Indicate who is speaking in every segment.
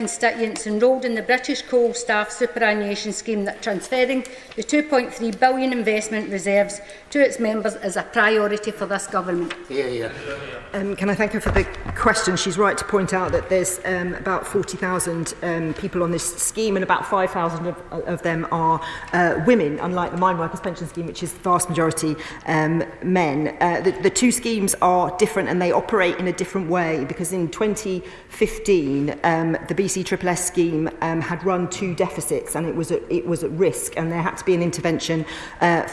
Speaker 1: constituents enrolled in the British Coal Staff Superannuation Scheme that transferring the £2.3 billion investment reserves to its members is a priority for this government.
Speaker 2: Can I thank her for the question? She's right to point out that there's about 40,000 people on this scheme, and about 5,000 of them are women, unlike the Mine Workers Pension Scheme, which is the vast majority men. The two schemes are different and they operate in a different way, because in 2015 the BCSS scheme had run two deficits, and it was at risk, and there had to be an intervention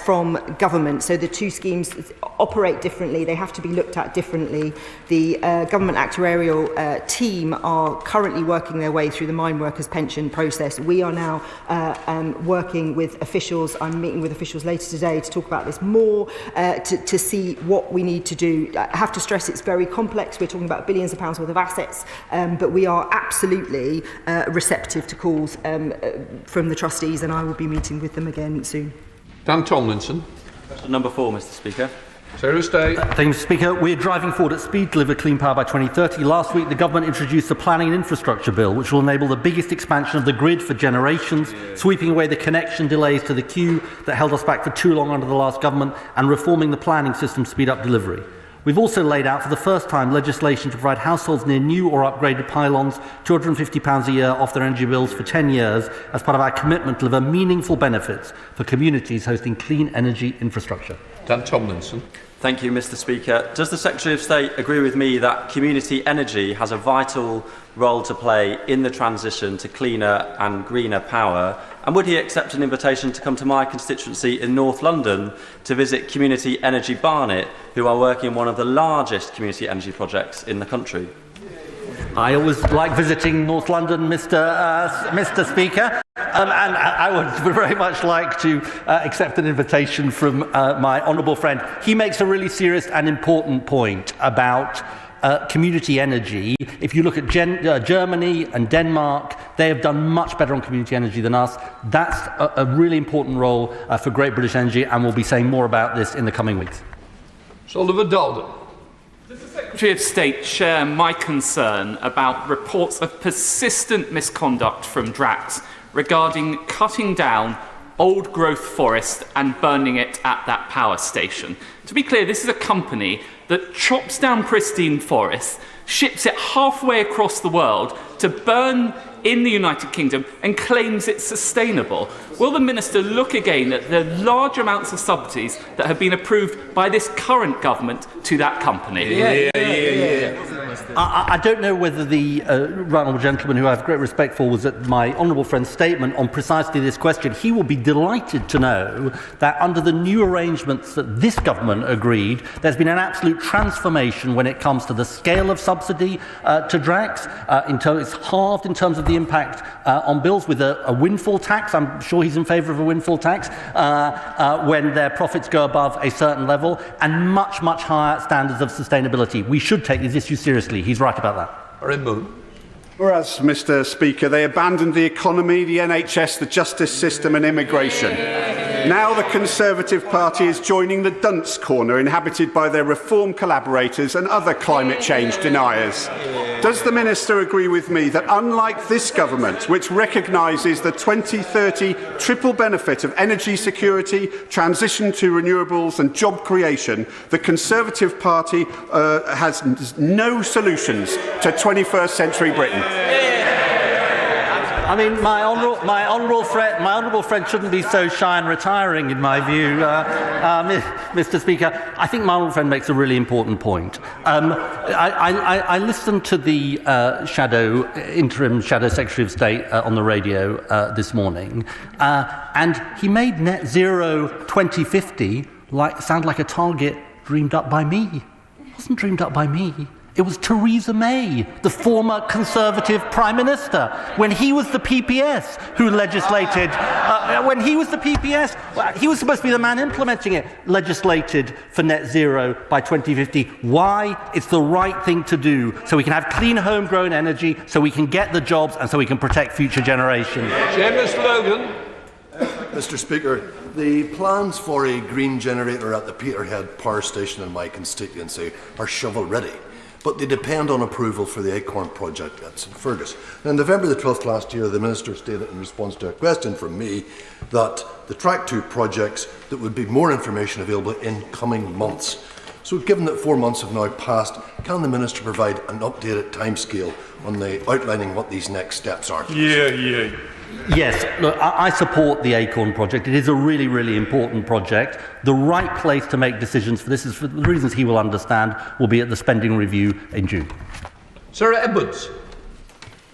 Speaker 2: from government. So the two schemes operate differently, they have to be looked at differently. The government actuarial team are currently working their way through the mine workers pension process. We are now working with officials. I'm meeting with officials later today to talk about this more, to see what we need to do. I have to stress it's very complex. We're talking about billions of pounds worth of assets, but we are absolutely receptive to calls from the trustees, and I will be meeting with them again soon.
Speaker 3: Dan Tomlinson.
Speaker 4: Question number 4, Mr. Speaker.
Speaker 3: Sarah Stay.
Speaker 5: Thank you, Mr. Speaker. We're driving forward at speed to deliver clean power by 2030. Last week, the government introduced the Planning and Infrastructure Bill, which will enable the biggest expansion of the grid for generations, sweeping away the connection delays to the queue that held us back for too long under the last government, and reforming the planning system to speed up delivery. We've also laid out for the first time legislation to provide households near new or upgraded pylons £250 a year off their energy bills for 10 years as part of our commitment to deliver meaningful benefits for communities hosting clean energy infrastructure.
Speaker 3: Dan Tomlinson.
Speaker 4: Thank you, Mr. Speaker. Does the Secretary of State agree with me that community energy has a vital role to play in the transition to cleaner and greener power? And would he accept an invitation to come to my constituency in North London to visit Community Energy Barnet, who are working on one of the largest community energy projects in the country?
Speaker 5: I always like visiting North London, Mr. Speaker, and I would very much like to accept an invitation from my honourable friend. He makes a really serious and important point about community energy. If you look at Germany and Denmark, they have done much better on community energy than us. That's a really important role for Great British Energy, and we'll be saying more about this in the coming weeks.
Speaker 3: Sir Oliver Dalden.
Speaker 6: Does the Secretary of State share my concern about reports of persistent misconduct from Drax regarding cutting down old growth forest and burning it at that power station? To be clear, this is a company that chops down pristine forests, ships it halfway across the world to burn in the United Kingdom and claims it's sustainable. Will the Minister look again at the large amounts of subsidies that have been approved by this current government to that company?
Speaker 5: I don't know whether the right honourable gentleman, who I have great respect for, was at my honourable friend's statement on precisely this question. He will be delighted to know that under the new arrangements that this government agreed, there's been an absolute transformation when it comes to the scale of subsidy to Drax. It's halved in terms of the impact on bills, with a windfall tax. I'm sure he's in favour of a windfall tax when their profits go above a certain level, and much, much higher standards of sustainability. We should take these issues seriously. He's right about that.
Speaker 7: Whereas, Mr. Speaker, they abandoned the economy, the NHS, the justice system and immigration. Now the Conservative Party is joining the dunce corner inhabited by their reform collaborators and other climate change deniers. Does the Minister agree with me that, unlike this government, which recognises the 2030 triple benefit of energy security, transition to renewables and job creation, the Conservative Party has no solutions to 21st century Britain?
Speaker 5: I mean, my honourable friend shouldn't be so shy and retiring, in my view, Mr. Speaker. I think my honourable friend makes a really important point. I listened to the interim Shadow Secretary of State on the radio this morning, and he made net zero 2050 sound like a target dreamed up by me. It wasn't dreamed up by me. It was Theresa May, the former Conservative Prime Minister, when he was the PPS who legislated, when he was the PPS, he was supposed to be the man implementing it, legislated for net zero by 2050. Why? It's the right thing to do, so we can have clean homegrown energy, so we can get the jobs, and so we can protect future generations.
Speaker 3: Seamus Logan.
Speaker 8: Mr. Speaker, the plans for a green generator at the Peterhead power station in my constituency are shovel ready. but they depend on approval for the Acorn project at St Fergus. Now, on November the 12th last year, the Minister stated in response to a question from me that the Track 2 projects, there would be more information available in coming months. So given that 4 months have now passed, can the Minister provide an updated timescale on the outlining what these next steps are?
Speaker 5: Yes, look, I support the Acorn project. It is a really, really important project. The right place to make decisions for this is, for the reasons he will understand, will be at the spending review in June.
Speaker 3: Sarah Edwards.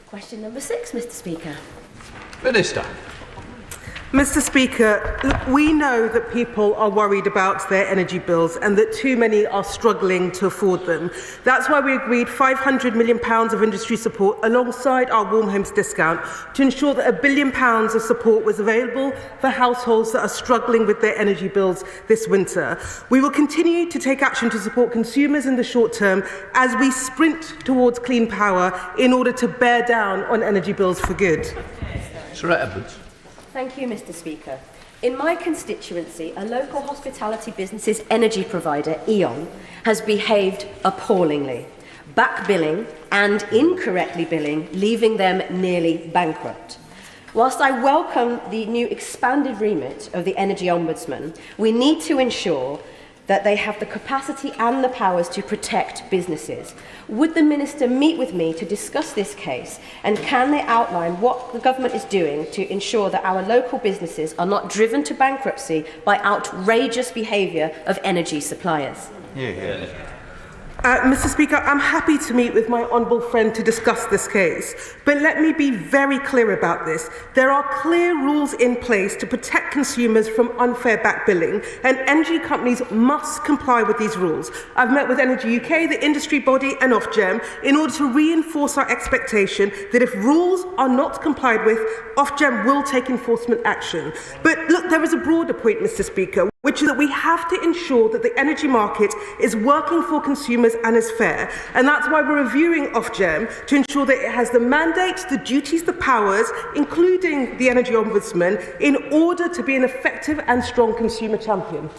Speaker 9: Question number 6, Mr. Speaker.
Speaker 3: Minister.
Speaker 10: Mr. Speaker, look, we know that people are worried about their energy bills and that too many are struggling to afford them. That's why we agreed £500 million of industry support alongside our Warm Homes discount to ensure that £1 billion of support was available for households that are struggling with their energy bills this winter. We will continue to take action to support consumers in the short term as we sprint towards clean power in order to bear down on energy bills for good.
Speaker 3: Sarah Edwards.
Speaker 9: Thank you, Mr. Speaker. In my constituency, a local hospitality business's energy provider, E.ON, has behaved appallingly, back-billing and incorrectly billing, leaving them nearly bankrupt. Whilst I welcome the new expanded remit of the Energy Ombudsman, we need to ensure that they have the capacity and the powers to protect businesses. Would the Minister meet with me to discuss this case, and can they outline what the government is doing to ensure that our local businesses are not driven to bankruptcy by outrageous behaviour of energy suppliers?
Speaker 10: Mr. Speaker, I'm happy to meet with my honourable friend to discuss this case, but let me be very clear about this. There are clear rules in place to protect consumers from unfair back-billing, and energy companies must comply with these rules. I've met with Energy UK, the industry body, and Ofgem in order to reinforce our expectation that if rules are not complied with, Ofgem will take enforcement action. But look, there is a broader point, Mr. Speaker, which is that we have to ensure that the energy market is working for consumers and is fair. And that's why we're reviewing Ofgem to ensure that it has the mandates, the duties, the powers, including the Energy Ombudsman, in order to be an effective and strong consumer champion.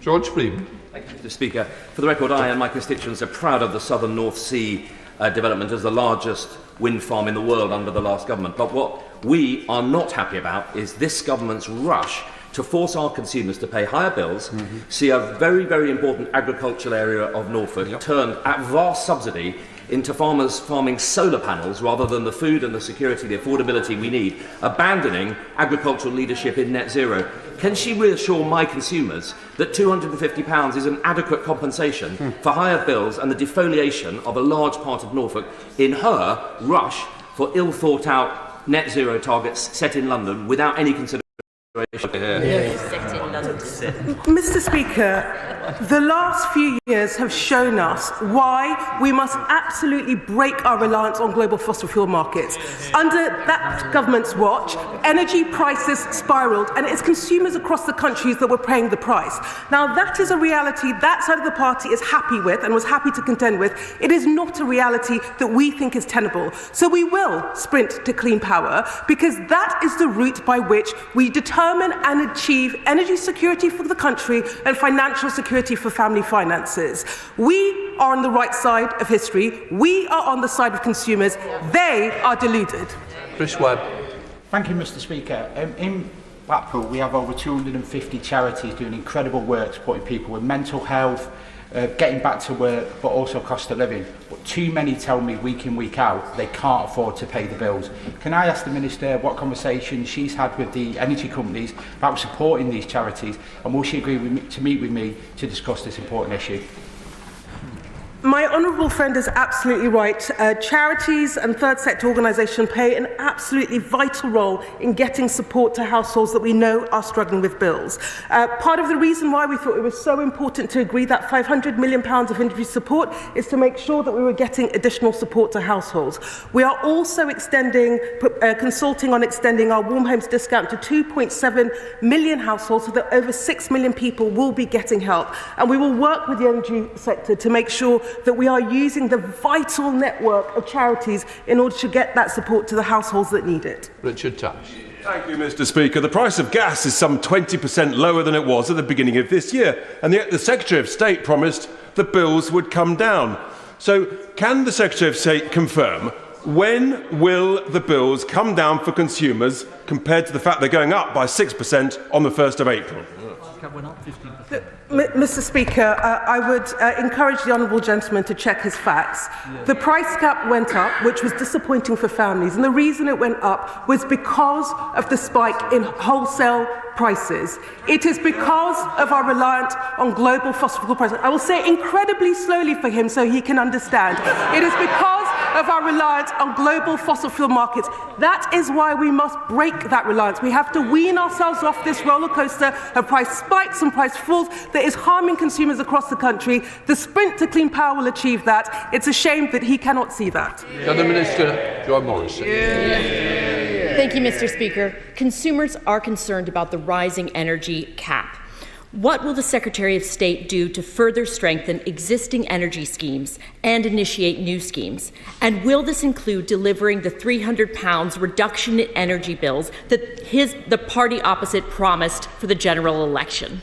Speaker 3: George Freeman.
Speaker 11: Thank you, Mr. Speaker. For the record, I and my constituents are proud of the Southern North Sea development as the largest wind farm in the world under the last government. But what we are not happy about is this government's rush to force our consumers to pay higher bills, see a very, very important agricultural area of Norfolk turned at vast subsidy into farmers farming solar panels rather than the food and the security, the affordability we need, abandoning agricultural leadership in net zero. Can she reassure my consumers that £250 is an adequate compensation for higher bills and the defoliation of a large part of Norfolk in her rush for ill-thought-out net zero targets set in London without any consideration?
Speaker 10: Mr. Speaker, the last few years have shown us why we must absolutely break our reliance on global fossil fuel markets. Under that government's watch, energy prices spiralled, and it's consumers across the countries that were paying the price. Now, that is a reality that side of the party is happy with and was happy to contend with. It is not a reality that we think is tenable. So we will sprint to clean power, because that is the route by which we determine and achieve energy security for the country and financial security for family finances. We are on the right side of history. We are on the side of consumers. They are deluded.
Speaker 3: Chris Webb.
Speaker 12: Thank you, Mr. Speaker. In Blackpool, we have over 250 charities doing incredible work supporting people with mental health, getting back to work, but also cost of living. But too many tell me week in, week out, they can't afford to pay the bills. Can I ask the Minister what conversations she's had with the energy companies about supporting these charities, and will she agree with me, to meet with me to discuss this important issue?
Speaker 10: My honourable friend is absolutely right. Charities and third sector organisations play an absolutely vital role in getting support to households that we know are struggling with bills. Part of the reason why we thought it was so important to agree that £500 million of industry support is to make sure that we were getting additional support to households. We are also consulting on extending our Warm Homes discount to 2.7 million households, so that over 6 million people will be getting help. And we will work with the energy sector to make sure that we are using the vital network of charities in order to get that support to the households that need it.
Speaker 3: Richard Tash.
Speaker 13: Thank you, Mr. Speaker. The price of gas is some 20% lower than it was at the beginning of this year, and yet the Secretary of State promised the bills would come down. So can the Secretary of State confirm when will the bills come down for consumers compared to the fact they're going up by 6% on the 1st of April?
Speaker 10: Mr. Speaker, I would encourage the honourable gentleman to check his facts. The price cap went up, which was disappointing for families, and the reason it went up was because of the spike in wholesale prices. It is because of our reliance on global fossil fuel prices. I will say it incredibly slowly for him so he can understand. It is because of our reliance on global fossil fuel markets. That is why we must break that reliance. We have to wean ourselves off this roller coaster of price spikes and price falls that is harming consumers across the country. The sprint to clean power will achieve that. It's a shame that he cannot see that.
Speaker 3: The Minister, John Morrison.
Speaker 14: Thank you, Mr. Speaker. Consumers are concerned about the rising energy cap. What will the Secretary of State do to further strengthen existing energy schemes and initiate new schemes? And will this include delivering the £300 reduction in energy bills that the party opposite promised for the general election?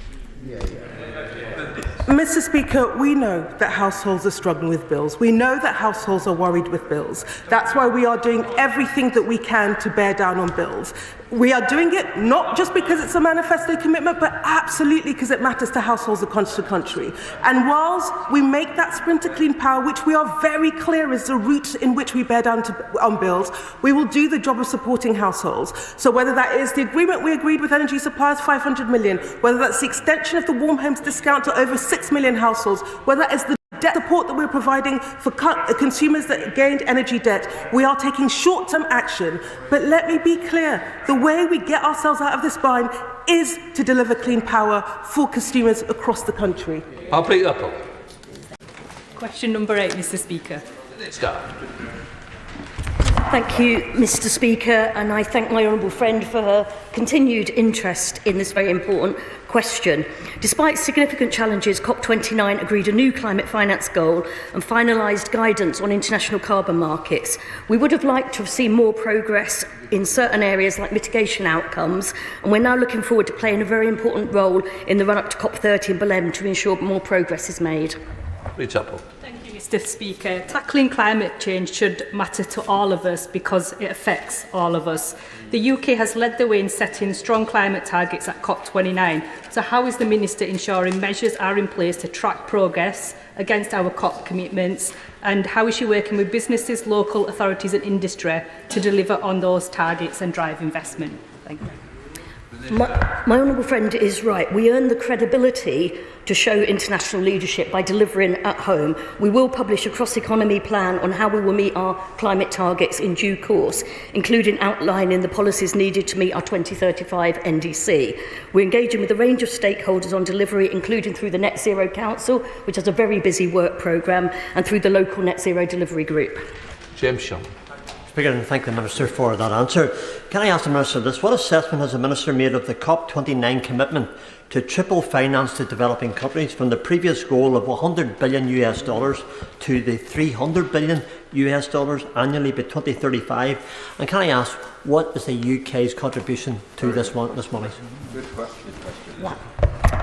Speaker 10: Mr. Speaker, we know that households are struggling with bills. We know that households are worried with bills. That's why we are doing everything that we can to bear down on bills. We are doing it not just because it's a manifesto commitment, but absolutely because it matters to households across the country. And whilst we make that sprint to clean power, which we are very clear is the route in which we bear down on bills, we will do the job of supporting households. So whether that is the agreement we agreed with energy suppliers, 500 million, whether that's the extension of the warm homes discount to over 6 million households, whether that is the debt support that we're providing for consumers that gained energy debt, we are taking short-term action. But let me be clear, the way we get ourselves out of this bind is to deliver clean power for consumers across the country.
Speaker 3: I'll pick that up.
Speaker 15: Question number 8, Mr. Speaker.
Speaker 3: Start.
Speaker 1: Thank you, Mr. Speaker, and I thank my honourable friend for her continued interest in this very important question. Despite significant challenges, COP29 agreed a new climate finance goal and finalised guidance on international carbon markets. We would have liked to have seen more progress in certain areas like mitigation outcomes, and we're now looking forward to playing a very important role in the run-up to COP30 in Belém to ensure more progress is made.
Speaker 15: Mr. Speaker, tackling climate change should matter to all of us because it affects all of us. The UK has led the way in setting strong climate targets at COP29. So how is the Minister ensuring measures are in place to track progress against our COP commitments? And how is she working with businesses, local authorities and industry to deliver on those targets and drive investment? Thank you.
Speaker 1: My honourable friend is right. We earn the credibility to show international leadership by delivering at home. We will publish a cross-economy plan on how we will meet our climate targets in due course, including outlining the policies needed to meet our 2035 NDC. We're engaging with a range of stakeholders on delivery, including through the Net Zero Council, which has a very busy work programme, and through the local Net Zero Delivery Group.
Speaker 3: James Shaw.
Speaker 16: Speaker, and thank the Minister for that answer. Can I ask the Minister this? What assessment has the Minister made of the COP29 commitment to triple finance to developing countries from the previous goal of $100 billion US to the $300 billion US annually by 2035? And can I ask, what is the UK's contribution to this money?
Speaker 3: Good question.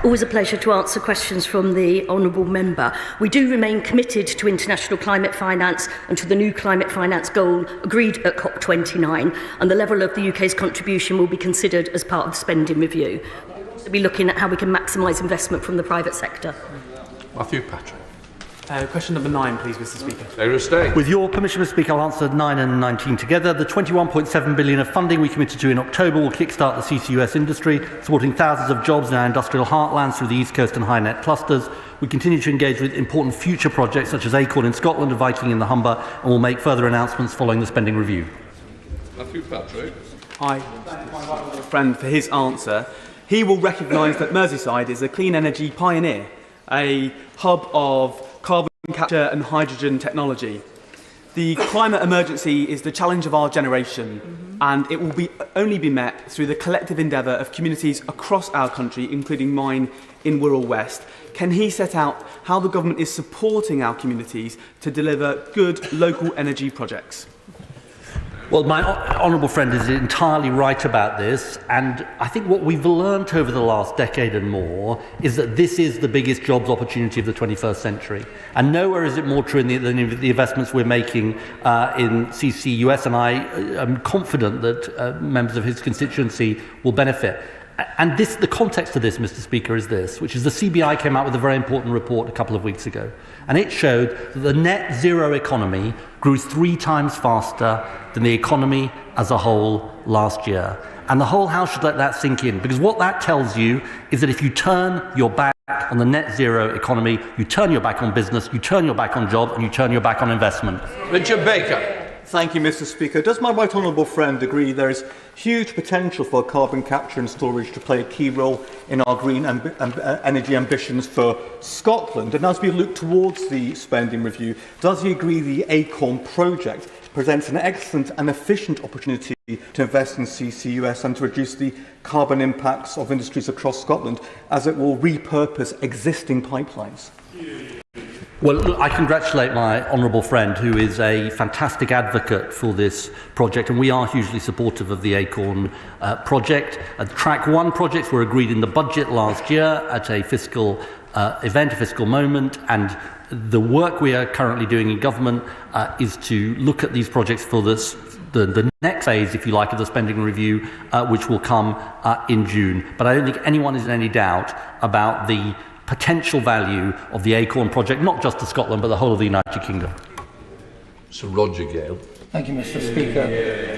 Speaker 1: Always a pleasure to answer questions from the honourable member. We do remain committed to international climate finance and to the new climate finance goal agreed at COP29, and the level of the UK's contribution will be considered as part of the spending review. We'll be looking at how we can maximise investment from the private sector.
Speaker 3: Matthew Patrick.
Speaker 17: Question number 9, please, Mr. Speaker.
Speaker 5: With your permission, Mr. Speaker, I'll answer 9 and 19 together. The £21.7 billion of funding we committed to in October will kickstart the CCUS industry, supporting thousands of jobs in our industrial heartlands through the East Coast and High Net clusters. We continue to engage with important future projects such as Acorn in Scotland and Viking in the Humber, and will make further announcements following the spending review.
Speaker 3: Matthew Patrick.
Speaker 17: I thank my friend for his answer. He will recognise that Merseyside is a clean energy pioneer, a hub of carbon capture and hydrogen technology. The climate emergency is the challenge of our generation, and it will only be met through the collective endeavour of communities across our country, including mine in Wirral West. Can he set out how the government is supporting our communities to deliver good local energy projects?
Speaker 5: Well, my honourable friend is entirely right about this, and I think what we've learnt over the last decade and more is that this is the biggest jobs opportunity of the 21st century. And nowhere is it more true than in the investments we're making in CCUS, and I am confident that members of his constituency will benefit. And the context of this, Mr. Speaker, is this, which is the CBI came out with a very important report a couple of weeks ago. And it showed that the net zero economy grew 3 times faster than the economy as a whole last year. And the whole House should let that sink in, because what that tells you is that if you turn your back on the net zero economy, you turn your back on business, you turn your back on jobs, and you turn your back on investment.
Speaker 3: Richard Baker.
Speaker 18: Thank you, Mr. Speaker. Does my right honourable friend agree there is huge potential for carbon capture and storage to play a key role in our green energy ambitions for Scotland? And as we look towards the spending review, does he agree the Acorn project presents an excellent and efficient opportunity to invest in CCUS and to reduce the carbon impacts of industries across Scotland, as it will repurpose existing pipelines?
Speaker 5: Well, look, I congratulate my honourable friend, who is a fantastic advocate for this project, and we are hugely supportive of the Acorn project. Track 1 projects were agreed in the budget last year at a fiscal event, a fiscal moment, and the work we are currently doing in government is to look at these projects for the next phase, if you like, of the spending review, which will come in June. But I don't think anyone is in any doubt about the potential value of the Acorn project, not just to Scotland, but the whole of the United Kingdom.
Speaker 3: Sir Roger Gale.
Speaker 19: Thank you, Mr. Speaker.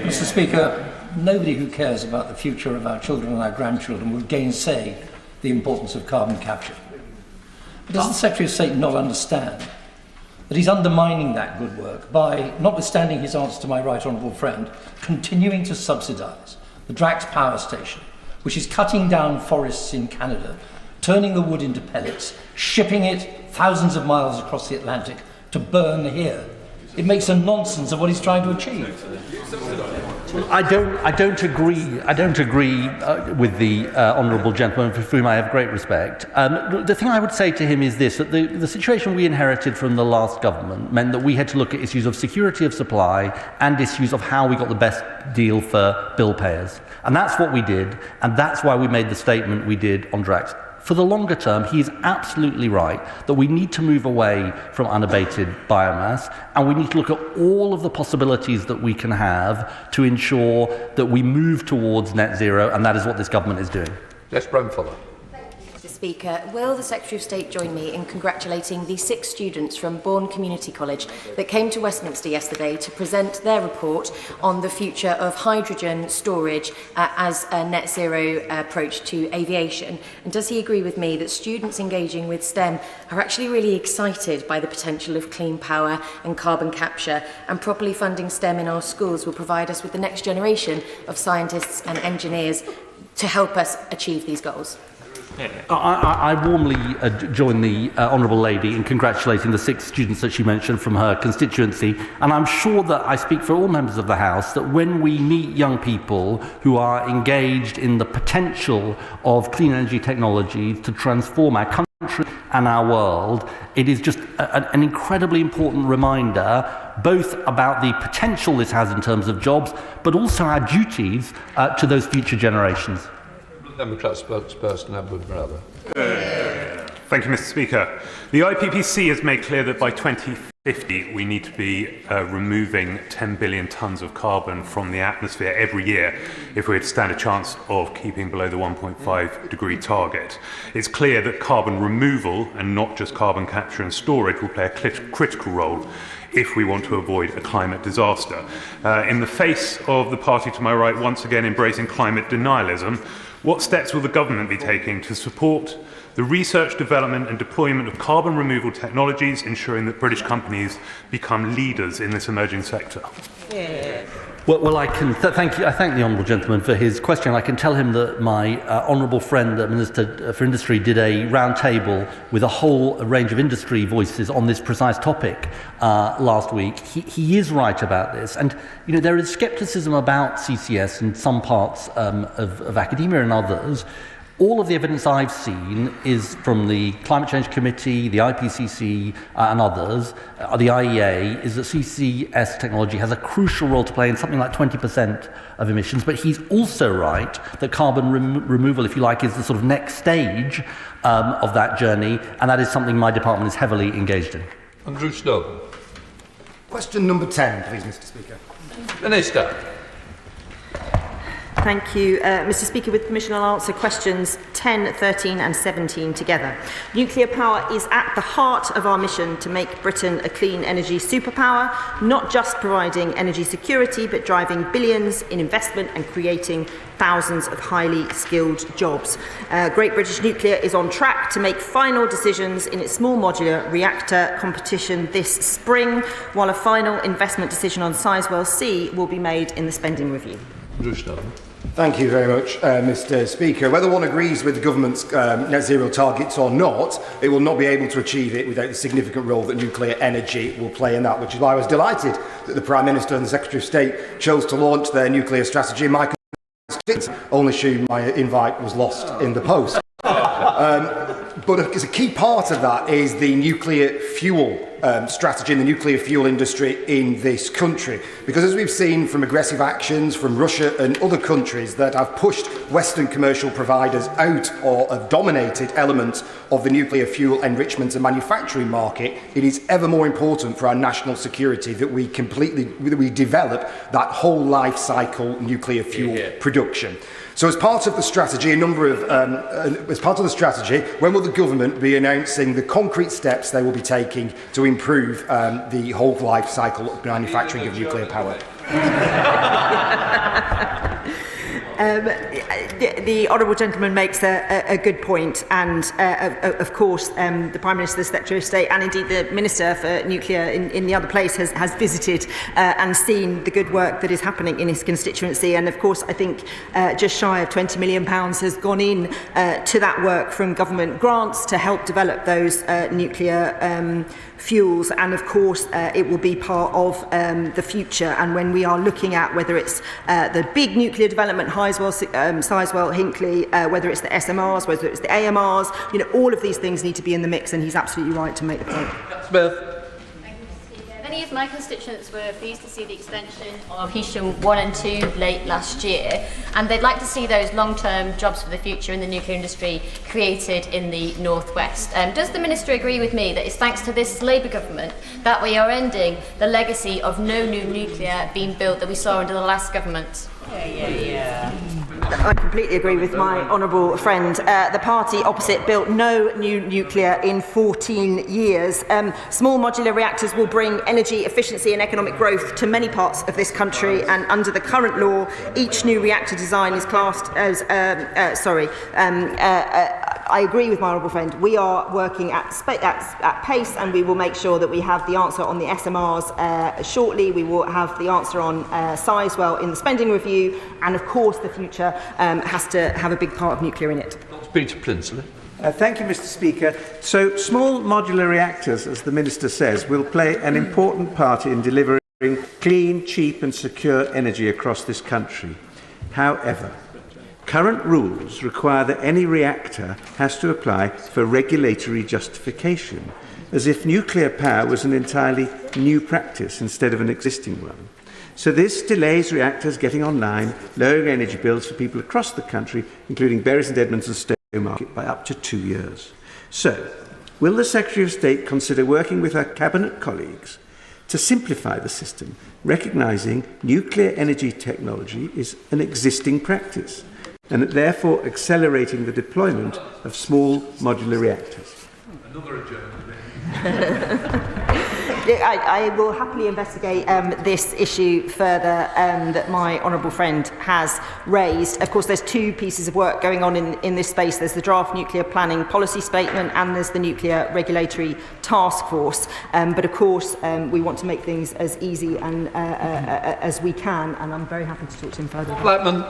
Speaker 19: Mr. Speaker, nobody who cares about the future of our children and our grandchildren will gainsay the importance of carbon capture. But does the Secretary of State not understand that he's undermining that good work by, notwithstanding his answer to my right honourable friend, continuing to subsidise the Drax power station, which is cutting down forests in Canada, turning the wood into pellets, shipping it thousands of miles across the Atlantic to burn here? It makes a nonsense of what he's trying to achieve.
Speaker 5: I don't agree with the honourable gentleman, for whom I have great respect. The thing I would say to him is this, that the situation we inherited from the last government meant that we had to look at issues of security of supply and issues of how we got the best deal for bill payers. And that's what we did, and that's why we made the statement we did on Drax. For the longer term, he is absolutely right that we need to move away from unabated biomass, and we need to look at all of the possibilities that we can have to ensure that we move towards net zero, and that is what this government is doing.
Speaker 3: Yes, Brownfellow.
Speaker 9: Mr. Speaker, will the Secretary of State join me in congratulating the 6 students from Bourne Community College that came to Westminster yesterday to present their report on the future of hydrogen storage as a net zero approach to aviation? And does he agree with me that students engaging with STEM are actually really excited by the potential of clean power and carbon capture, and properly funding STEM in our schools will provide us with the next generation of scientists and engineers to help us achieve these goals?
Speaker 5: I warmly join the honourable lady in congratulating the 6 students that she mentioned from her constituency, and I'm sure that I speak for all members of the House that when we meet young people who are engaged in the potential of clean energy technologies to transform our country and our world, it is just an incredibly important reminder both about the potential this has in terms of jobs, but also our duties to those future generations.
Speaker 3: Democrat spokesperson Edward Brother.
Speaker 20: Thank you, Mr. Speaker. The IPPC has made clear that by 2050 we need to be removing 10 billion tonnes of carbon from the atmosphere every year if we're to stand a chance of keeping below the 1.5 degree target. It's clear that carbon removal, and not just carbon capture and storage, will play a critical role if we want to avoid a climate disaster. In the face of the party to my right once again embracing climate denialism, what steps will the government be taking to support the research, development and deployment of carbon removal technologies, ensuring that British companies become leaders in this emerging sector?
Speaker 5: Well, I can thank you. I thank the honourable gentleman for his question. I can tell him that my honourable friend, the Minister for Industry, did a round table with a whole range of industry voices on this precise topic last week. He is right about this, and there is scepticism about CCS in some parts of academia and others. All of the evidence I've seen is from the Climate Change Committee, the IPCC and others, the IEA, is that CCUS technology has a crucial role to play in something like 20% of emissions. But he's also right that carbon removal, if you like, is the sort of next stage of that journey, and that is something my department is heavily engaged in.
Speaker 3: Andrew Snowden.
Speaker 21: Question number 10, please, Mr. Speaker.
Speaker 3: Minister.
Speaker 2: Thank you, Mr. Speaker. With permission, I'll answer questions 10, 13 and 17 together. Nuclear power is at the heart of our mission to make Britain a clean energy superpower, not just providing energy security, but driving billions in investment and creating thousands of highly skilled jobs. Great British Nuclear is on track to make final decisions in its small modular reactor competition this spring, while a final investment decision on Sizewell C will be made in the spending review.
Speaker 3: Andrew Snowden.
Speaker 21: Thank you very much, Mr. Speaker. Whether one agrees with the government's net zero targets or not, it will not be able to achieve it without the significant role that nuclear energy will play in that, which is why I was delighted that the Prime Minister and the Secretary of State chose to launch their nuclear strategy. My constituents only assume my invite was lost in the post. But as a key part of that is the nuclear fuel strategy and the nuclear fuel industry in this country. Because as we've seen from aggressive actions from Russia and other countries that have pushed Western commercial providers out or have dominated elements of the nuclear fuel enrichment and manufacturing market, it is ever more important for our national security that we develop that whole life cycle nuclear fuel production. So as part of the strategy, when will the government be announcing the concrete steps they will be taking to improve the whole life cycle of manufacturing of nuclear power?
Speaker 2: The honourable gentleman makes a good point, and of course the Prime Minister, the Secretary of State and indeed the Minister for Nuclear in the other place has visited and seen the good work that is happening in his constituency, and of course I think just shy of £20 million has gone in to that work from government grants to help develop those nuclear fuels, and of course it will be part of the future. And when we are looking at whether it's the big nuclear development, Sizewell, Hinkley, whether it's the SMRs, whether it's the AMRs, all of these things need to be in the mix, and he's absolutely right to make the point.
Speaker 3: Smith.
Speaker 22: Many of my constituents were pleased to see the extension of Heysham 1 and 2 late last year, and they'd like to see those long-term jobs for the future in the nuclear industry created in the North West. Does the Minister agree with me that it's thanks to this Labour government that we are ending the legacy of no new nuclear being built that we saw under the last government?
Speaker 2: I completely agree with my honourable friend. The party opposite built no new nuclear in 14 years. Small modular reactors will bring energy efficiency and economic growth to many parts of this country, and under the current law, each new reactor design is classed as I agree with my honourable friend. We are working at pace, and we will make sure that we have the answer on the SMRs shortly. We will have the answer on Sizewell in the spending review, and of course the future has to have a big part of nuclear in it.
Speaker 3: Peter Prinsley.
Speaker 23: Thank you, Mr. Speaker. So, small modular reactors, as the Minister says, will play an important part in delivering clean, cheap and secure energy across this country. However, current rules require that any reactor has to apply for regulatory justification, as if nuclear power was an entirely new practice instead of an existing one. So this delays reactors getting online, lowering energy bills for people across the country, including Bury St Edmunds and Stowmarket, by up to 2 years. So, will the Secretary of State consider working with her Cabinet colleagues to simplify the system, recognising nuclear energy technology is an existing practice, and therefore accelerating the deployment of small modular reactors?
Speaker 3: Another adjournment.
Speaker 2: I will happily investigate this issue further that my honourable friend has raised. Of course, there's two pieces of work going on in this space. There's the draft nuclear planning policy statement and there's the nuclear regulatory task force. But of course, we want to make things as easy and as we can, and I'm very happy to talk to him further.
Speaker 3: Blackman.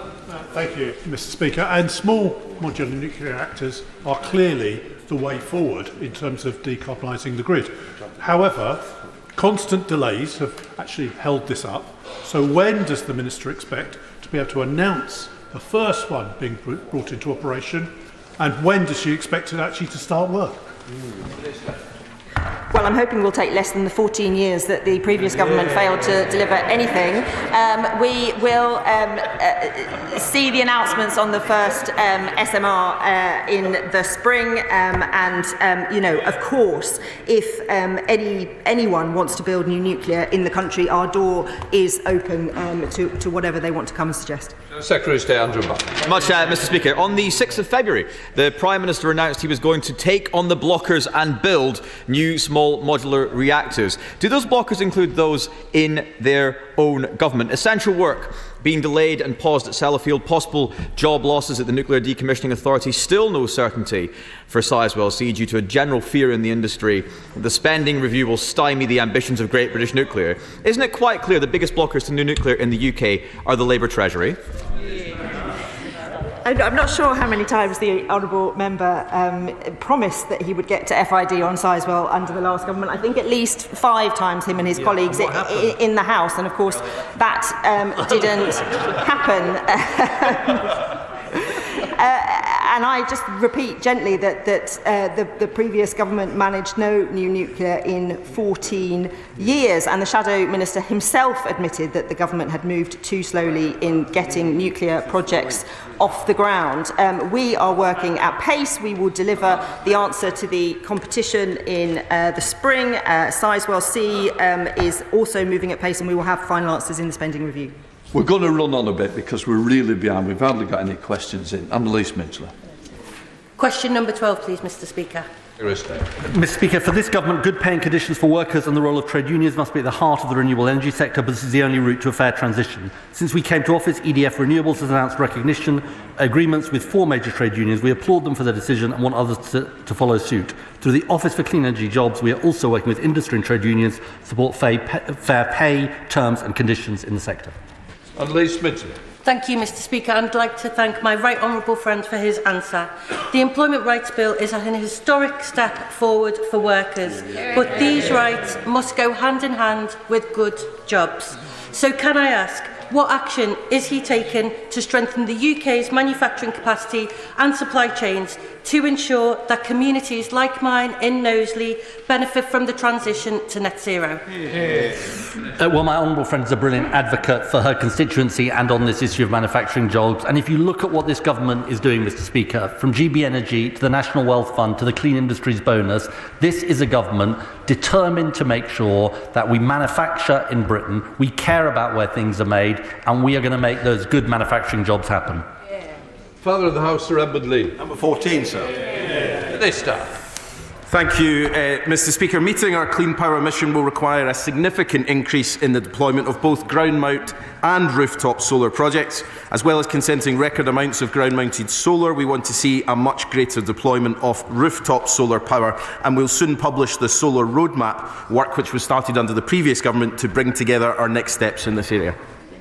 Speaker 24: Thank you, Mr. Speaker. And small modular nuclear reactors are clearly the way forward in terms of decarbonising the grid. However, constant delays have actually held this up. So when does the Minister expect to be able to announce the first one being brought into operation, And when does she expect it actually to start work?
Speaker 2: Well, I'm hoping we'll take less than the 14 years that the previous government failed to deliver anything. We will see the announcements on the first SMR in the spring, and you know, of course, if anyone wants to build new nuclear in the country, our door is open to whatever they want to come and suggest.
Speaker 3: Secretary of State Andrew Buck.
Speaker 4: Mr. Speaker. On the 6th of February, the Prime Minister announced he was going to take on the blockers and build new small modular reactors. Do those blockers include those in their own government? Essential work being delayed and paused at Sellafield, possible job losses at the Nuclear Decommissioning Authority, still no certainty for Sizewell C due to a general fear in the industry that the spending review will stymie the ambitions of Great British Nuclear. Isn't it quite clear the biggest blockers to new nuclear in the UK are the Labour Treasury?
Speaker 2: I'm not sure how many times the honourable member promised that he would get to FID on Sizewell under the last government. I think at least 5 times, him and his colleagues in the House, and of course that didn't happen. And I just repeat gently that the previous government managed no new nuclear in 14 years, and the Shadow Minister himself admitted that the government had moved too slowly in getting nuclear projects off the ground. We are working at pace. We will deliver the answer to the competition in the spring. Sizewell C is also moving at pace, and we will have final answers in the spending review.
Speaker 3: We're going to run on a bit because we're really behind. We've hardly got any questions in. Annalise Midgley.
Speaker 9: Question number 12, please, Mr. Speaker.
Speaker 5: Mr. Speaker, for this government, good paying conditions for workers and the role of trade unions must be at the heart of the renewable energy sector, but this is the only route to a fair transition. Since we came to office, EDF Renewables has announced recognition agreements with 4 major trade unions. We applaud them for their decision and want others to follow suit. Through the Office for Clean Energy Jobs, we are also working with industry and trade unions to support fair pay, terms and conditions in the sector.
Speaker 3: Annalise Midgley.
Speaker 9: Thank you, Mr. Speaker. I'd like to thank my right honourable friend for his answer. The Employment Rights Bill is an historic step forward for workers, but these rights must go hand in hand with good jobs. So can I ask, what action is he taking to strengthen the UK's manufacturing capacity and supply chains to ensure that communities like mine in Knowsley benefit from the transition to net zero?
Speaker 5: Well, my honourable friend is a brilliant advocate for her constituency and on this issue of manufacturing jobs. And if you look at what this government is doing, Mr. Speaker, from GB Energy to the National Wealth Fund to the Clean Industries Bonus, this is a government determined to make sure that we manufacture in Britain, we care about where things are made, and we are going to make those good manufacturing jobs happen.
Speaker 3: Father of the House, Sir Edward Lee.
Speaker 6: Number 14, sir.
Speaker 3: Minister.
Speaker 6: Thank you, Mr. Speaker. Meeting our clean power mission will require a significant increase in the deployment of both ground mount and rooftop solar projects. As well as consenting record amounts of ground mounted solar, we want to see a much greater deployment of rooftop solar power, and we'll soon publish the solar roadmap, work which was started under the previous government to bring together our next steps in this area.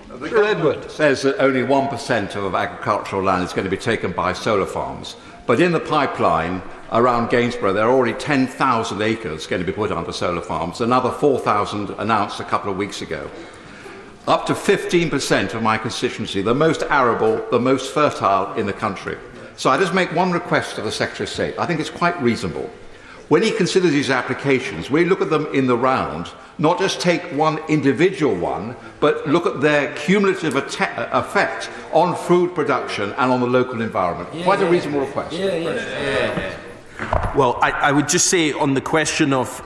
Speaker 6: The government says that only 1% of agricultural land is going to be taken by solar farms, but in the pipeline around Gainsborough there are already 10,000 acres going to be put onto solar farms, another 4,000 announced a couple of weeks ago. Up to 15% of my constituency, the most arable, the most fertile in the country. So I just make one request to the Secretary of State. I think it's quite reasonable. When he considers these applications, we look at them in the round, not just take one individual one, but look at their cumulative effect on food production and on the local environment. Quite a reasonable request. Well, I would just say on the question of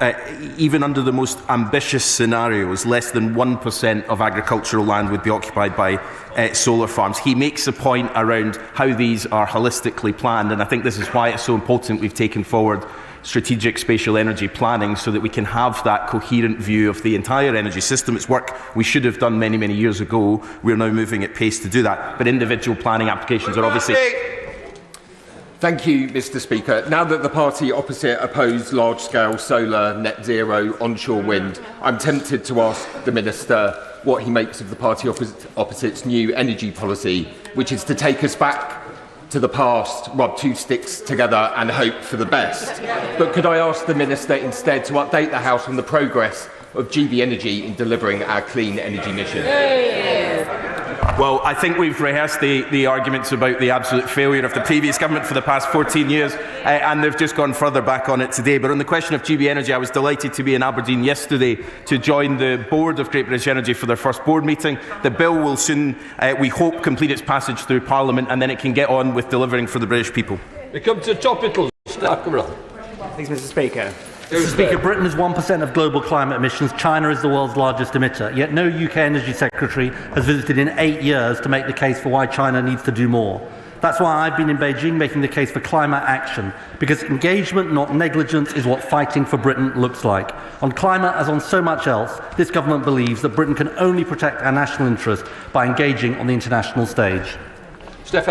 Speaker 6: even under the most ambitious scenarios, less than 1% of agricultural land would be occupied by solar farms. He makes a point around how these are holistically planned, and I think this is why it's so important we've taken forward strategic spatial energy planning so that we can have that coherent view of the entire energy system. It's work we should have done many, many years ago. We're now moving at pace to do that. But individual planning applications are obviously...
Speaker 7: Thank you, Mr. Speaker. Now that the party opposite oppose large-scale solar, net zero, onshore wind, I'm tempted to ask the Minister what he makes of the party opposite's new energy policy, which is to take us back to the past, rub 2 sticks together and hope for the best. But could I ask the Minister instead to update the House on the progress of GB Energy in delivering our clean energy mission?
Speaker 6: Well, I think we've rehearsed the arguments about the absolute failure of the previous government for the past 14 years, and they've just gone further back on it today. But on the question of GB Energy, I was delighted to be in Aberdeen yesterday to join the board of Great British Energy for their first board meeting. The bill will soon, we hope, complete its passage through Parliament, and then it can get on with delivering for the British people.
Speaker 3: We come to topicals.
Speaker 8: Thanks, Mr. Speaker.
Speaker 5: Mr. Speaker, Britain is 1% of global climate emissions. China is the world's largest emitter. Yet no UK Energy Secretary has visited in 8 years to make the case for why China needs to do more. That's why I've been in Beijing making the case for climate action, because engagement, not negligence, is what fighting for Britain looks like. On climate, as on so much else, this government believes that Britain can only protect our national interest by engaging on the international stage.
Speaker 8: Thank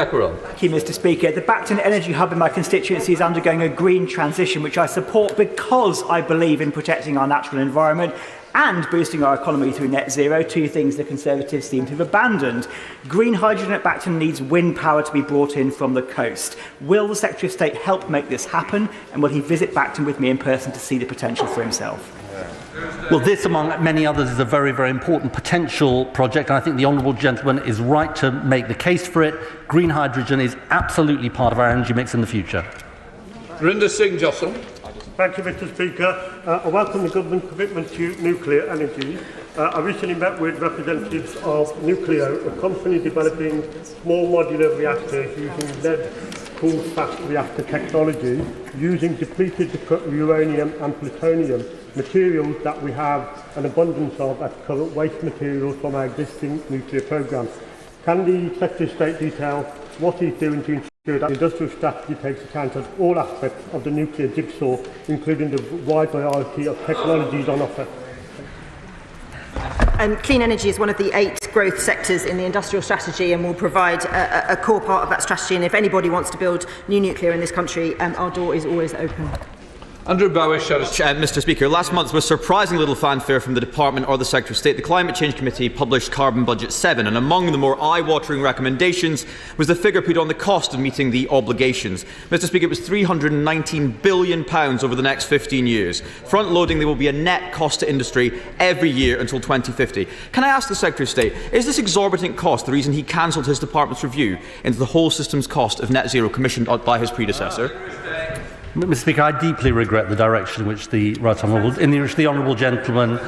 Speaker 8: you, Mr. Speaker. The Bacton Energy Hub in my constituency is undergoing a green transition, which I support because I believe in protecting our natural environment and boosting our economy through net zero, two things the Conservatives seem to have abandoned. Green hydrogen at Bacton needs wind power to be brought in from the coast. Will the Secretary of State help make this happen, and will he visit Bacton with me in person to see the potential for himself?
Speaker 5: Well, this, among many others, is a very, very important potential project, and I think the honourable gentleman is right to make the case for it. Green hydrogen is absolutely part of our energy mix in the future.
Speaker 3: Rinder Singh Johnson.
Speaker 11: Thank you, Mr. Speaker. I welcome the government's commitment to nuclear energy. I recently met with representatives of Nucleo, a company developing small modular reactors using lead-cooled fast reactor technology, using depleted uranium and plutonium, materials that we have an abundance of as current waste materials from our existing nuclear programme. Can the Secretary of State detail what he's doing to ensure that the industrial strategy takes account of all aspects of the nuclear jigsaw, including the wide variety of technologies on offer?
Speaker 2: Clean energy is one of the 8 growth sectors in the industrial strategy and will provide a core part of that strategy. And if anybody wants to build new nuclear in this country, our door is always open.
Speaker 4: Andrew Bowish, Mr. Speaker, last month with surprising little fanfare from the Department or the Secretary of State, the Climate Change Committee published Carbon Budget 7, and among the more eye-watering recommendations was the figure put on the cost of meeting the obligations. Mr. Speaker, it was £319 billion over the next 15 years. Front-loading, there will be a net cost to industry every year until 2050. Can I ask the Secretary of State, is this exorbitant cost the reason he cancelled his department's review into the whole system's cost of net zero commissioned by his predecessor?
Speaker 5: Mr. Speaker, I deeply regret the direction in which the honourable gentleman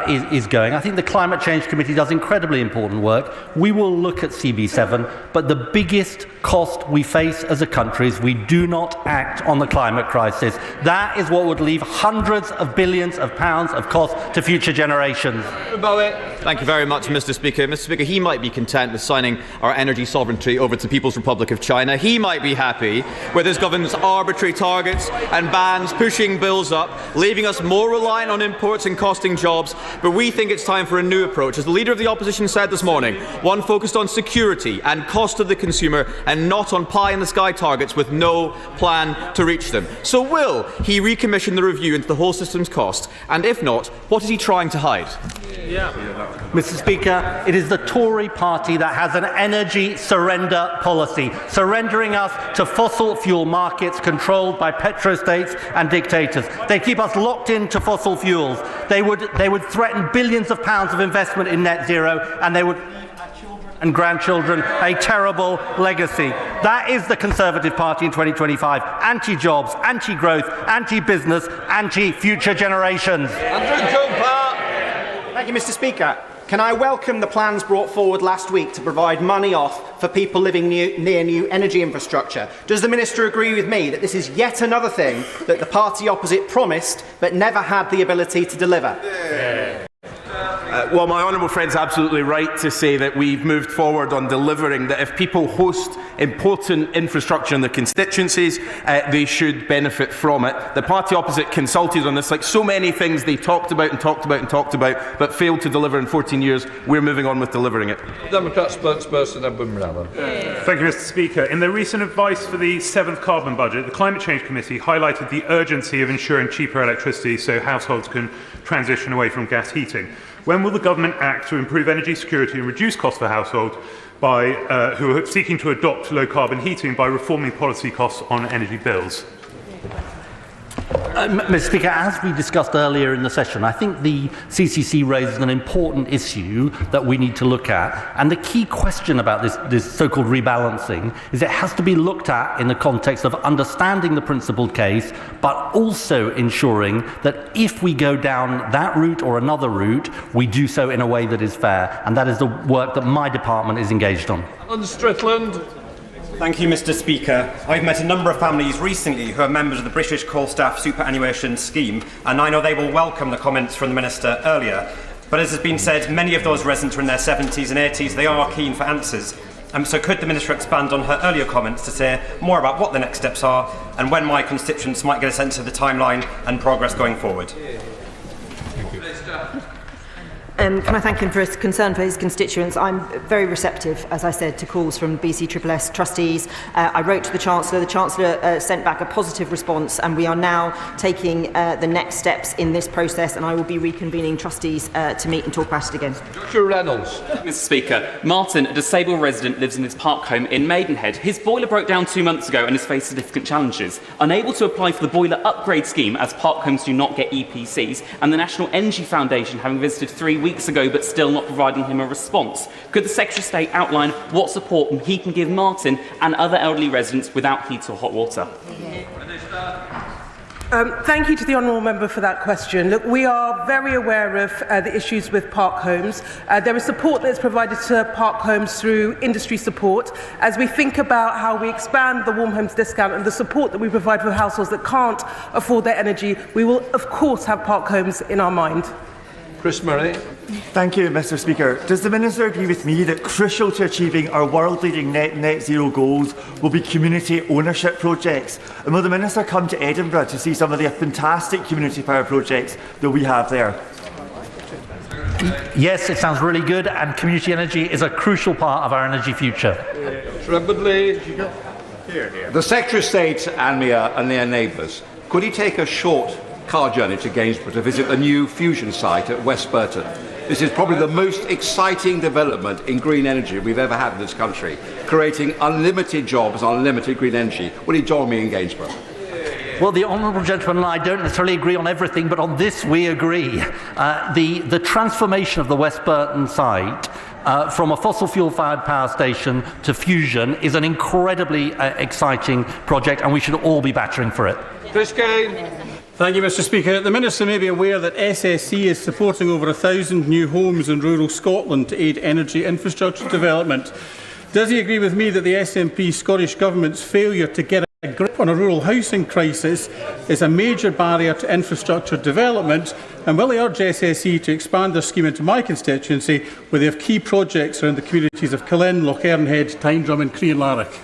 Speaker 5: is going. I think the Climate Change Committee does incredibly important work. We will look at CB7, but the biggest cost we face as a country is we do not act on the climate crisis. That is what would leave hundreds of billions of pounds of cost to future generations.
Speaker 4: Thank you very much, Mr. Speaker. Mr. Speaker, he might be content with signing our energy sovereignty over to the People's Republic of China. He might be happy with his government's arbitrary targets and bans pushing bills up, leaving us more reliant on imports and costing jobs. But we think it's time for a new approach. As the Leader of the Opposition said this morning, one focused on security and cost to the consumer and not on pie-in-the-sky targets with no plan to reach them. So will he recommission the review into the whole system's cost? And if not, what is he trying to hide?
Speaker 5: Mr. Speaker, it is the Tory party that has an energy surrender policy, surrendering us to fossil fuel markets controlled by petrostates and dictators. They keep us locked into fossil fuels. They would threaten billions of pounds of investment in net zero, and they would leave our children and grandchildren a terrible legacy. That is the Conservative Party in 2025. Anti-jobs, anti-growth, anti-business, anti-future generations.
Speaker 8: Thank you, Mr. Speaker. Can I welcome the plans brought forward last week to provide money off for people living near new energy infrastructure? Does the Minister agree with me that this is yet another thing that the party opposite promised but never had the ability to deliver?
Speaker 6: Well, my honourable friend's absolutely right to say that we've moved forward on delivering, that if people host important infrastructure in their constituencies, they should benefit from it. The party opposite consulted on this, like so many things they talked about, but failed to deliver in 14 years. We're moving on with delivering it.
Speaker 3: Democrat spokesperson Edwin Brown.
Speaker 20: Thank you, Mr. Speaker. In their recent advice for the 7th Carbon Budget, the Climate Change Committee highlighted the urgency of ensuring cheaper electricity so households can transition away from gas heating. When will the government act to improve energy security and reduce costs for households who are seeking to adopt low-carbon heating by reforming policy costs on energy bills?
Speaker 5: Mr. Speaker, as we discussed earlier in the session, I think the CCC raises an important issue that we need to look at. And the key question about this so-called rebalancing is it has to be looked at in the context of understanding the principled case, but also ensuring that if we go down that route or another route, we do so in a way that is fair. And that is the work that my department is engaged on.
Speaker 10: Alan Strickland.
Speaker 12: Thank you, Mr. Speaker. I've met a number of families recently who are members of the British Coal Staff Superannuation Scheme, and I know they will welcome the comments from the Minister earlier. But as has been said, many of those residents are in their 70s and 80s. They are keen for answers. So could the Minister expand on her earlier comments to say more about what the next steps are and when my constituents might get a sense of the timeline and progress going forward?
Speaker 2: Can I thank him for his concern for his constituents? I'm very receptive, as I said, to calls from BCSS trustees. I wrote to the Chancellor. The Chancellor sent back a positive response, and we are now taking the next steps in this process, and I will be reconvening trustees to meet and talk about it again.
Speaker 10: Joshua Reynolds.
Speaker 13: Mr. Speaker, Martin, a disabled resident, lives in his park home in Maidenhead. His boiler broke down 2 months ago and has faced significant challenges. Unable to apply for the boiler upgrade scheme, as park homes do not get EPCs, and the National Energy Foundation having visited 3 weeks ago but still not providing him a response. Could the Secretary of State outline what support he can give Martin and other elderly residents without heat or hot water?
Speaker 14: Thank you to the honourable member for that question. Look, we are very aware of the issues with park homes. There is support that is provided to park homes through industry support. As we think about how we expand the warm homes discount and the support that we provide for households that can't afford their energy, we will of course have park homes in our mind.
Speaker 10: Chris Murray.
Speaker 25: Thank you, Mr. Speaker. Does the Minister agree with me that crucial to achieving our world-leading net zero goals will be community ownership projects? And will the Minister come to Edinburgh to see some of the fantastic community power projects that we have there?
Speaker 5: Yes, it sounds really good, and community energy is a crucial part of our energy future.
Speaker 26: The Secretary of State and their neighbours, could he take a short car journey to Gainsborough to visit the new fusion site at West Burton? This is probably the most exciting development in green energy we've ever had in this country, creating unlimited jobs, unlimited green energy. Will he join me in Gainsborough?
Speaker 5: Well, the honourable gentleman and I don't necessarily agree on everything, but on this we agree. The transformation of the West Burton site from a fossil fuel-fired power station to fusion is an incredibly exciting project, and we should all be battering for it.
Speaker 10: Chris Kane.
Speaker 27: Thank you, Mr. Speaker. The Minister may be aware that SSC is supporting over 1,000 new homes in rural Scotland to aid energy infrastructure development. Does he agree with me that the SNP Scottish Government's failure to get a grip on a rural housing crisis is a major barrier to infrastructure development? And will he urge SSE to expand their scheme into my constituency, where they have key projects around the communities of Cullen, Lochernhead, Tyndrum and Creanlarich?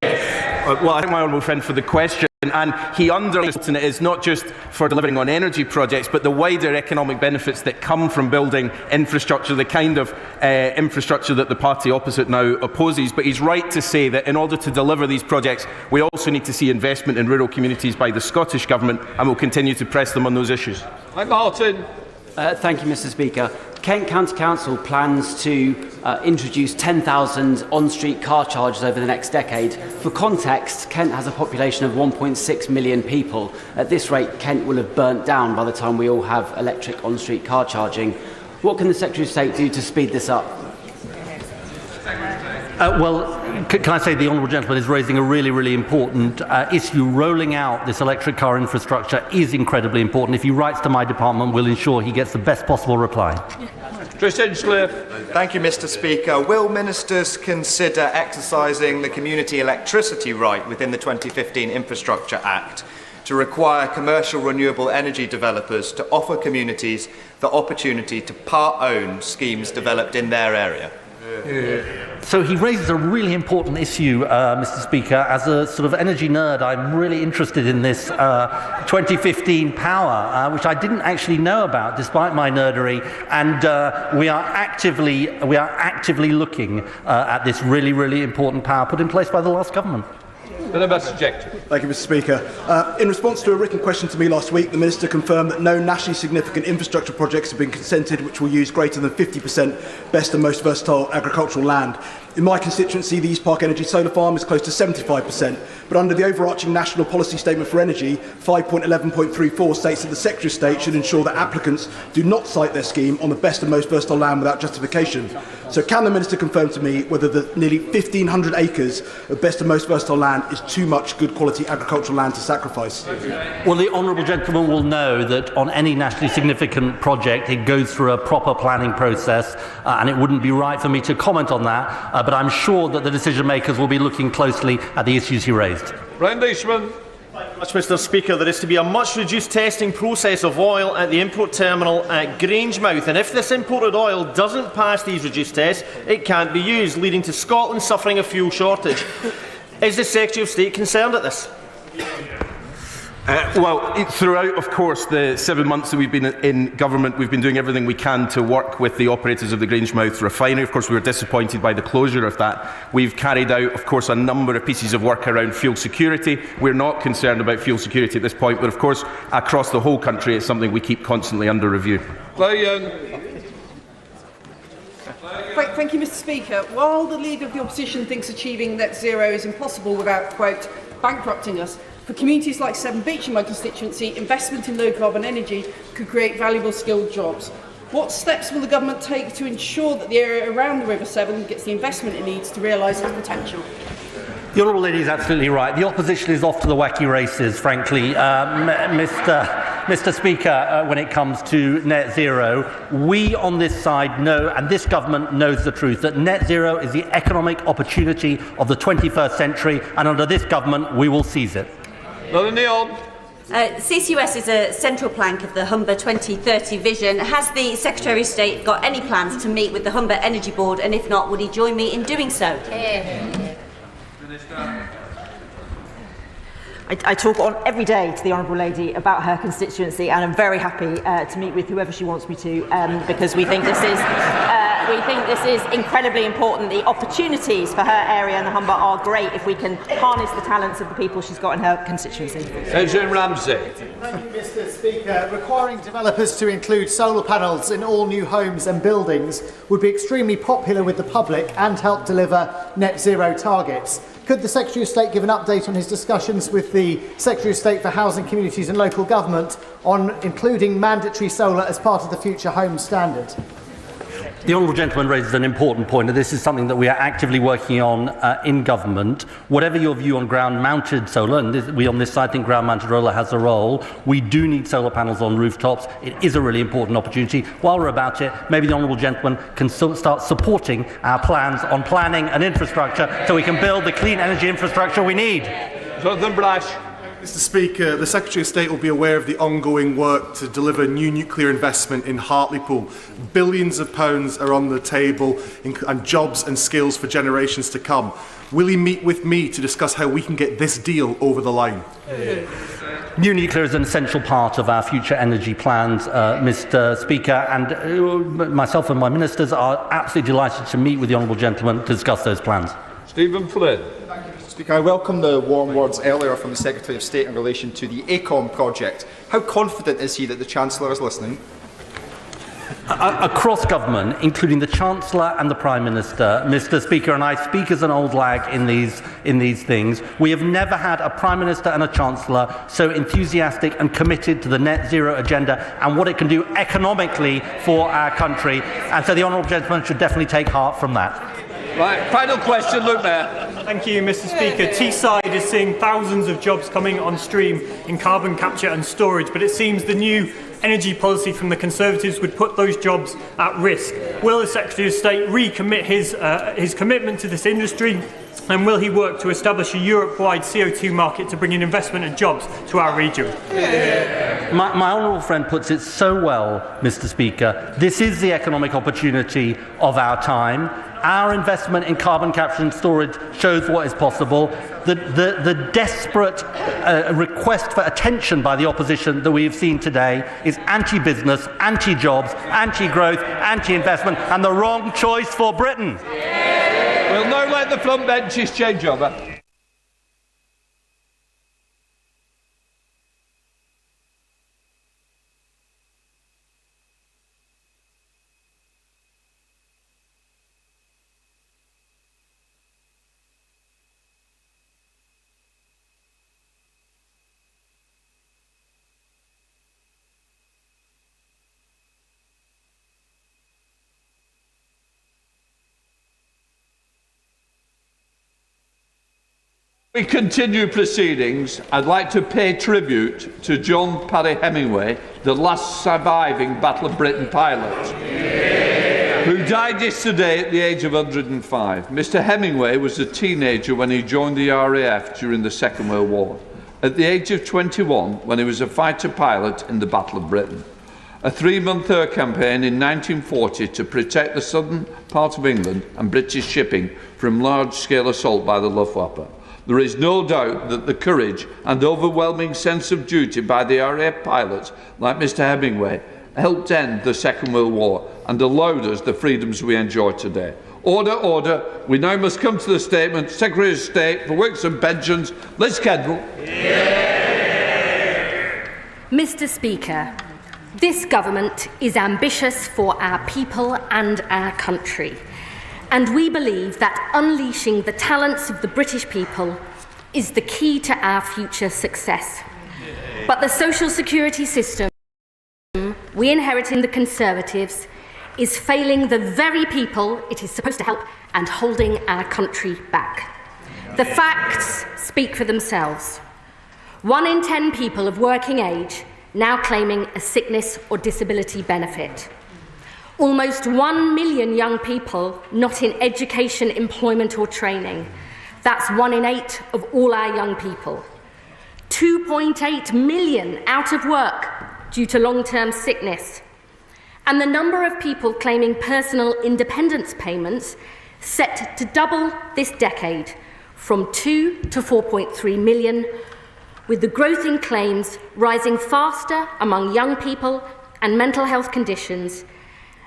Speaker 6: Well, I thank my honourable friend for the question, and he underlines that it is not just for delivering on energy projects, but the wider economic benefits that come from building infrastructure, the kind of infrastructure that the party opposite now opposes. But he's right to say that in order to deliver these projects, we also need to see investment in rural communities by the Scottish Government, and will continue to press them on those issues.
Speaker 10: Martin.
Speaker 28: Thank you, Mr. Speaker. Kent County Council plans to introduce 10,000 on-street car chargers over the next decade. For context, Kent has a population of 1.6 million people. At this rate, Kent will have burnt down by the time we all have electric on-street car charging. What can the Secretary of State do to speed this up?
Speaker 5: Can I say the honourable gentleman is raising a really important issue. Rolling out this electric car infrastructure is incredibly important. If he writes to my department, we'll ensure he gets the best possible reply.
Speaker 29: Thank you, Mr. Speaker. Will ministers consider exercising the community electricity right within the 2015 Infrastructure Act to require commercial renewable energy developers to offer communities the opportunity to part-own schemes developed in their area?
Speaker 5: So he raises a really important issue, Mr. Speaker. As a sort of energy nerd, I'm really interested in this 2015 power, which I didn't actually know about, despite my nerdery. And we are actively looking at this really important power put in place by the last government.
Speaker 30: Thank you, Mr. Speaker. In response to a written question to me last week, the Minister confirmed that no nationally significant infrastructure projects have been consented which will use greater than 50% best and most versatile agricultural land. In my constituency, the East Park Energy solar farm is close to 75%, but under the overarching National Policy Statement for Energy, 5.11.34 states that the Secretary of State should ensure that applicants do not site their scheme on the best and most versatile land without justification. So can the Minister confirm to me whether the nearly 1,500 acres of best and most versatile land is too much good quality agricultural land to sacrifice?
Speaker 5: Well, the honourable gentleman will know that on any nationally significant project, it goes through a proper planning process, and it wouldn't be right for me to comment on that, but I'm sure that the decision makers will be looking closely at the issues he raised.
Speaker 10: Brian Deishman.
Speaker 1: Much, Mr. Speaker. There is to be a much reduced testing process of oil at the import terminal at Grangemouth, and if this imported oil doesn't pass these reduced tests, it can't be used, leading to Scotland suffering a fuel shortage. Is the Secretary of State concerned at this?
Speaker 6: Throughout, of course, the 7 months that we've been in government, we've been doing everything we can to work with the operators of the Grangemouth refinery. Of course, we were disappointed by the closure of that. We've carried out, of course, a number of pieces of work around fuel security. We're not concerned about fuel security at this point, but of course, across the whole country, it's something we keep constantly under review.
Speaker 15: Thank you, Mr. Speaker. While the Leader of the Opposition thinks achieving net zero is impossible without, quote, bankrupting us, for communities like Severn Beach in my constituency, investment in low-carbon energy could create valuable skilled jobs. What steps will the government take to ensure that the area around the River Severn gets the investment it needs to realise its potential?
Speaker 5: The honourable lady is absolutely right. The opposition is off to the wacky races, frankly. Mr. Speaker, when it comes to net zero, we on this side know, and this government knows the truth, that net zero is the economic opportunity of the 21st century, and under this government, we will seize it.
Speaker 16: CCUS is a central plank of the Humber 2030 vision. Has the Secretary of State got any plans to meet with the Humber Energy Board, and if not, would he join me in doing so?
Speaker 2: I talk on every day to the Honourable Lady about her constituency, and I'm very happy to meet with whoever she wants me to, because we think this is incredibly important. The opportunities for her area and the Humber are great if we can harness the talents of the people she's got in her constituency.
Speaker 10: Adrian Ramsey.
Speaker 17: Thank you, Mr. Speaker. Requiring developers to include solar panels in all new homes and buildings would be extremely popular with the public and help deliver net zero targets. Could the Secretary of State give an update on his discussions with the Secretary of State for Housing, Communities and Local Government on including mandatory solar as part of the Future Homes Standard?
Speaker 5: The honourable gentleman raises an important point, and this is something that we are actively working on in government. Whatever your view on ground-mounted solar, and we on this side think ground-mounted solar has a role, we do need solar panels on rooftops. It is a really important opportunity. While we're about it, maybe the honourable gentleman can start supporting our plans on planning and infrastructure so we can build the clean energy infrastructure we need.
Speaker 10: Jonathan Brash.
Speaker 30: Mr. Speaker, the Secretary of State will be aware of the ongoing work to deliver new nuclear investment in Hartlepool. Billions of pounds are on the table and jobs and skills for generations to come. Will he meet with me to discuss how we can get this deal over the line?
Speaker 5: New nuclear is an essential part of our future energy plans, Mr. Speaker, and myself and my ministers are absolutely delighted to meet with the honourable gentleman to discuss those plans.
Speaker 10: Stephen Flynn.
Speaker 18: Speaker, I welcome the warm words earlier from the Secretary of State in relation to the Acorn project. How confident is he that the Chancellor is listening?
Speaker 5: Across government, including the Chancellor and the Prime Minister, Mr. Speaker, and I speak as an old lag in these things, we have never had a Prime Minister and a Chancellor so enthusiastic and committed to the net zero agenda and what it can do economically for our country. And so the honourable gentleman should definitely take heart from that.
Speaker 10: Right, final question, Luke Mayor.
Speaker 19: Thank you, Mr. Speaker. Teesside is seeing thousands of jobs coming on stream in carbon capture and storage, but it seems the new energy policy from the Conservatives would put those jobs at risk. Will the Secretary of State recommit his commitment to this industry, and will he work to establish a Europe-wide CO2 market to bring in investment and jobs to our region?
Speaker 5: My honourable friend puts it so well, Mr. Speaker. This is the economic opportunity of our time. Our investment in carbon capture and storage shows what is possible. The desperate request for attention by the opposition that we have seen today is anti-business, anti-jobs, anti-growth, anti-investment, and the wrong choice for Britain.
Speaker 10: We'll now let the front benches change over.
Speaker 3: we continue proceedings, I'd like to pay tribute to John Parry Hemingway, the last surviving Battle of Britain pilot, who died yesterday at the age of 105. Mr. Hemingway was a teenager when he joined the RAF during the Second World War. At the age of 21, when he was a fighter pilot in the Battle of Britain. A 3-month air campaign in 1940 to protect the southern part of England and British shipping from large-scale assault by the Luftwaffe. There is no doubt that the courage and overwhelming sense of duty by the RAF pilots like Mr. Hemingway helped end the Second World War and allowed us the freedoms we enjoy today. Order, order. We now must come to the statement. Secretary of State for Works and Pensions, Liz Kendall.
Speaker 4: Mr. Speaker, this government is ambitious for our people and our country. And we believe that unleashing the talents of the British people is the key to our future success. But the social security system we inherit in the Conservatives is failing the very people it is supposed to help and holding our country back. The facts speak for themselves. 1 in 10 people of working age now claiming a sickness or disability benefit. Almost 1 million young people not in education, employment or training. That's 1 in 8 of all our young people. 2.8 million out of work due to long-term sickness. And the number of people claiming personal independence payments set to double this decade from 2 to 4.3 million, with the growth in claims rising faster among young people and mental health conditions,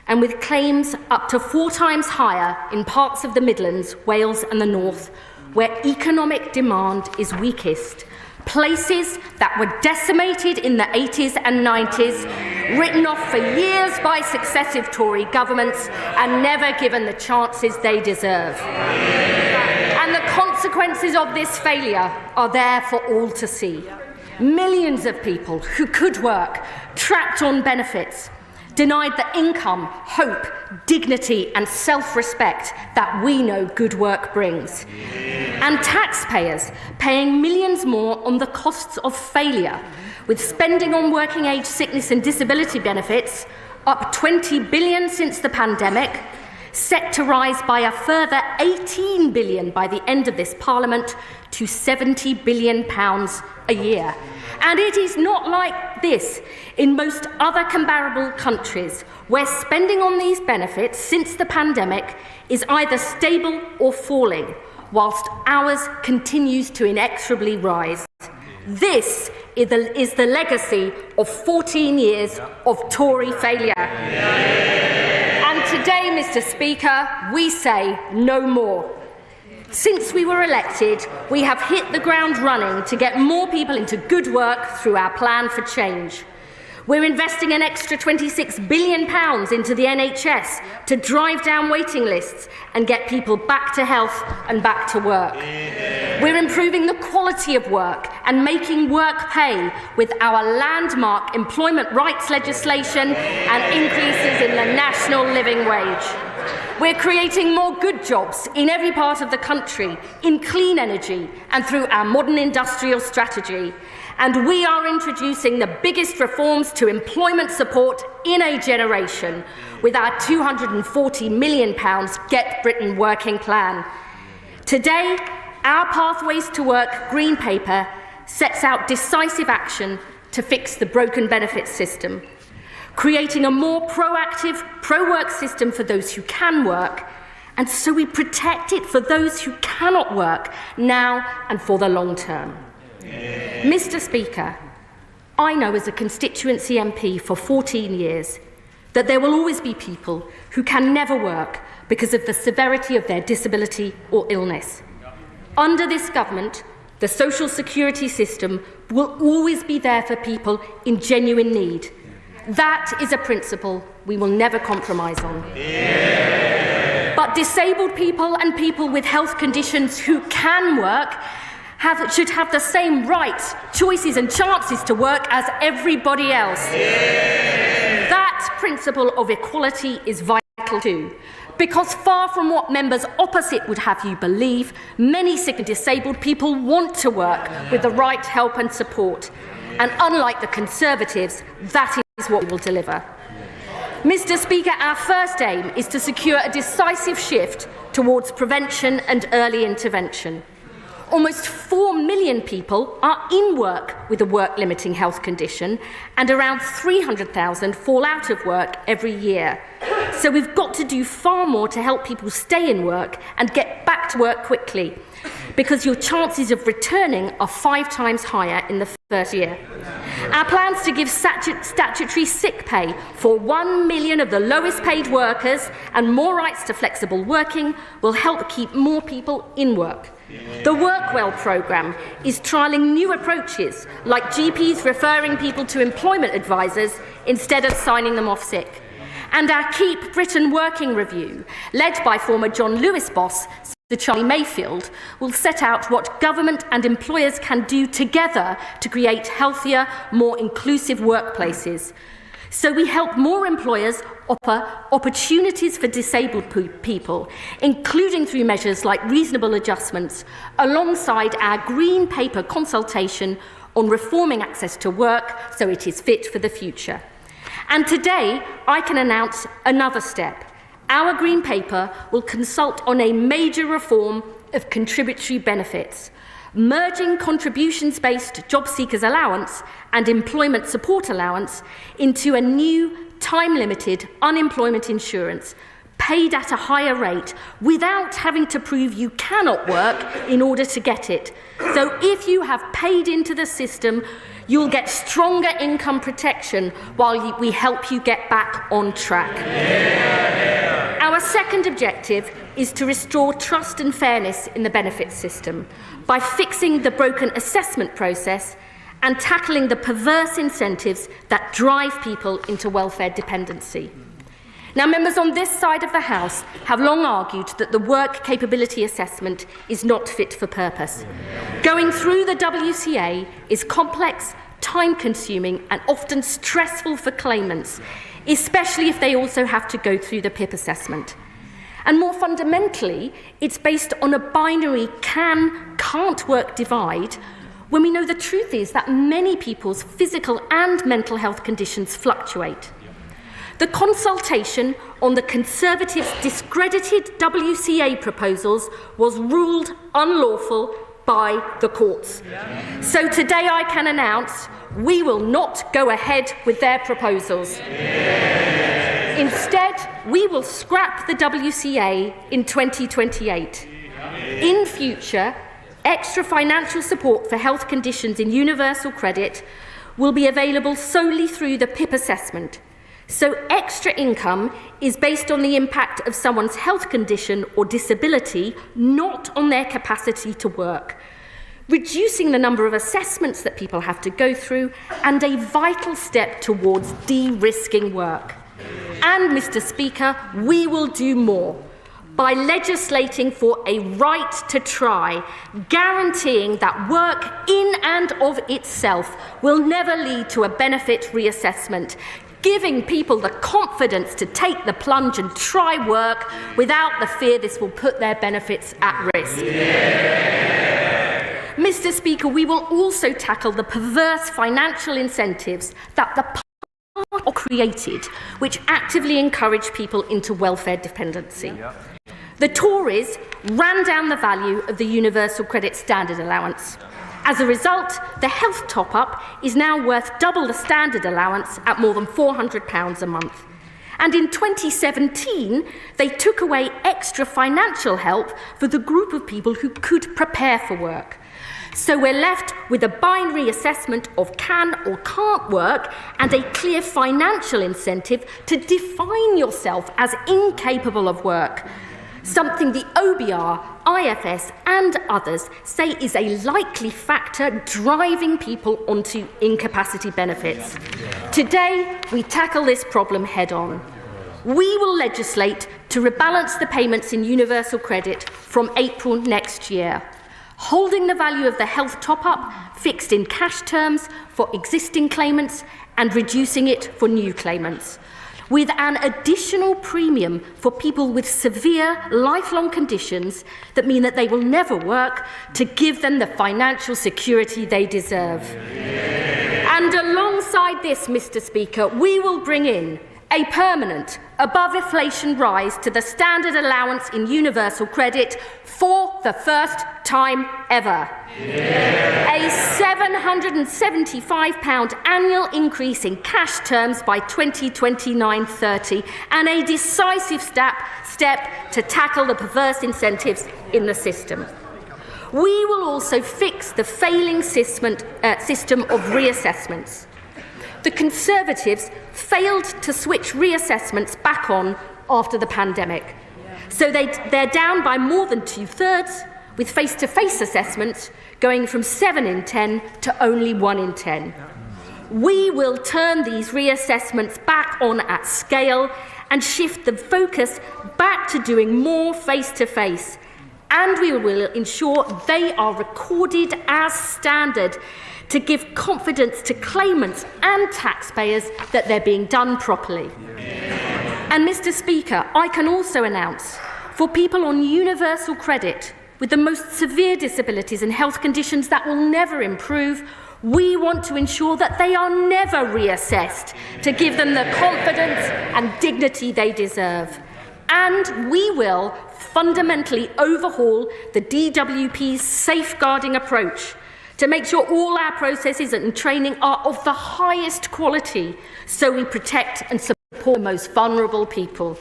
Speaker 4: and with claims up to 4 times higher in parts of the Midlands, Wales and the North, where economic demand is weakest. Places that were decimated in the 80s and 90s, written off for years by successive Tory governments and never given the chances they deserve. And the consequences of this failure are there for all to see. Millions of people who could work, trapped on benefits, denied the income, hope, dignity and self-respect that we know good work brings. And taxpayers paying millions more on the costs of failure, with spending on working age sickness and disability benefits up 20 billion since the pandemic, set to rise by a further 18 billion by the end of this Parliament to £70 billion a year. And it is not like this in most other comparable countries, where spending on these benefits since the pandemic is either stable or falling, whilst ours continues to inexorably rise. This is the legacy of 14 years of Tory failure. And today, Mr. Speaker, we say no more. Since we were elected, we have hit the ground running to get more people into good work through our plan for change. We're investing an extra £26 billion into the NHS to drive down waiting lists and get people back to health and back to work. We're improving the quality of work and making work pay with our landmark employment rights legislation and increases in the national living wage. We're creating more good jobs in every part of the country, in clean energy and through our modern industrial strategy. And we are introducing the biggest reforms to employment support in a generation with our £240 million Get Britain Working plan. Today, our Pathways to Work Green Paper sets out decisive action to fix the broken benefits system, creating a more proactive, pro-work system for those who can work, and so we protect it for those who cannot work now and for the long term. Mr. Speaker, I know as a constituency MP for 14 years that there will always be people who can never work because of the severity of their disability or illness. Under this government, the social security system will always be there for people in genuine need. That is a principle we will never compromise on. But disabled people and people with health conditions who can work should have the same rights, choices and chances to work as everybody else. That principle of equality is vital too. Because far from what members opposite would have you believe, many sick and disabled people want to work with the right help and support. And unlike the Conservatives, that is what we will deliver. Mr. Speaker, our first aim is to secure a decisive shift towards prevention and early intervention. Almost 4 million people are in work with a work-limiting health condition, and around 300,000 fall out of work every year. So we've got to do far more to help people stay in work and get back to work quickly, because your chances of returning are 5 times higher in the first year. Our plans to give statutory sick pay for 1 million of the lowest paid workers and more rights to flexible working will help keep more people in work. The Workwell programme is trialling new approaches, like GPs referring people to employment advisors instead of signing them off sick. And our Keep Britain Working review, led by former John Lewis boss Sir Charlie Mayfield, will set out what government and employers can do together to create healthier, more inclusive workplaces. So we help more employers offer opportunities for disabled people, including through measures like reasonable adjustments, alongside our Green Paper consultation on reforming access to work so it is fit for the future. And today, I can announce another step. Our Green Paper will consult on a major reform of contributory benefits, merging contributions-based job seekers allowance and employment support allowance into a new time-limited unemployment insurance paid at a higher rate without having to prove you cannot work in order to get it. So if you have paid into the system, you'll get stronger income protection while we help you get back on track. Our second objective is to restore trust and fairness in the benefits system by fixing the broken assessment process and tackling the perverse incentives that drive people into welfare dependency. Now, members on this side of the House have long argued that the work capability assessment is not fit for purpose. Going through the WCA is complex, time-consuming and often stressful for claimants, especially if they also have to go through the PIP assessment. And more fundamentally, it's based on a binary can-can't work divide, when we know the truth is that many people's physical and mental health conditions fluctuate. The consultation on the Conservatives' discredited WCA proposals was ruled unlawful by the courts. So today I can announce we will not go ahead with their proposals. Instead, we will scrap the WCA in 2028. In future, extra financial support for health conditions in universal credit will be available solely through the PIP assessment. So extra income is based on the impact of someone's health condition or disability, not on their capacity to work, reducing the number of assessments that people have to go through, and a vital step towards de-risking work. And, Mr. Speaker, we will do more by legislating for a right to try, guaranteeing that work in and of itself will never lead to a benefit reassessment, giving people the confidence to take the plunge and try work without the fear this will put their benefits at risk. Mr. Speaker, we will also tackle the perverse financial incentives that the party created, which actively encourage people into welfare dependency. The Tories ran down the value of the Universal Credit Standard Allowance. As a result, the health top-up is now worth double the standard allowance at more than £400 a month. And in 2017, they took away extra financial help for the group of people who could prepare for work. So we're left with a binary assessment of can or can't work and a clear financial incentive to define yourself as incapable of work, something the OBR, IFS and others say is a likely factor driving people onto incapacity benefits. Today, we tackle this problem head-on. We will legislate to rebalance the payments in universal credit from April next year, holding the value of the health top-up fixed in cash terms for existing claimants and reducing it for new claimants. with an additional premium for people with severe lifelong conditions that mean that they will never work, to give them the financial security they deserve. And alongside this, Mr. Speaker, we will bring in a permanent, above-inflation rise to the standard allowance in universal credit for the first time ever. A £775 annual increase in cash terms by 2029-30, and a decisive step to tackle the perverse incentives in the system. We will also fix the failing system of reassessments. The Conservatives failed to switch reassessments back on after the pandemic, so they're down by more than 2/3, with face-to-face assessments going from 7 in 10 to only 1 in 10. We will turn these reassessments back on at scale and shift the focus back to doing more face-to-face, and we will ensure they are recorded as standard to give confidence to claimants and taxpayers that they're being done properly. And, Mr. Speaker, I can also announce for people on universal credit with the most severe disabilities and health conditions that will never improve, we want to ensure that they are never reassessed to give them the confidence and dignity they deserve. And we will fundamentally overhaul the DWP's safeguarding approach to make sure all our processes and training are of the highest quality, so we protect and support the most vulnerable people.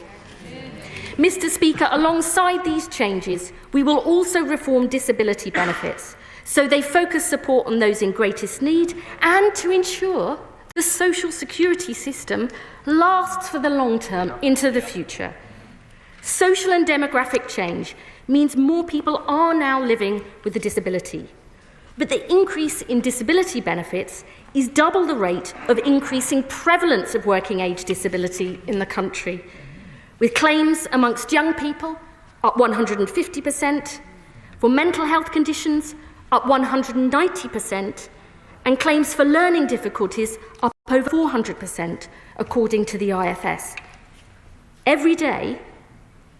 Speaker 4: Mr. Speaker, alongside these changes, we will also reform disability benefits, so they focus support on those in greatest need, and to ensure the social security system lasts for the long term into the future. Social and demographic change means more people are now living with a disability. But the increase in disability benefits is double the rate of increasing prevalence of working age disability in the country, with claims amongst young people up 150%, for mental health conditions up 190%, and claims for learning difficulties up over 400%, according to the IFS. Every day,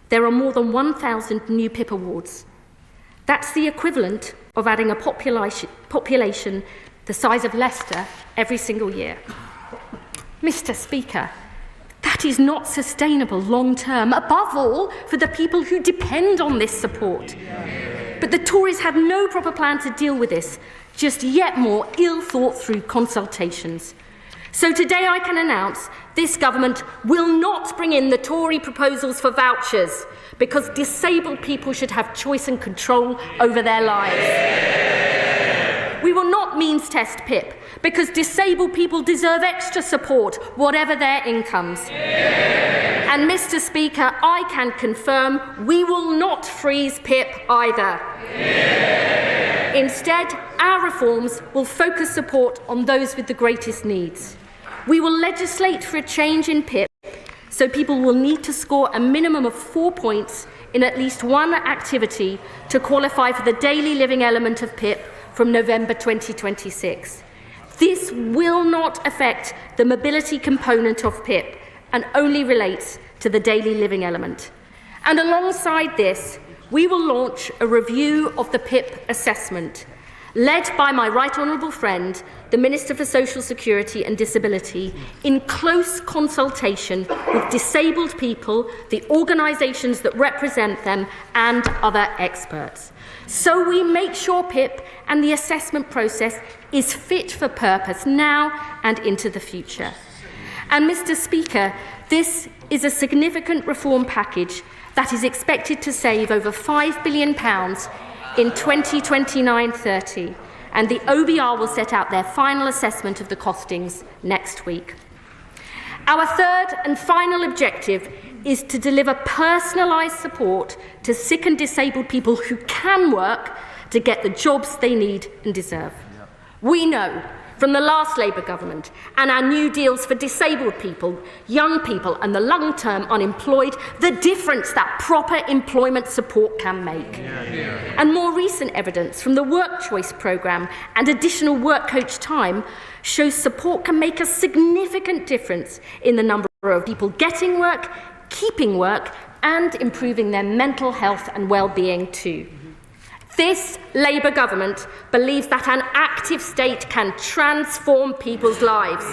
Speaker 4: there are more than 1,000 new PIP awards. That's the equivalent of adding a population the size of Leicester every single year. Mr. Speaker, that is not sustainable long term, above all for the people who depend on this support. But the Tories had no proper plan to deal with this, just yet more ill-thought-through consultations. So today I can announce this government will not bring in the Tory proposals for vouchers, because disabled people should have choice and control over their lives. We will not means test PIP, because disabled people deserve extra support, whatever their incomes. And, Mr. Speaker, I can confirm we will not freeze PIP either. Instead, our reforms will focus support on those with the greatest needs. We will legislate for a change in PIP, so people will need to score a minimum of 4 points in at least one activity to qualify for the daily living element of PIP from November 2026. This will not affect the mobility component of PIP and only relates to the daily living element. And alongside this, we will launch a review of the PIP assessment, led by my right honourable friend, the Minister for Social Security and Disability, in close consultation with disabled people, the organisations that represent them, and other experts. So we make sure PIP and the assessment process is fit for purpose now and into the future. And, Mr. Speaker, this is a significant reform package that is expected to save over £5 billion in 2029-30, and the OBR will set out their final assessment of the costings next week. Our third and final objective is to deliver personalised support to sick and disabled people who can work to get the jobs they need and deserve. We know from the last Labour government and our new deals for disabled people, young people and the long-term unemployed, the difference that proper employment support can make. And more recent evidence from the Work Choice programme and additional work coach time shows support can make a significant difference in the number of people getting work, keeping work, and improving their mental health and well-being too. This Labour government believes that an active state can transform people's lives.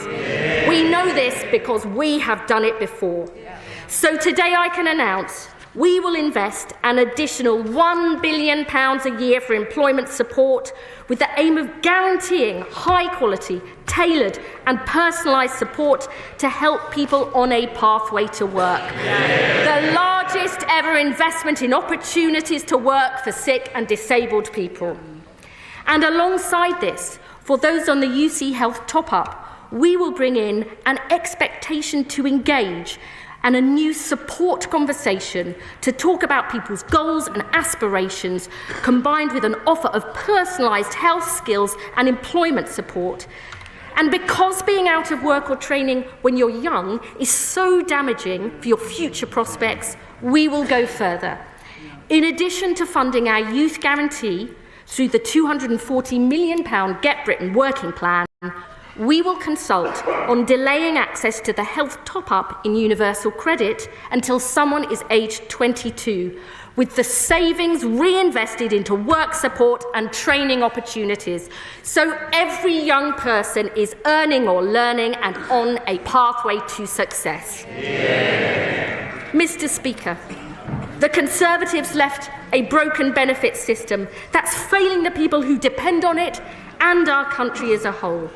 Speaker 4: We know this because we have done it before. So today I can announce we will invest an additional £1 billion a year for employment support with the aim of guaranteeing high-quality, tailored and personalised support to help people on a pathway to work. The largest ever investment in opportunities to work for sick and disabled people. And alongside this, for those on the UC Health top-up, we will bring in an expectation to engage and a new support conversation to talk about people's goals and aspirations, combined with an offer of personalised health skills and employment support. And because being out of work or training when you're young is so damaging for your future prospects, we will go further. In addition to funding our youth guarantee through the £240 million Get Britain working plan, we will consult on delaying access to the health top-up in universal credit until someone is aged 22, with the savings reinvested into work support and training opportunities, so every young person is earning or learning and on a pathway to success. Yeah. Mr. Speaker, the Conservatives left a broken benefits system that's failing the people who depend on it and our country as a whole.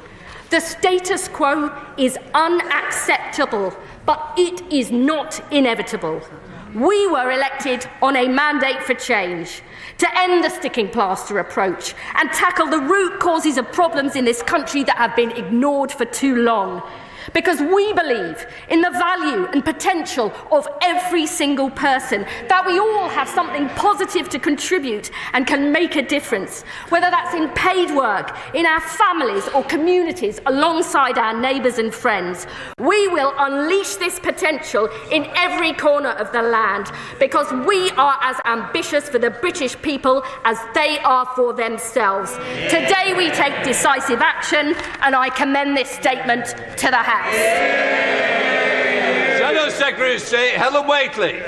Speaker 4: The status quo is unacceptable, but it is not inevitable. We were elected on a mandate for change, to end the sticking plaster approach and tackle the root causes of problems in this country that have been ignored for too long. Because we believe in the value and potential of every single person, that we all have something positive to contribute and can make a difference, whether that's in paid work, in our families or communities alongside our neighbours and friends. We will unleash this potential in every corner of the land, because we are as ambitious for the British people as they are for themselves. Today we take decisive action, and I commend this statement to the House.
Speaker 10: Shadow Secretary of State Helen Whately.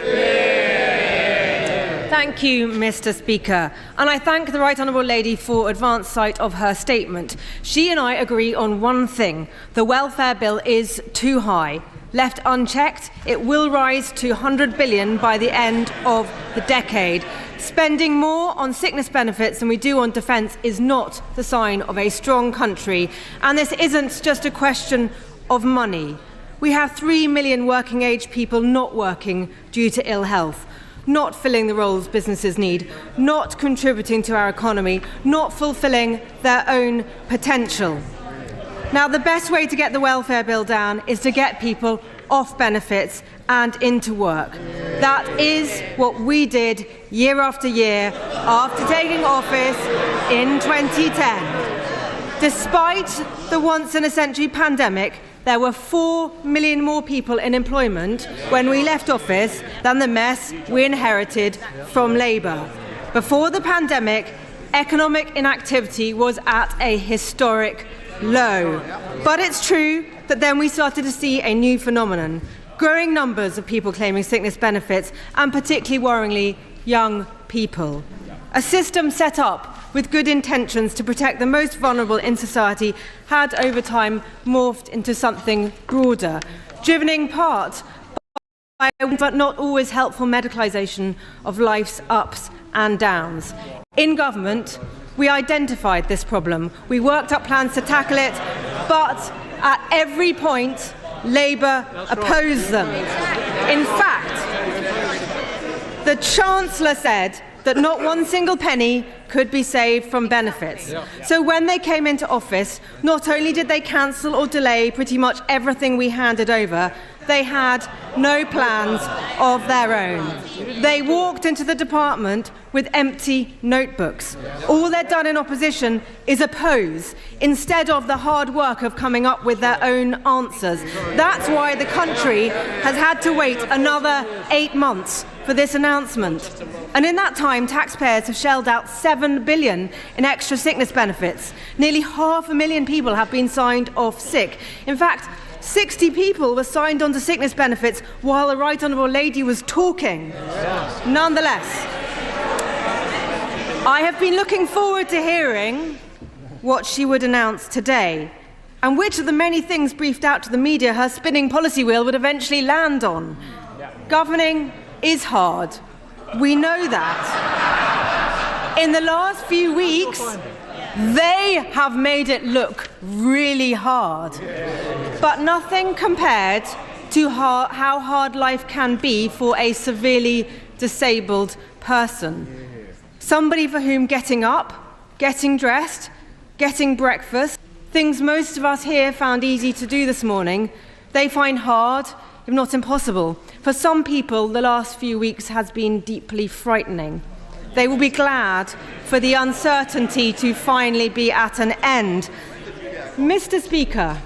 Speaker 7: Thank you, Mr. Speaker. And I thank the Right Honourable Lady for advance sight of her statement. She and I agree on one thing. The welfare bill is too high. Left unchecked, it will rise to 100 billion by the end of the decade. Spending more on sickness benefits than we do on defence is not the sign of a strong country. And this isn't just a question of money. We have 3 million working-age people not working due to ill health, not filling the roles businesses need, not contributing to our economy, not fulfilling their own potential. Now, the best way to get the welfare bill down is to get people off benefits and into work. That is what we did year after year after taking office in 2010. Despite the once-in-a-century pandemic, there were 4 million more people in employment when we left office than the mess we inherited from Labour. Before the pandemic, economic inactivity was at a historic low. But it's true that then we started to see a new phenomenon: growing numbers of people claiming sickness benefits, and particularly worryingly, young people. A system set up with good intentions to protect the most vulnerable in society had over time morphed into something broader, driven in part by but not always helpful medicalisation of life's ups and downs. In government, we identified this problem. We worked up plans to tackle it, but at every point, Labour opposed them. In fact, the Chancellor said that not one single penny could be saved from benefits. So when they came into office, not only did they cancel or delay pretty much everything we handed over, they had no plans of their own. They walked into the department with empty notebooks. All they'd done in opposition is oppose, instead of the hard work of coming up with their own answers. That's why the country has had to wait another 8 months for this announcement. And in that time, taxpayers have shelled out £7 billion in extra sickness benefits. Nearly 500,000 people have been signed off sick. In fact, 60 people were signed on to sickness benefits while the Right Honourable Lady was talking. Nonetheless, I have been looking forward to hearing what she would announce today, and which of the many things briefed out to the media her spinning policy wheel would eventually land on. Governing is hard. We know that. In the last few weeks, they have made it look really hard. But nothing compared to how hard life can be for a severely disabled person. Somebody for whom getting up, getting dressed, getting breakfast, things most of us here found easy to do this morning, they find hard, if not impossible. For some people, the last few weeks has been deeply frightening. They will be glad for the uncertainty to finally be at an end. Mr. Speaker,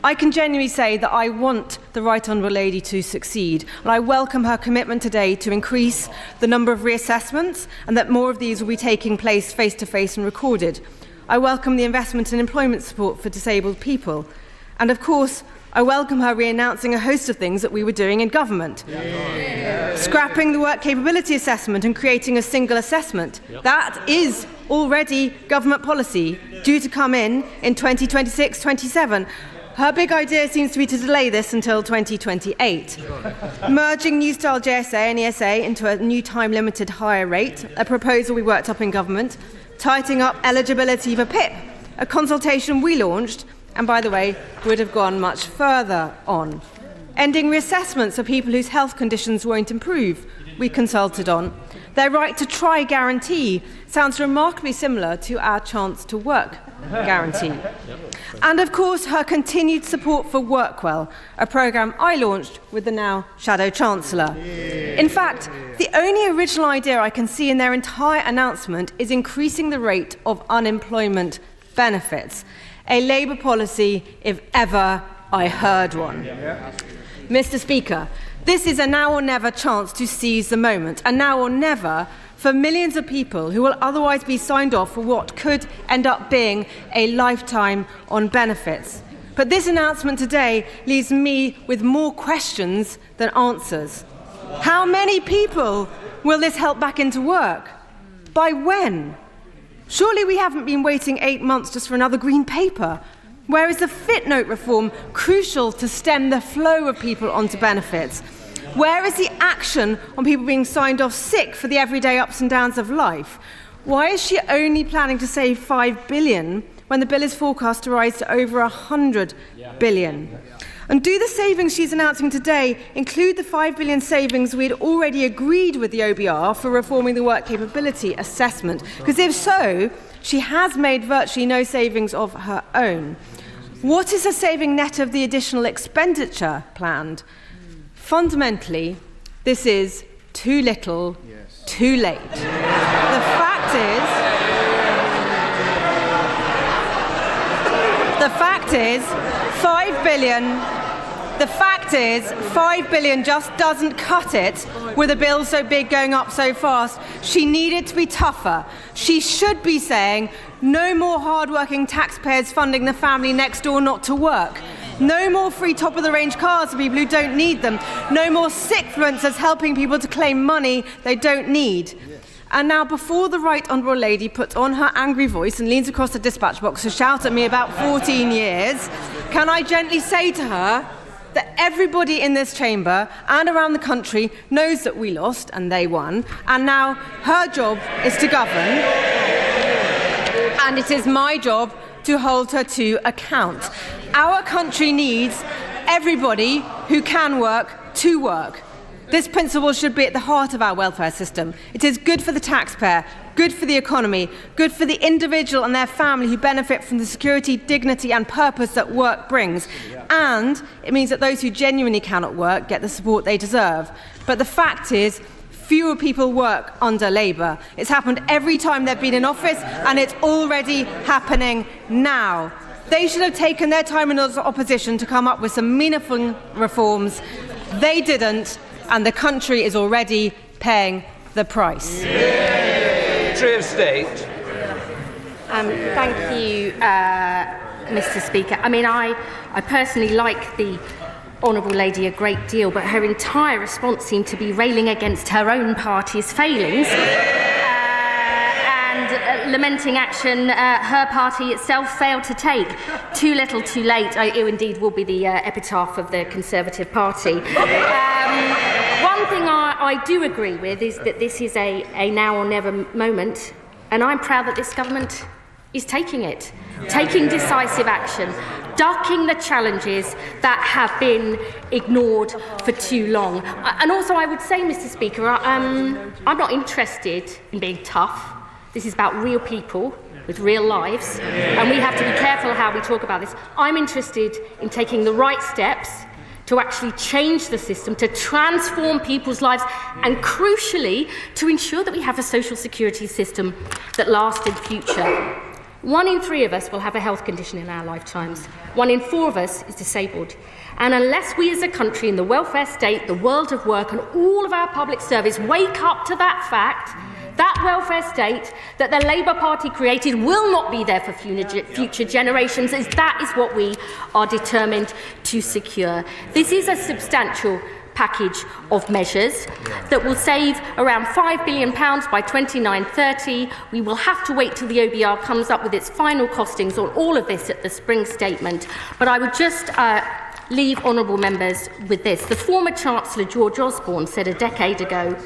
Speaker 7: I can genuinely say that I want the Right Honourable Lady to succeed, and I welcome her commitment today to increase the number of reassessments and that more of these will be taking place face-to-face and recorded. I welcome the investment in employment support for disabled people. And of course, I welcome her re-announcing a host of things that we were doing in government. Scrapping the work capability assessment and creating a single assessment. That is already government policy, due to come in 2026-27. Her big idea seems to be to delay this until 2028. Merging New Style JSA and ESA into a new time-limited higher rate, a proposal we worked up in government. Tightening up eligibility for PIP, a consultation we launched, and by the way, would have gone much further on. Ending reassessments for people whose health conditions won't improve, we consulted on. Their right to try guarantee sounds remarkably similar to our chance to work guarantee. And of course, her continued support for Workwell, a programme I launched with the now Shadow Chancellor. In fact, the only original idea I can see in their entire announcement is increasing the rate of unemployment benefits. A Labour policy, if ever I heard one. Mr. Speaker, this is a now or never chance to seize the moment, a now or never for millions of people who will otherwise be signed off for what could end up being a lifetime on benefits. But this announcement today leaves me with more questions than answers. How many people will this help back into work? By when? Surely we haven't been waiting 8 months just for another green paper. Where is the Fitnote reform crucial to stem the flow of people onto benefits? Where is the action on people being signed off sick for the everyday ups and downs of life? Why is she only planning to save $5 billion when the bill is forecast to rise to over $100 billion? And do the savings she's announcing today include the $5 billion savings we had already agreed with the OBR for reforming the work capability assessment? Because if so, she has made virtually no savings of her own. What is the saving net of the additional expenditure planned? Fundamentally, this is too little, too late. The fact is, $5 billion just doesn't cut it with a bill so big going up so fast. She needed to be tougher. She should be saying, no more hard-working taxpayers funding the family next door not to work. No more free top-of-the-range cars for people who don't need them. No more sickfluencers helping people to claim money they don't need. And now, before the Right Honourable Lady puts on her angry voice and leans across the dispatch box to shout at me about 14 years, can I gently say to her that everybody in this chamber and around the country knows that we lost and they won, and now her job is to govern, and it is my job to hold her to account. Our country needs everybody who can work to work. This principle should be at the heart of our welfare system. It is good for the taxpayer, good for the economy, good for the individual and their family who benefit from the security, dignity and purpose that work brings. And it means that those who genuinely cannot work get the support they deserve. But the fact is, fewer people work under Labour. It's happened every time they've been in office, and it's already happening now. They should have taken their time in opposition to come up with some meaningful reforms. They didn't, and the country is already paying the price.
Speaker 3: Secretary of State.
Speaker 4: Thank you, Mr. Speaker. I mean, I personally like the Honourable Lady a great deal, but her entire response seemed to be railing against her own party's failings and lamenting action her party itself failed to take. Too little, too late, it indeed will be the epitaph of the Conservative Party. One thing I do agree with is that this is a now or never moment, and I'm proud that this government is taking it, taking decisive action, ducking the challenges that have been ignored for too long. And also I would say, Mr. Speaker, I'm not interested in being tough. This is about real people with real lives, and we have to be careful how we talk about this. I'm interested in taking the right steps to actually change the system, to transform people's lives, and crucially, to ensure that we have a social security system that lasts in future. 1 in 3 of us will have a health condition in our lifetimes. 1 in 4 of us is disabled. And unless we as a country in the welfare state, the world of work and all of our public service wake up to that fact, that welfare state that the Labour Party created will not be there for future generations, as that is what we are determined to secure. This is a substantial package of measures that will save around £5 billion by 29-30. We will have to wait till the OBR comes up with its final costings on all of this at the spring statement. But I would just leave honourable members with this. The former Chancellor George Osborne said a decade ago,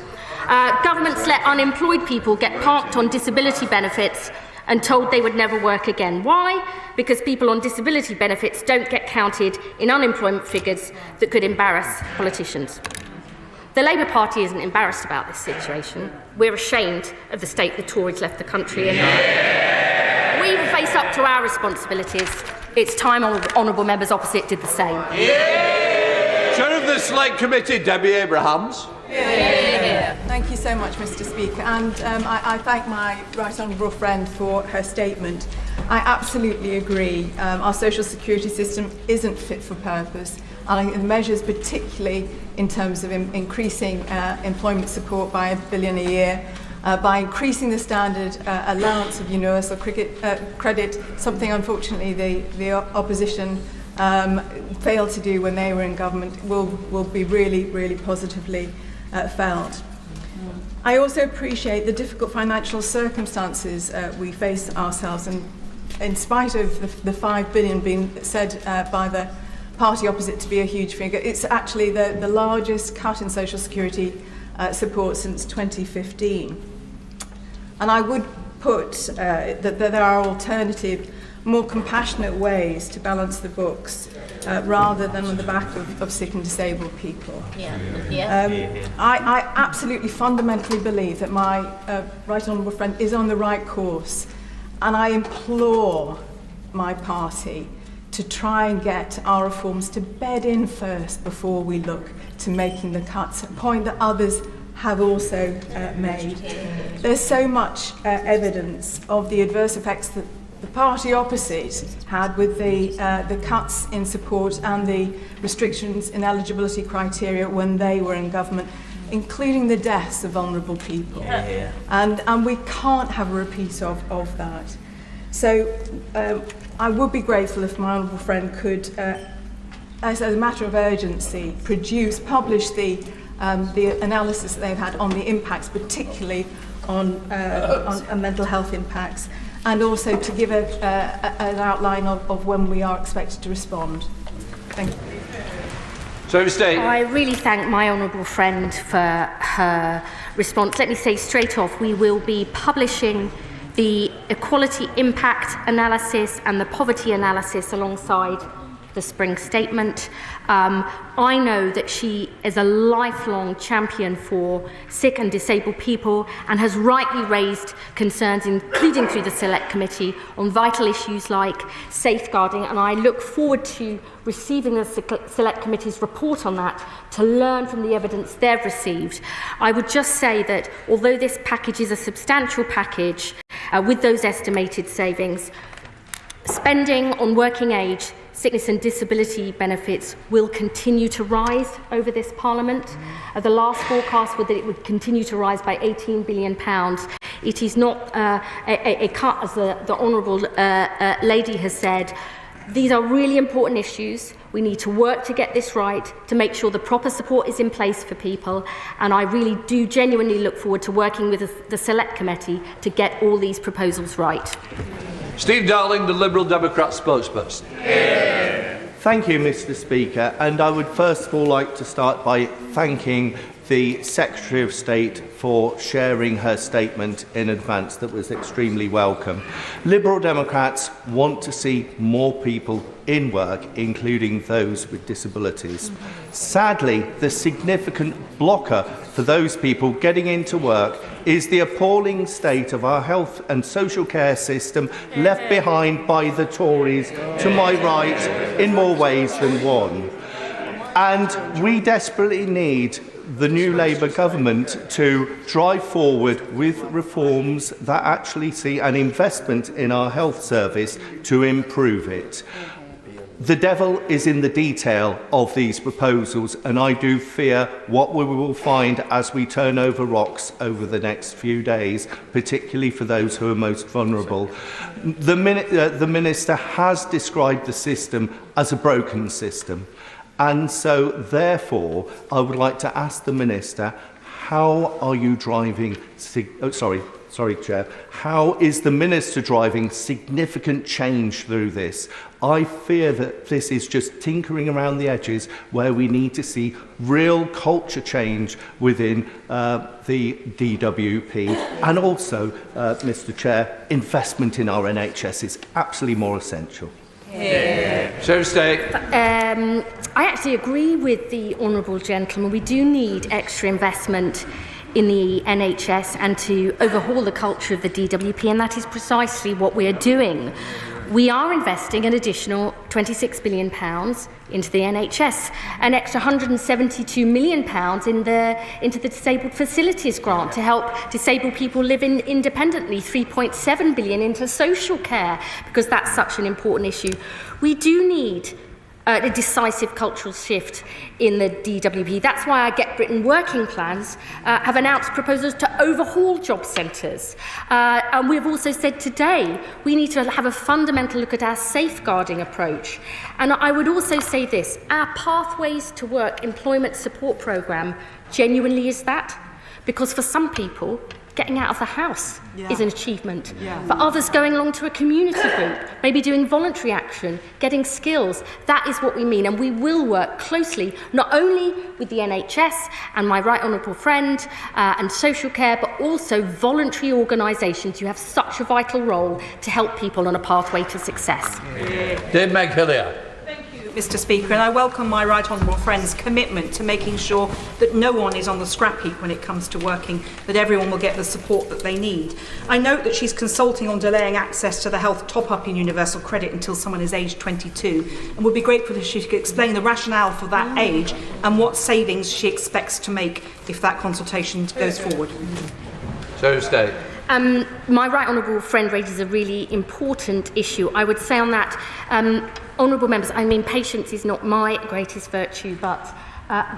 Speaker 4: governments let unemployed people get parked on disability benefits and told they would never work again. Why? Because people on disability benefits don't get counted in unemployment figures that could embarrass politicians. The Labour Party isn't embarrassed about this situation. We're ashamed of the state the Tories left the country in. We will face up to our responsibilities. It's time honourable members opposite did the same.
Speaker 3: Chair of the Select Committee, Debbie Abrahams.
Speaker 8: Thank you so much, Mr. Speaker, and I thank my right honourable friend for her statement. I absolutely agree. Our social security system isn't fit for purpose, and I think the measures, particularly in terms of increasing employment support by £1 billion a year, by increasing the standard allowance of universal credit, something unfortunately the opposition failed to do when they were in government, will be really, really positively felt. I also appreciate the difficult financial circumstances we face ourselves, and in spite of the £5 billion being said by the party opposite to be a huge figure, it's actually the largest cut in social security support since 2015. And I would put that there are alternative, more compassionate ways to balance the books rather than on the back of sick and disabled people. I absolutely fundamentally believe that my right honourable friend is on the right course, and I implore my party to try and get our reforms to bed in first before we look to making the cuts, a point that others have also made. There's so much evidence of the adverse effects that the party opposite had with the cuts in support and the restrictions in eligibility criteria when they were in government, including the deaths of vulnerable people. And we can't have a repeat of that. So I would be grateful if my honourable friend could, as a matter of urgency, publish the analysis that they've had on the impacts, particularly on mental health impacts, and also to give an outline of when we are expected to respond. Thank you.
Speaker 4: I really thank my honourable friend for her response. Let me say straight off, we will be publishing the equality impact analysis and the poverty analysis alongside the spring statement. I know that she is a lifelong champion for sick and disabled people and has rightly raised concerns, including through the Select Committee, on vital issues like safeguarding, and I look forward to receiving the Select Committee's report on that to learn from the evidence they've received. I would just say that although this package is a substantial package with those estimated savings, spending on working age, sickness and disability benefits will continue to rise over this Parliament. The last forecast was that it would continue to rise by £18 billion. It is not a cut, as the Honourable Lady has said. These are really important issues. We need to work to get this right, to make sure the proper support is in place for people, and I really do genuinely look forward to working with the Select Committee to get all these proposals right.
Speaker 3: Steve Darling, the Liberal Democrat spokesperson.
Speaker 9: Thank you, Mr. Speaker, and I would first of all like to start by thanking the Secretary of State for sharing her statement in advance. That was extremely welcome. Liberal Democrats want to see more people in work, including those with disabilities. Sadly, the significant blocker for those people getting into work is the appalling state of our health and social care system left behind by the Tories to my right in more ways than one. And we desperately need the new Labour government to drive forward with reforms that actually see an investment in our health service to improve it. The devil is in the detail of these proposals, and I do fear what we will find as we turn over rocks over the next few days, particularly for those who are most vulnerable. The Minister has described the system as a broken system. And so, therefore, I would like to ask the Minister, how are you driving... Chair. How is the Minister driving significant change through this? I fear that this is just tinkering around the edges where we need to see real culture change within the DWP. And also, Mr. Chair, investment in our NHS is absolutely more essential.
Speaker 4: I actually agree with the honourable gentleman. We do need extra investment in the NHS and to overhaul the culture of the DWP, and that is precisely what we are doing. We are investing an additional £26 billion into the NHS, an extra £172 million into the Disabled Facilities Grant to help disabled people live independently, £3.7 billion into social care, because that's such an important issue. We do need a decisive cultural shift in the DWP. That's why our Get Britain working plans have announced proposals to overhaul job centres. And we've also said today we need to have a fundamental look at our safeguarding approach. And I would also say this, our Pathways to Work employment support programme genuinely is that, because for some people, getting out of the house is an achievement. For others, going along to a community group, maybe doing voluntary action, getting skills, that is what we mean. And we will work closely, not only with the NHS and my right honourable friend and social care, but also voluntary organisations who have such a vital role to help people on a pathway to success.
Speaker 3: Dave McHillier.
Speaker 11: Mr. Speaker, and I welcome my right honourable friend's commitment to making sure that no one is on the scrap heap when it comes to working, that everyone will get the support that they need. I note that she's consulting on delaying access to the health top-up in universal credit until someone is aged 22, and would be grateful if she could explain the rationale for that age and what savings she expects to make if that consultation goes forward.
Speaker 4: My right honourable friend raises a really important issue. I would say on that, honourable members, I mean, patience is not my greatest virtue, but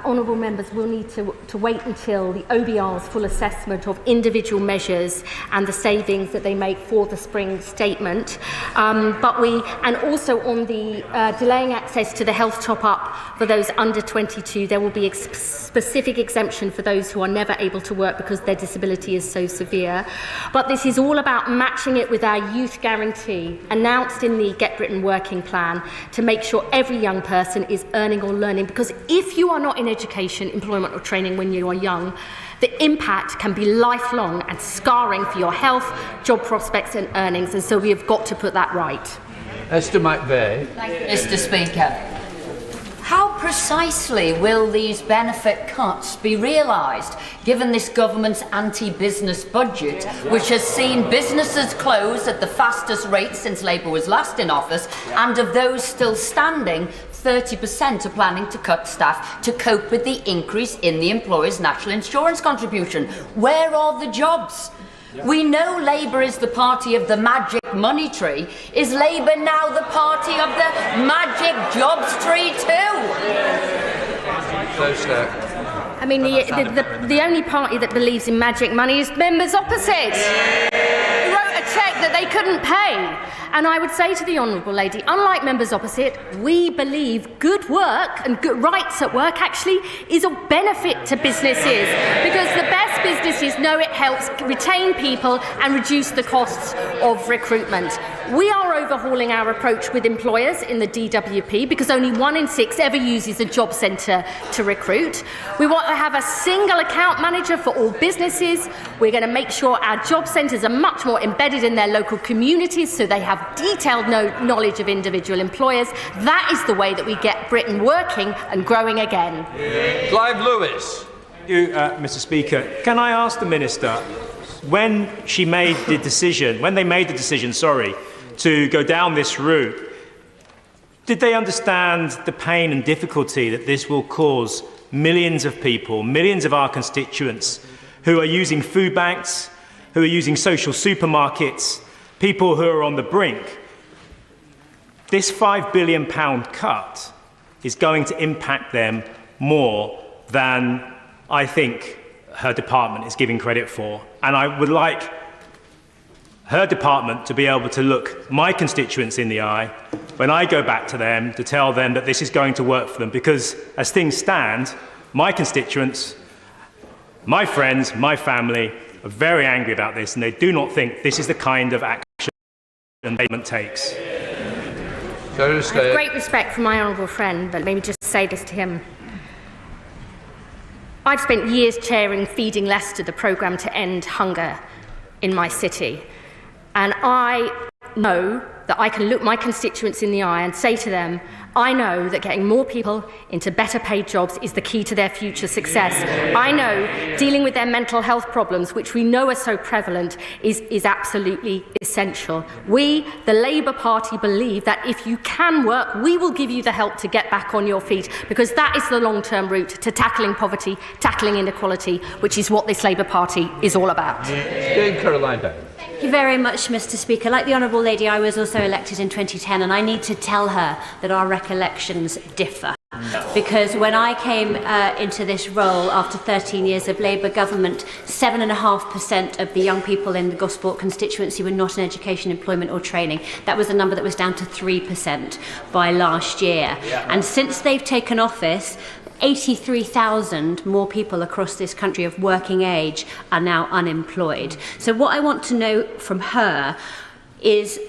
Speaker 4: honourable members will need to wait until the OBR's full assessment of individual measures and the savings that they make for the spring statement. And also on the delaying access to the health top-up for those under 22, there will be a specific exemption for those who are never able to work because their disability is so severe. But this is all about matching it with our youth guarantee, announced in the Get Britain working plan, to make sure every young person is earning or learning. Because if you are not in education, employment or training when you are young, the impact can be lifelong and scarring for your health, job prospects and earnings, and so we have got to put that right.
Speaker 3: Esther McVeigh.
Speaker 12: Thank you, Mr. Speaker. How precisely will these benefit cuts be realised, given this government's anti-business budget, which has seen businesses close at the fastest rate since Labour was last in office, and of those still standing, 30% are planning to cut staff to cope with the increase in the employer's national insurance contribution? Where are the jobs? We know Labour is the party of the magic money tree. Is Labour now the party of the magic jobs tree too?
Speaker 4: I mean, the only party that believes in magic money is members opposite, who wrote a cheque that they couldn't pay. And I would say to the Honourable Lady, unlike members opposite, we believe good work and good rights at work actually is of benefit to businesses, because the best businesses know it helps retain people and reduce the costs of recruitment. We are overhauling our approach with employers in the DWP because only 1 in 6 ever uses a job centre to recruit. We want to have a single account manager for all businesses. We're going to make sure our job centres are much more embedded in their local communities so they have detailed knowledge of individual employers. That is the way that we get Britain working and growing again.
Speaker 3: Clive Lewis.
Speaker 13: Thank you, Mr. Speaker. Can I ask the Minister, when they made the decision, to go down this route, did they understand the pain and difficulty that this will cause millions of people, millions of our constituents who are using food banks, who are using social supermarkets, people who are on the brink? This £5 billion cut is going to impact them more than I think her department is giving credit for. And I would like her department to be able to look my constituents in the eye when I go back to them to tell them that this is going to work for them, because as things stand, my constituents, my friends, my family are very angry about this, and they do not think this is the kind of action the government takes.
Speaker 4: I have great respect for my honourable friend, but let me just say this to him. I've spent years chairing Feeding Leicester, the programme to end hunger in my city. And I know that I can look my constituents in the eye and say to them, I know that getting more people into better paid jobs is the key to their future success. I know dealing with their mental health problems, which we know are so prevalent, is absolutely essential. We, the Labour Party, believe that if you can work, we will give you the help to get back on your feet, because that is the long-term route to tackling poverty, tackling inequality, which is what this Labour Party is all about.
Speaker 16: Thank you very much, Mr. Speaker. Like the Honourable Lady, I was also elected in 2010, and I need to tell her that our recollections differ. Because when I came into this role after 13 years of Labour government, 7.5% of the young people in the Gosport constituency were not in education, employment or training. That was a number that was down to 3% by last year. And since they've taken office, 83,000 more people across this country of working age are now unemployed. So what I want to know from her is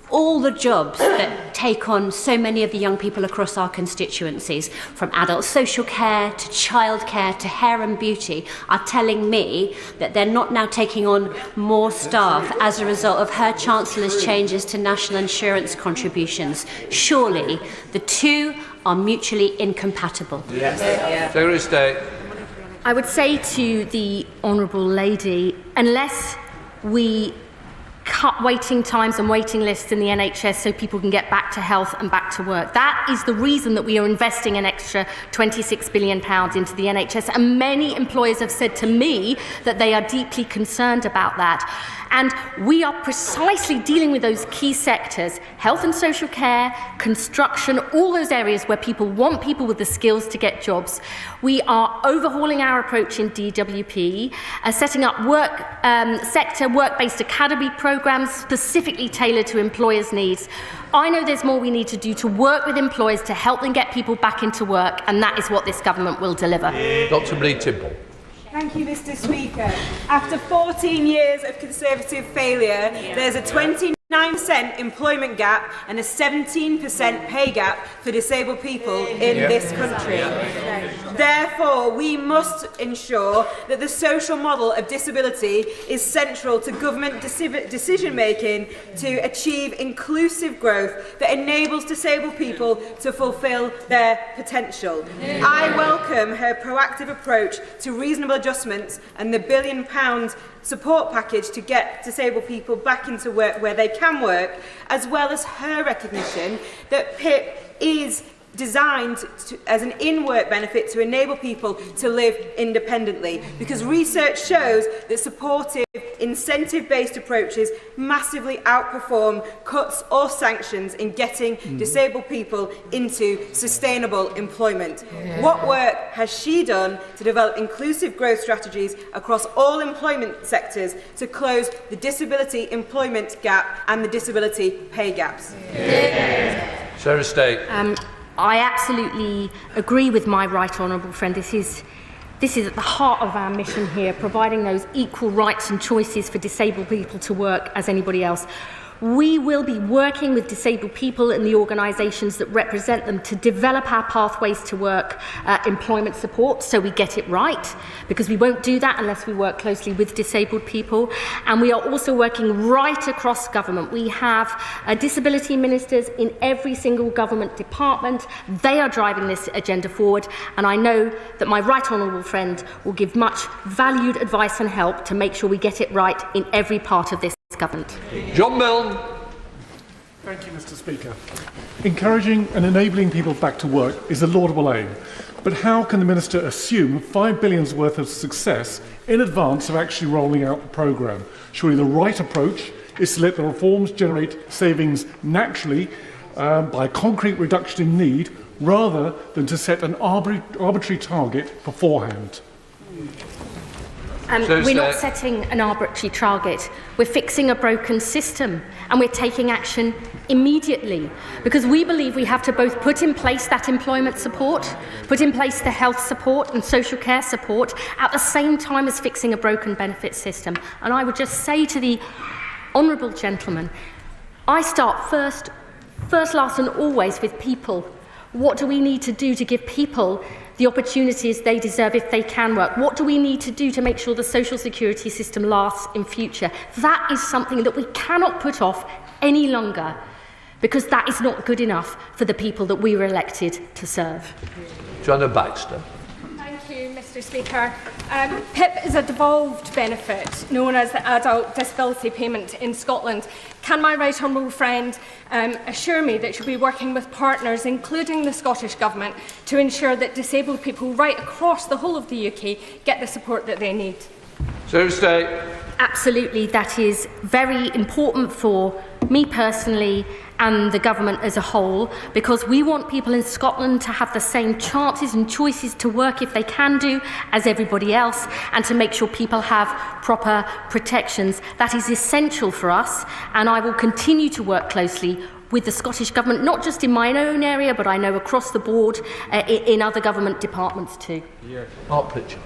Speaker 16: all the jobs that take on so many of the young people across our constituencies, from adult social care to childcare to hair and beauty, are telling me that they're not now taking on more staff as a result of her Chancellor's changes to national insurance contributions. Surely the two are mutually incompatible.
Speaker 4: I would say to the Honourable Lady, unless we cut waiting times and waiting lists in the NHS so people can get back to health and back to work. That is the reason that we are investing an extra £26 billion into the NHS, and many employers have said to me that they are deeply concerned about that. And we are precisely dealing with those key sectors: health and social care, construction, all those areas where people want people with the skills to get jobs. We are overhauling our approach in DWP, setting up sector work-based academy programmes specifically tailored to employers' needs. I know there's more we need to do to work with employers to help them get people back into work, and that is what this government will deliver.
Speaker 3: Dr. Bree-Timble.
Speaker 14: Thank you, Mr. Speaker. After 14 years of Conservative failure, there's a 29% employment gap and a 17% pay gap for disabled people in this country. Therefore, we must ensure that the social model of disability is central to government decision-making to achieve inclusive growth that enables disabled people to fulfil their potential. I welcome her proactive approach to reasonable adjustments and the £1 billion support package to get disabled people back into work where they can work, as well as her recognition that PIP is designed as an in-work benefit to enable people to live independently, because research shows that supportive, incentive-based approaches massively outperform cuts or sanctions in getting disabled people into sustainable employment. What work has she done to develop inclusive growth strategies across all employment sectors to close the disability employment gap and the disability pay gaps?
Speaker 3: Sarah State.
Speaker 4: I absolutely agree with my right honourable friend. This is at the heart of our mission here, providing those equal rights and choices for disabled people to work as anybody else. We will be working with disabled people and the organisations that represent them to develop our pathways to work employment support so we get it right, because we won't do that unless we work closely with disabled people. And we are also working right across government. We have disability ministers in every single government department. They are driving this agenda forward, and I know that my right honourable friend will give much valued advice and help to make sure we get it right in every part of this government.
Speaker 3: John Milne.
Speaker 20: Thank you, Mr. Speaker. Encouraging and enabling people back to work is a laudable aim, but how can the Minister assume $5 billion's worth of success in advance of actually rolling out the programme? Surely the right approach is to let the reforms generate savings naturally by a concrete reduction in need, rather than to set an arbitrary target beforehand.
Speaker 4: We're not setting an arbitrary target. We're fixing a broken system, and we're taking action immediately, because we believe we have to both put in place that employment support, put in place the health support and social care support at the same time as fixing a broken benefit system. And I would just say to the honourable gentleman, I start first, last and always with people. What do we need to do to give people the opportunities they deserve if they can work? What do we need to do to make sure the social security system lasts in future? That is something that we cannot put off any longer, because that is not good enough for the people that we were elected to serve.
Speaker 3: Joanna Baxter.
Speaker 21: Thank you, Mr. Speaker. PIP is a devolved benefit known as the Adult Disability Payment in Scotland. Can my right honourable friend assure me that she'll be working with partners, including the Scottish Government, to ensure that disabled people right across the whole of the UK get the support that they need?
Speaker 3: Sarah State.
Speaker 4: Absolutely, that is very important for me personally and the government as a whole, because we want people in Scotland to have the same chances and choices to work if they can do as everybody else, and to make sure people have proper protections. That is essential for us, and I will continue to work closely with the Scottish Government, not just in my own area, but I know across the board in other government departments too.
Speaker 3: Mark Pritchard.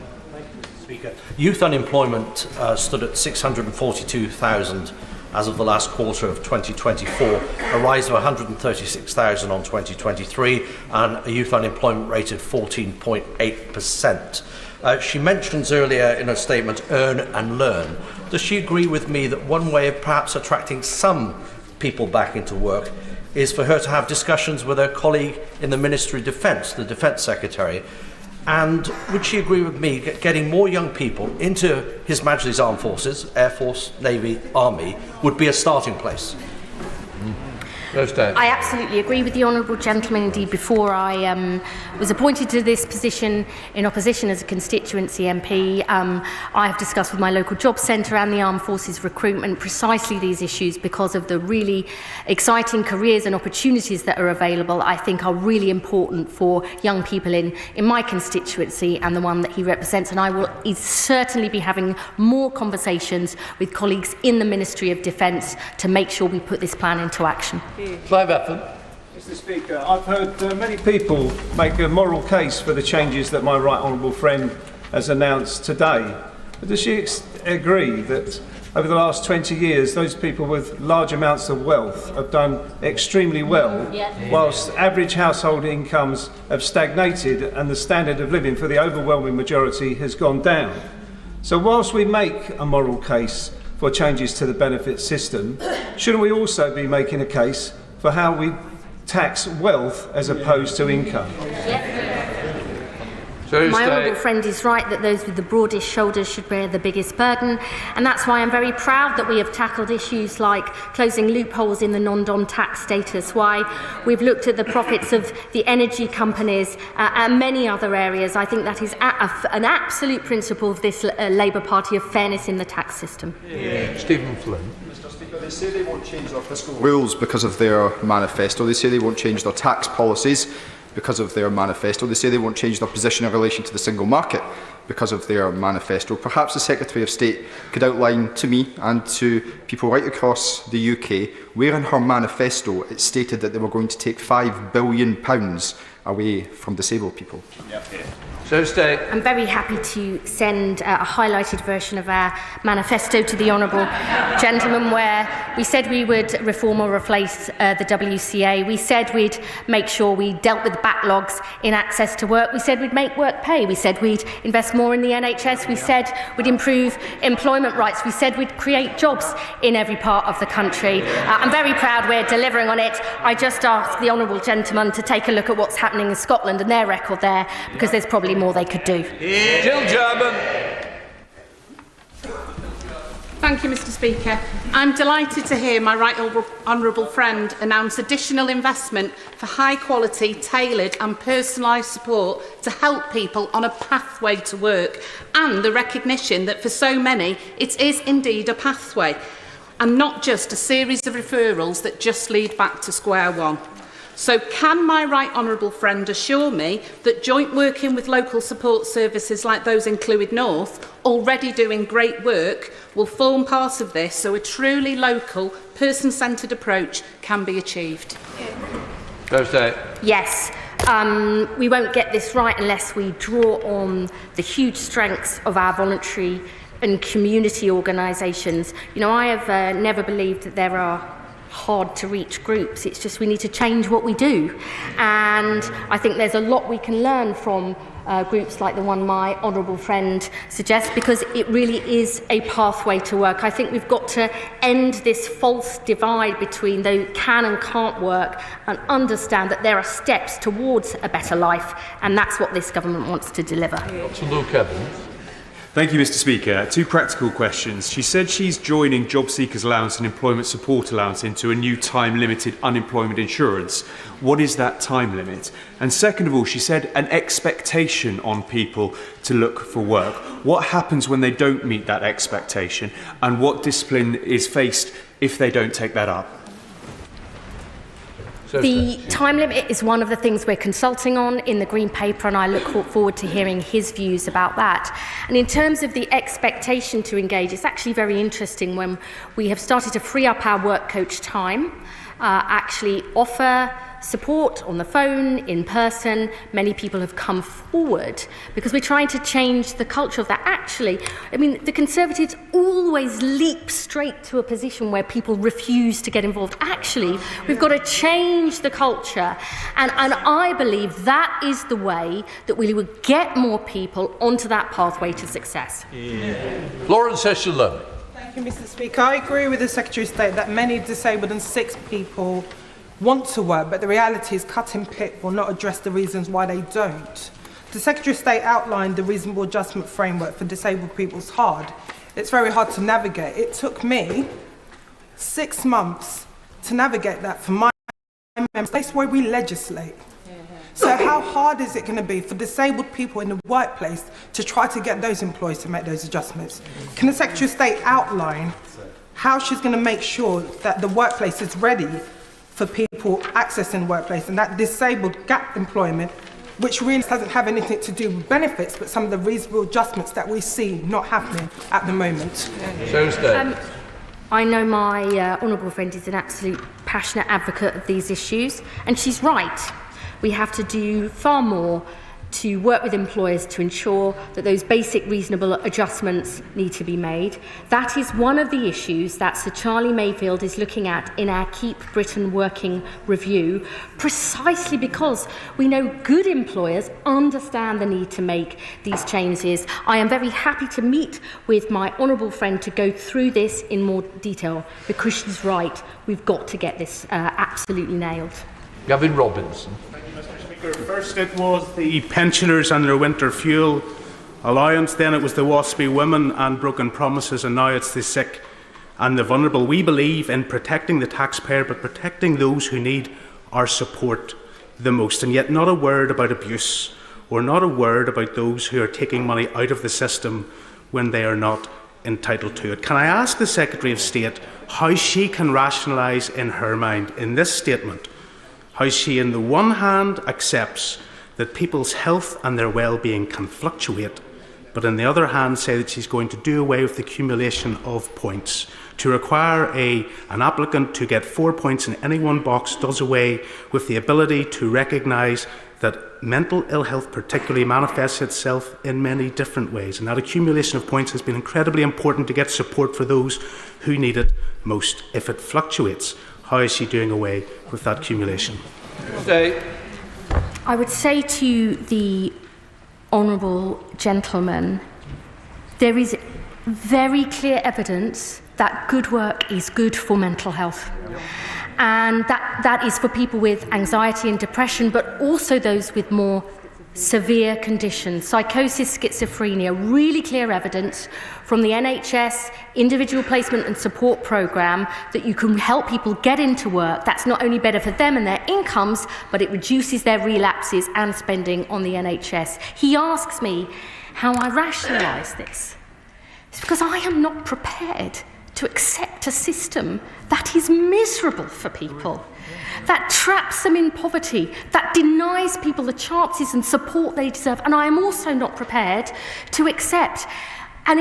Speaker 22: Speaker. Youth unemployment stood at 642,000 as of the last quarter of 2024, a rise of 136,000 on 2023, and a youth unemployment rate of 14.8%. She mentions earlier in her statement, earn and learn. Does she agree with me that one way of perhaps attracting some people back into work is for her to have discussions with her colleague in the Ministry of Defence, the Defence Secretary? And would she agree with me that getting more young people into His Majesty's Armed Forces, Air Force, Navy, Army, would be a starting place?
Speaker 4: I absolutely agree with the honourable gentleman. Indeed, before I was appointed to this position in opposition as a constituency MP, I have discussed with my local job centre and the Armed Forces recruitment precisely these issues, because of the really exciting careers and opportunities that are available, I think are really important for young people in my constituency and the one that he represents. And I will certainly be having more conversations with colleagues in the Ministry of Defence to make sure we put this plan into action.
Speaker 3: Clive Effin.
Speaker 23: Mr. Speaker, I've heard many people make a moral case for the changes that my right honourable friend has announced today. But does she agree that over the last 20 years, those people with large amounts of wealth have done extremely well, whilst average household incomes have stagnated and the standard of living for the overwhelming majority has gone down? So whilst we make a moral case for changes to the benefit system, shouldn't we also be making a case for how we tax wealth as opposed to income?
Speaker 4: My honourable friend is right that those with the broadest shoulders should bear the biggest burden, and that's why I'm very proud that we have tackled issues like closing loopholes in the non-dom tax status, why we've looked at the profits of the energy companies and many other areas. I think that is an absolute principle of this Labour Party of fairness in the tax system.
Speaker 10: Stephen Flynn.
Speaker 18: Mr. Speaker, they say they won't change their fiscal rules because of their manifesto. They say they won't change their tax policies because of their manifesto. They say they won't change their position in relation to the single market because of their manifesto. Perhaps the Secretary of State could outline to me and to people right across the UK where in her manifesto it stated that they were going to take £5 billion away from disabled people.
Speaker 4: I'm very happy to send a highlighted version of our manifesto to the honourable gentleman, where we said we would reform or replace the WCA. We said we'd make sure we dealt with backlogs in access to work. We said we'd make work pay. We said we'd invest more in the NHS. We said we'd improve employment rights. We said we'd create jobs in every part of the country. I'm very proud we're delivering on it. I just ask the honourable gentleman to take a look at what's happening in Scotland and their record there, because there's probably more they could do.
Speaker 10: Jill German.
Speaker 1: Thank you, Mr. Speaker. I'm delighted to hear my right honourable friend announce additional investment for high-quality, tailored and personalised support to help people on a pathway to work, and the recognition that for so many it is indeed a pathway and not just a series of referrals that just lead back to square one. So can my right honourable friend assure me that joint working with local support services like those in Clwyd North, already doing great work, will form part of this so a truly local, person-centred approach can be achieved?
Speaker 4: Yes. We won't get this right unless we draw on the huge strengths of our voluntary and community organisations. You know, I have never believed that there are hard-to-reach groups. It's just we need to change what we do. And I think there's a lot we can learn from groups like the one my honourable friend suggests, because it really is a pathway to work. I think we've got to end this false divide between those who can and can't work and understand that there are steps towards a better life, and that's what this government wants to deliver.
Speaker 10: Luke Evans.
Speaker 2: Thank you, Mr. Speaker. Two practical questions. She said she's joining Job Seekers Allowance and Employment Support Allowance into a new time-limited unemployment insurance. What is that time limit? And second of all, she said an expectation on people to look for work. What happens when they don't meet that expectation, and what discipline is faced if they don't take that up?
Speaker 4: The time limit is one of the things we're consulting on in the Green Paper, and I look forward to hearing his views about that. And in terms of the expectation to engage, it's actually very interesting when we have started to free up our work coach time, actually offer support on the phone, in person. Many people have come forward because we're trying to change the culture of that. Actually, I mean, the Conservatives always leap straight to a position where people refuse to get involved. Actually, we've got to change the culture, and I believe that is the way that we would get more people onto that pathway to success.
Speaker 10: Lawrence Eshelon.
Speaker 6: Thank you, Mr. Speaker. I agree with the Secretary of State that many disabled and sick people want to work, but the reality is cutting PIP will not address the reasons why they don't. The Secretary of State outlined the reasonable adjustment framework for disabled people's hard. It's very hard to navigate. It took me 6 months to navigate that for my members. That's why we legislate. So how hard is it going to be for disabled people in the workplace to try to get those employees to make those adjustments? Can the Secretary of State outline how she's going to make sure that the workplace is ready for people accessing the workplace, and that disabled gap employment, which really doesn't have anything to do with benefits, but some of the reasonable adjustments that we see not happening at the moment?
Speaker 4: I know my honourable friend is an absolute passionate advocate of these issues, and she's right. We have to do far more to work with employers to ensure that those basic reasonable adjustments need to be made. That is one of the issues that Sir Charlie Mayfield is looking at in our Keep Britain Working review, precisely because we know good employers understand the need to make these changes. I am very happy to meet with my honourable friend to go through this in more detail, because she's right, we've got to get this absolutely nailed.
Speaker 10: Gavin Robinson.
Speaker 15: Speaker. First it was the pensioners and their winter fuel allowance, then it was the waspy women and broken promises, and now it's the sick and the vulnerable. We believe in protecting the taxpayer, but protecting those who need our support the most, and yet not a word about abuse or not a word about those who are taking money out of the system when they are not entitled to it. Can I ask the Secretary of State how she can rationalise in her mind in this statement how she on the one hand accepts that people's health and their well-being can fluctuate, but on the other hand say that she's going to do away with the accumulation of points. To require an applicant to get 4 points in any one box does away with the ability to recognise that mental ill health particularly manifests itself in many different ways, and that accumulation of points has been incredibly important to get support for those who need it most. If it fluctuates, how is she doing away with that accumulation?
Speaker 4: I would say to the honourable gentleman, there is very clear evidence that good work is good for mental health. And that is for people with anxiety and depression, but also those with more severe conditions. Psychosis, schizophrenia, really clear evidence from the NHS Individual Placement and Support Programme that you can help people get into work. That's not only better for them and their incomes, but it reduces their relapses and spending on the NHS. He asks me how I rationalise this. It's because I am not prepared to accept a system that is miserable for people, that traps them in poverty, that denies people the chances and support they deserve. And I am also not prepared to accept an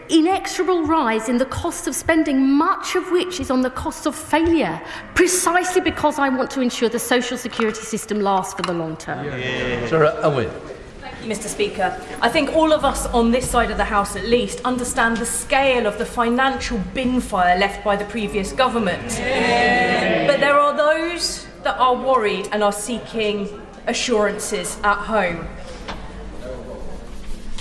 Speaker 4: inexorable rise in the cost of spending, much of which is on the cost of failure, precisely because I want to ensure the social security system lasts for the long term.
Speaker 3: Sarah Owen.
Speaker 11: Mr. Speaker, I think all of us on this side of the House at least understand the scale of the financial bin fire left by the previous government. But there are those that are worried and are seeking assurances at home.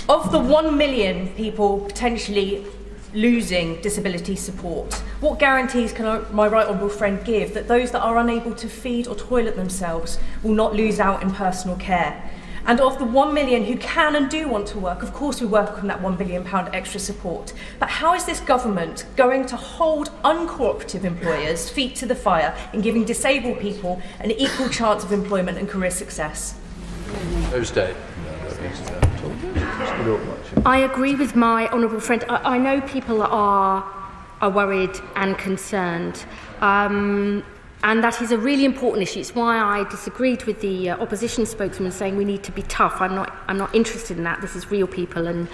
Speaker 11: Of the 1 million people potentially losing disability support, what guarantees can my right honourable friend give that those that are unable to feed or toilet themselves will not lose out in personal care? And of the 1 million who can and do want to work, of course we welcome that £1 billion extra support. But how is this government going to hold uncooperative employers' feet to the fire in giving disabled people an equal chance of employment and career success?
Speaker 3: Thursday.
Speaker 4: I agree with my honourable friend. I know people are worried and concerned. And that is a really important issue. It's why I disagreed with the opposition spokesman saying we need to be tough. I'm not interested in that. This is real people and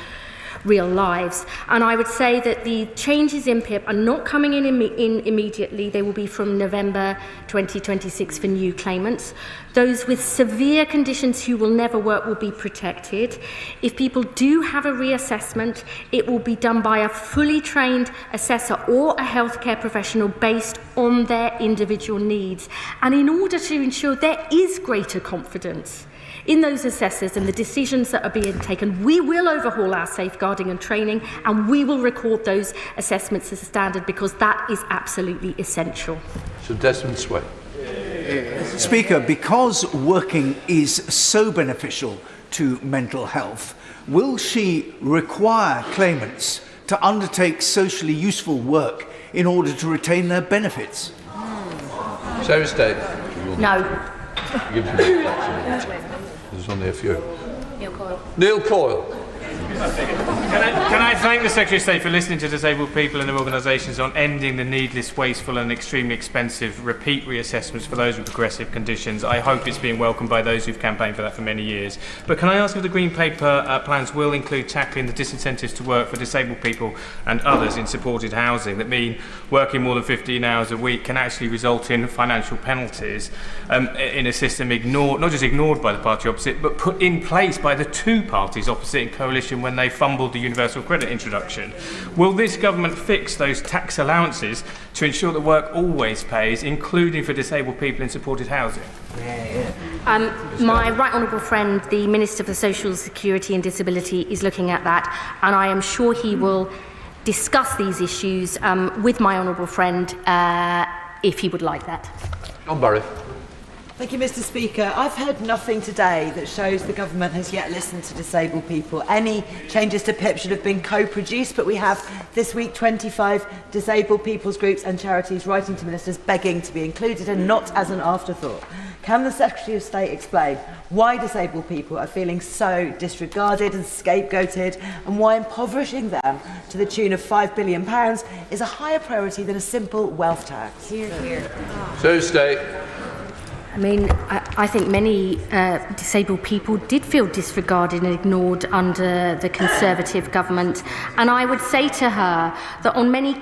Speaker 4: real lives. And I would say that the changes in PIP are not coming in immediately. They will be from November 2026 for new claimants. Those with severe conditions who will never work will be protected. If people do have a reassessment, it will be done by a fully trained assessor or a healthcare professional based on their individual needs. And in order to ensure there is greater confidence in those assessors and the decisions that are being taken, we will overhaul our safeguarding and training, and we will record those assessments as a standard, because that is absolutely essential.
Speaker 3: So Desmond Sway.
Speaker 17: Speaker, because working is so beneficial to mental health, will she require claimants to undertake socially useful work in order to retain their benefits?
Speaker 3: Sarah State.
Speaker 4: No.
Speaker 3: Give them flexibility. There's only a few.
Speaker 16: Neil Coyle.
Speaker 3: Neil Coyle.
Speaker 23: Can I thank the Secretary of State for listening to disabled people and their organisations on ending the needless, wasteful and extremely expensive repeat reassessments for those with progressive conditions. I hope it's being welcomed by those who've campaigned for that for many years. But can I ask if the Green Paper plans will include tackling the disincentives to work for disabled people and others in supported housing that mean working more than 15 hours a week can actually result in financial penalties in a system not just ignored by the party opposite, but put in place by the two parties opposite in coalition when they fumbled the universal credit introduction. Will this government fix those tax allowances to ensure that work always pays, including for disabled people in supported housing?
Speaker 4: My right honourable friend, the Minister for Social Security and Disability, is looking at that, and I am sure he will discuss these issues with my honourable friend if he would like that.
Speaker 3: John Barry.
Speaker 5: Thank you, Mr. Speaker. I've heard nothing today that shows the government has yet listened to disabled people. Any changes to PIP should have been co-produced, but we have this week 25 disabled people's groups and charities writing to ministers begging to be included and not as an afterthought. Can the Secretary of State explain why disabled people are feeling so disregarded and scapegoated, and why impoverishing them to the tune of £5 billion is a higher priority than a simple wealth tax?
Speaker 16: Hear, hear.
Speaker 3: Secretary of State.
Speaker 4: I mean, I think many disabled people did feel disregarded and ignored under the Conservative government. And I would say to her that on many,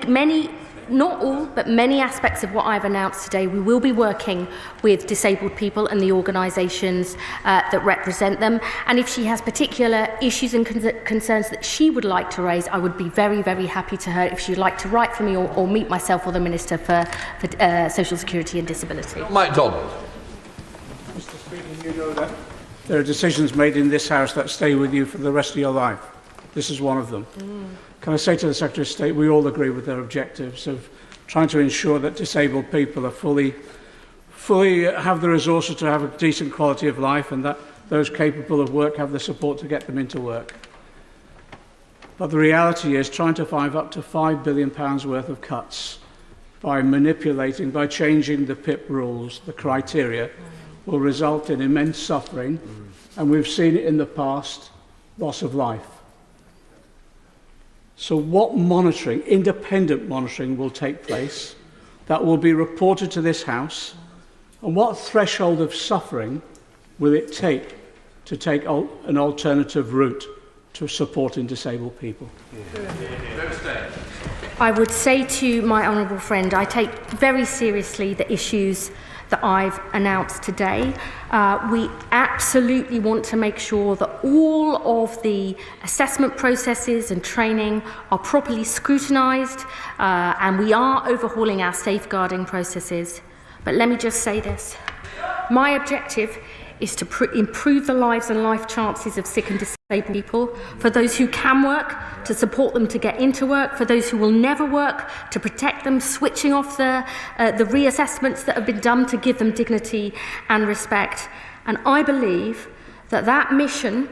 Speaker 4: not all, but many aspects of what I've announced today, we will be working with disabled people and the organisations that represent them. And if she has particular issues and concerns that she would like to raise, I would be very, very happy to her if she'd like to write for me or meet myself or the Minister for Social Security and Disability.
Speaker 3: Mike Donald.
Speaker 15: Mr. Speaker, you know that there are decisions made in this House that stay with you for the rest of your life. This is one of them. Can I say to the Secretary of State, we all agree with their objectives of trying to ensure that disabled people are fully have the resources to have a decent quality of life, and that those capable of work have the support to get them into work. But the reality is trying to find up to £5 billion worth of cuts by manipulating, by changing the PIP rules, the criteria, will result in immense suffering, and we've seen it in the past, loss of life. So what monitoring, independent monitoring, will take place that will be reported to this House, and what threshold of suffering will it take to take an alternative route to supporting disabled people?
Speaker 4: I would say to my honourable friend, I take very seriously the issues that I've announced today. We absolutely want to make sure that all of the assessment processes and training are properly scrutinised, and we are overhauling our safeguarding processes. But let me just say this. My objective is to improve the lives and life chances of sick and disabled people, for those who can work, to support them to get into work, for those who will never work, to protect them, switching off the reassessments that have been done to give them dignity and respect. And I believe that that mission,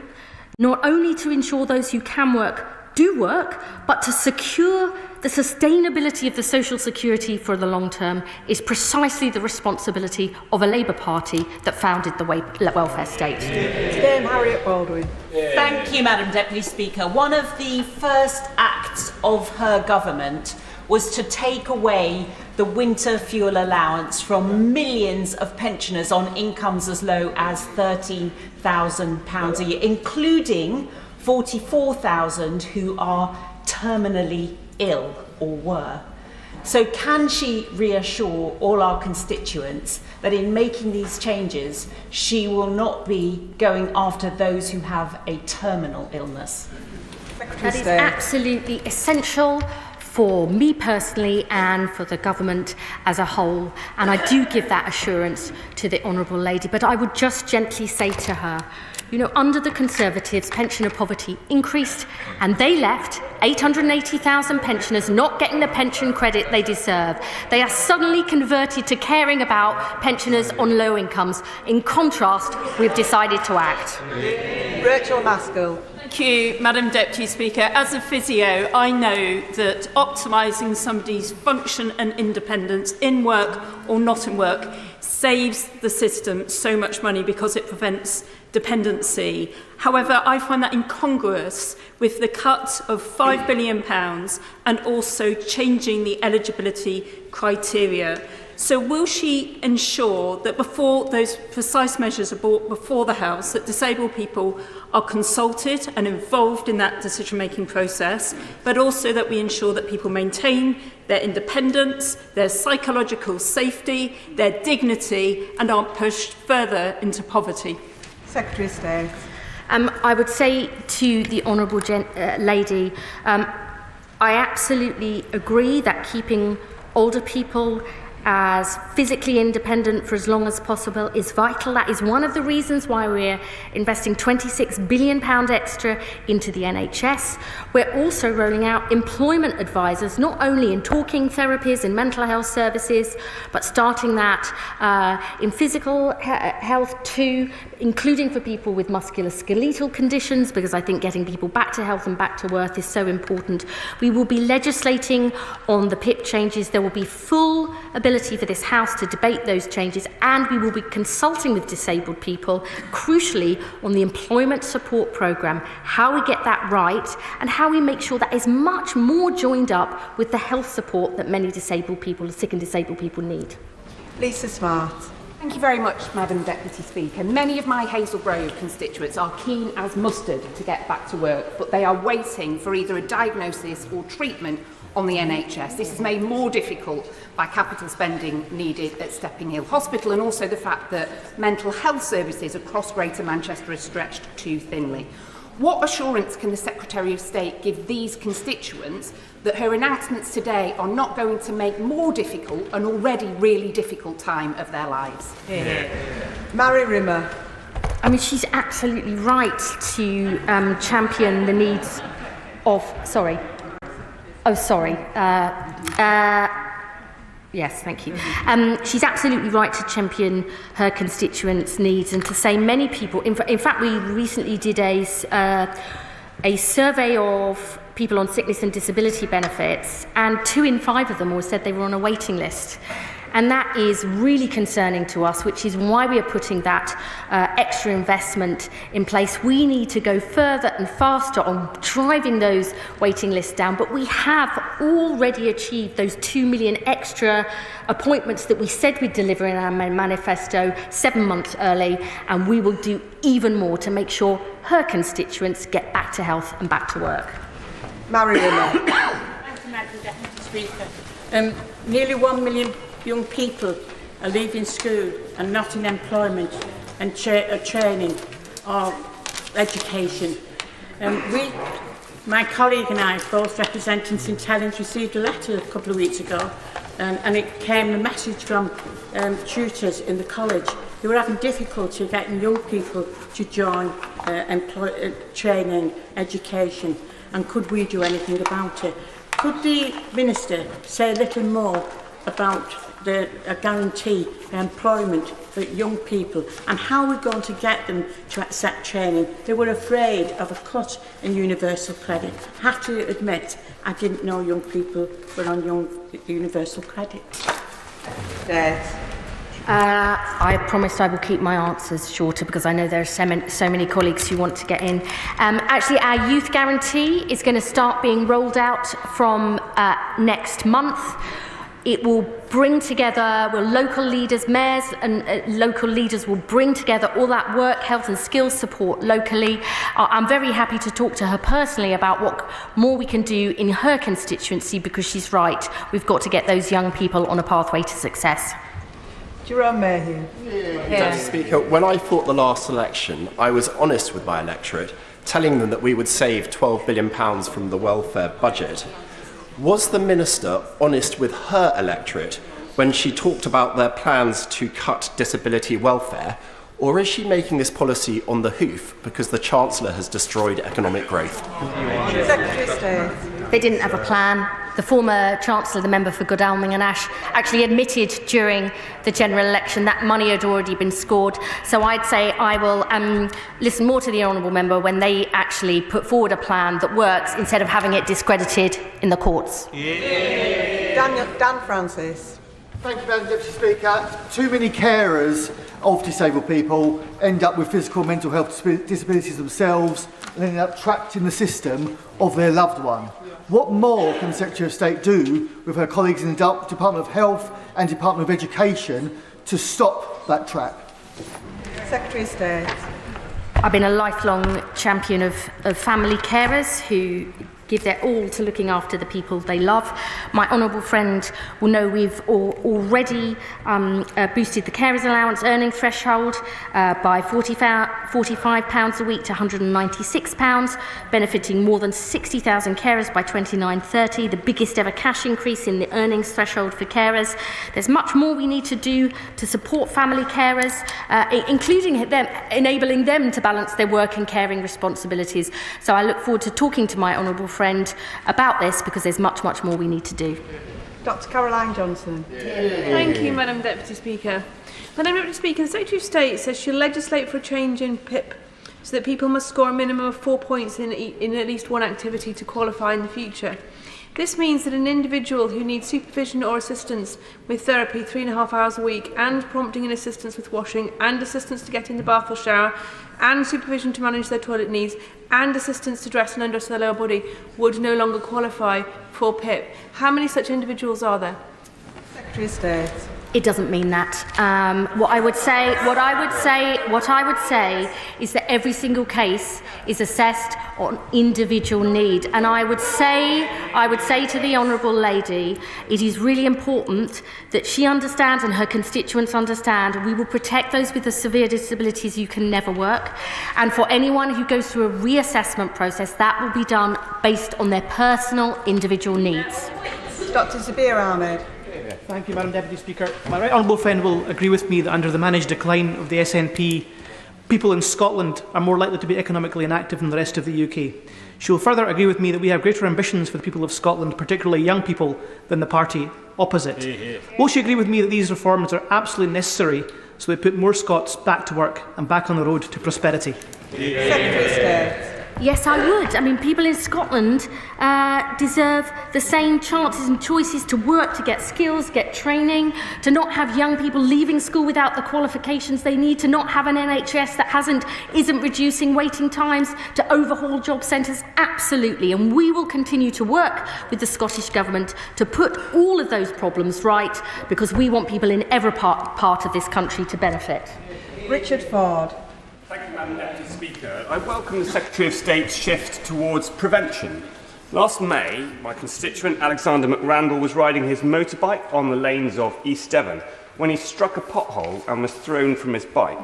Speaker 4: not only to ensure those who can work do work, but to secure the sustainability of the social security for the long term, is precisely the responsibility of a Labour Party that founded the welfare state.
Speaker 5: Then Harriet Baldwin.
Speaker 7: Thank you, Madam Deputy Speaker. One of the first acts of her government was to take away the winter fuel allowance from millions of pensioners on incomes as low as £13,000 a year, including 44,000 who are terminally ill or were. So can she reassure all our constituents that in making these changes, she will not be going after those who have a terminal illness?
Speaker 4: That is absolutely essential for me personally and for the government as a whole, and I do give that assurance to the Honourable Lady. But I would just gently say to her, you know, under the Conservatives, pensioner poverty increased, and they left 880,000 pensioners not getting the pension credit they deserve. They are suddenly converted to caring about pensioners on low incomes. In contrast, we've decided to act.
Speaker 5: Rachel Maskell.
Speaker 11: Thank you, Madam Deputy Speaker. As a physio, I know that optimising somebody's function and independence in work or not in work saves the system so much money because it prevents dependency. However, I find that incongruous with the cut of £5 billion and also changing the eligibility criteria. So will she ensure that before those precise measures are brought before the House, that disabled people are consulted and involved in that decision-making process, but also that we ensure that people maintain their independence, their psychological safety, their dignity, and aren't pushed further into poverty?
Speaker 5: Secretary of State.
Speaker 4: I would say to the Honourable Lady, I absolutely agree that keeping older people as physically independent for as long as possible is vital. That is one of the reasons why we're investing £26 billion extra into the NHS. We're also rolling out employment advisors, not only in talking therapies and mental health services, but starting that in physical health too, including for people with musculoskeletal conditions, because I think getting people back to health and back to work is so important. We will be legislating on the PIP changes. There will be full ability for this House to debate those changes, and we will be consulting with disabled people, crucially, on the employment support programme, how we get that right, and how we make sure that is much more joined up with the health support that many disabled people, sick and disabled people need.
Speaker 5: Lisa Smart.
Speaker 8: Thank you very much, Madam Deputy Speaker. Many of my Hazel Grove constituents are keen as mustard to get back to work, but they are waiting for either a diagnosis or treatment on the NHS. This is made more difficult by capital spending needed at Stepping Hill Hospital, and also the fact that mental health services across Greater Manchester are stretched too thinly. What assurance can the Secretary of State give these constituents that her announcements today are not going to make more difficult an already really difficult time of their lives?
Speaker 5: Mary Rimmer.
Speaker 4: I mean, she's absolutely right to champion the needs of... Yes, thank you. She's absolutely right to champion her constituents' needs and to say many people... In fact, we recently did a survey of people on sickness and disability benefits, and 2 in 5 of them all said they were on a waiting list. And that is really concerning to us, which is why we are putting that extra investment in place. We need to go further and faster on driving those waiting lists down, but we have already achieved those 2 million extra appointments that we said we'd deliver in our manifesto 7 months early, and we will do even more to make sure her constituents get back to health and back to work.
Speaker 5: Mary Rimmer.
Speaker 9: Thank you, Madam Deputy Speaker. Nearly 1 million young people are leaving school and not in employment and training or education. My colleague and I, both representing St Helens, received a letter a couple of weeks ago, and it came a message from tutors in the college who were having difficulty getting young people to join training, education, and could we do anything about it? Could the Minister say a little more about a guarantee for employment for young people and how we're going to get them to accept training? They were afraid of a cut in universal credit. I have to admit, I didn't know young people were on universal credit.
Speaker 4: I promised I will keep my answers shorter because I know there are so many colleagues who want to get in. Actually, our youth guarantee is going to start being rolled out from next month. It will bring together, local leaders, mayors and local leaders will bring together all that work, health and skills support locally. I'm very happy to talk to her personally about what more we can do in her constituency, because she's right. We've got to get those young people on a pathway to success.
Speaker 5: Jerome Mayhew.
Speaker 19: Mr. Speaker, when I fought the last election, I was honest with my electorate, telling them that we would save £12 billion from the welfare budget. Was the Minister honest with her electorate when she talked about their plans to cut disability welfare, or is she making this policy on the hoof because the Chancellor has destroyed economic growth?
Speaker 5: Secretary of State.
Speaker 4: They didn't have a plan. The former Chancellor, the member for Godalming and Ash, actually admitted during the general election that money had already been scored. So I'd say I will listen more to the honourable member when they actually put forward a plan that works instead of having it discredited in the courts.
Speaker 5: Dan Francis.
Speaker 24: Thank you, Madam Deputy Speaker. Too many carers of disabled people end up with physical and mental health disabilities themselves and end up trapped in the system of their loved one. What more can the Secretary of State do with her colleagues in the Department of Health and Department of Education to stop that trap?
Speaker 5: Secretary of State.
Speaker 4: I've been a lifelong champion of family carers who give their all to looking after the people they love. My honourable friend will know we've already boosted the carers allowance earning threshold by £45 a week to £196, benefiting more than 60,000 carers by 29/30, the biggest ever cash increase in the earnings threshold for carers. There's much more we need to do to support family carers, including them, enabling them to balance their work and caring responsibilities. So I look forward to talking to my honourable friend about this, because there's much, much more we need to do.
Speaker 11: Dr Caroline Johnson.
Speaker 12: Thank you, Madam Deputy Speaker. Madam Deputy Speaker, the Secretary of State says she'll legislate for a change in PIP so that people must score a minimum of 4 points in at least one activity to qualify in the future. This means that an individual who needs supervision or assistance with therapy 3.5 hours a week, and prompting and assistance with washing, and assistance to get in the bath or shower, and supervision to manage their toilet needs, and assistance to dress and undress their lower body would no longer qualify for PIP. How many such individuals are there?
Speaker 11: Secretary of State.
Speaker 4: It doesn't mean that. What I would say is that every single case is assessed on individual need. And I would say to the honourable lady, it is really important that she understands and her constituents understand we will protect those with the severe disabilities who can never work. And for anyone who goes through a reassessment process, that will be done based on their personal individual needs.
Speaker 11: Dr Zabir Ahmed.
Speaker 13: Thank you, Madam Deputy Speaker. My right honourable friend will agree with me that under the managed decline of the SNP, people in Scotland are more likely to be economically inactive than the rest of the UK. She will further agree with me that we have greater ambitions for the people of Scotland, particularly young people, than the party opposite. Will she agree with me that these reforms are absolutely necessary so they put more Scots back to work and back on the road to prosperity?
Speaker 11: Secretary of State.
Speaker 4: Yes, I would. I mean, people in Scotland deserve the same chances and choices to work, to get skills, get training, to not have young people leaving school without the qualifications they need, to not have an NHS that isn't reducing waiting times, to overhaul job centres. Absolutely. And we will continue to work with the Scottish Government to put all of those problems right, because we want people in every part of this country to benefit.
Speaker 11: Richard Ford.
Speaker 14: Thank you, Madam Deputy Speaker. I welcome the Secretary of State's shift towards prevention. Last May, my constituent Alexander McRandall was riding his motorbike on the lanes of East Devon when he struck a pothole and was thrown from his bike.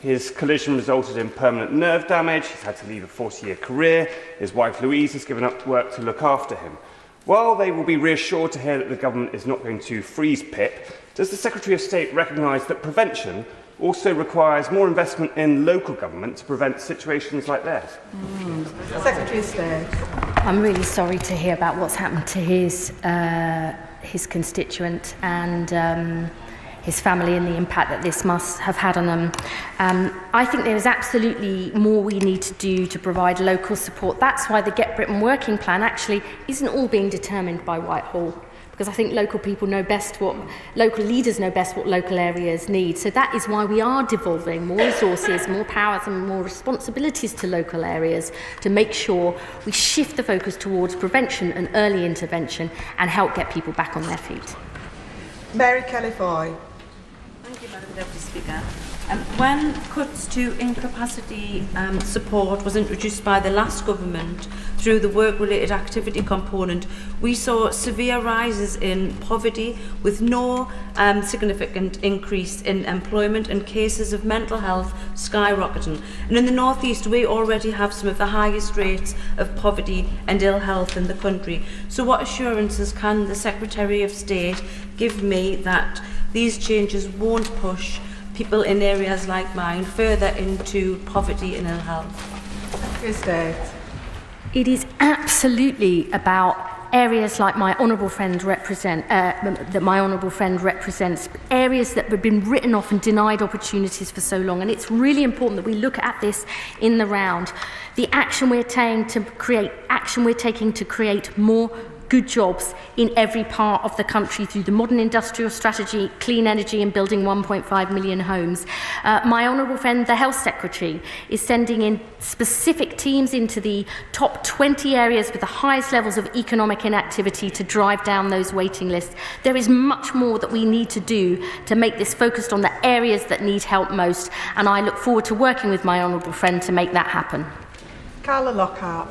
Speaker 14: His collision resulted in permanent nerve damage. He's had to leave a 40-year career. His wife Louise has given up work to look after him. While they will be reassured to hear that the government is not going to freeze PIP, does the Secretary of State recognise that prevention also requires more investment in local government to prevent situations like this?
Speaker 11: Secretary of State.
Speaker 4: I'm really sorry to hear about what's happened to his constituent and his family and the impact that this must have had on them. I think there is absolutely more we need to do to provide local support. That's why the Get Britain Working Plan actually isn't all being determined by Whitehall, because I think local leaders know best what local areas need. So that is why we are devolving more resources, more powers and more responsibilities to local areas to make sure we shift the focus towards prevention and early intervention and help get people back on their feet.
Speaker 11: Mary Kelly-Foy.
Speaker 20: Thank you, Madam Deputy Speaker. When cuts to incapacity support was introduced by the last government through the work-related activity component, we saw severe rises in poverty with no significant increase in employment, and cases of mental health skyrocketing. And in the North East, we already have some of the highest rates of poverty and ill health in the country. So what assurances can the Secretary of State give me that these changes won't push people in areas like mine further into poverty and ill health?
Speaker 4: It is absolutely about areas like my honourable friend represents, areas that have been written off and denied opportunities for so long. And it's really important that we look at this in the round. The action we're taking to create more good jobs in every part of the country through the modern industrial strategy, clean energy and building 1.5 million homes. My honourable friend, the Health Secretary, is sending in specific teams into the top 20 areas with the highest levels of economic inactivity to drive down those waiting lists. There is much more that we need to do to make this focused on the areas that need help most, and I look forward to working with my honourable friend to make that happen.
Speaker 11: Carla Lockhart.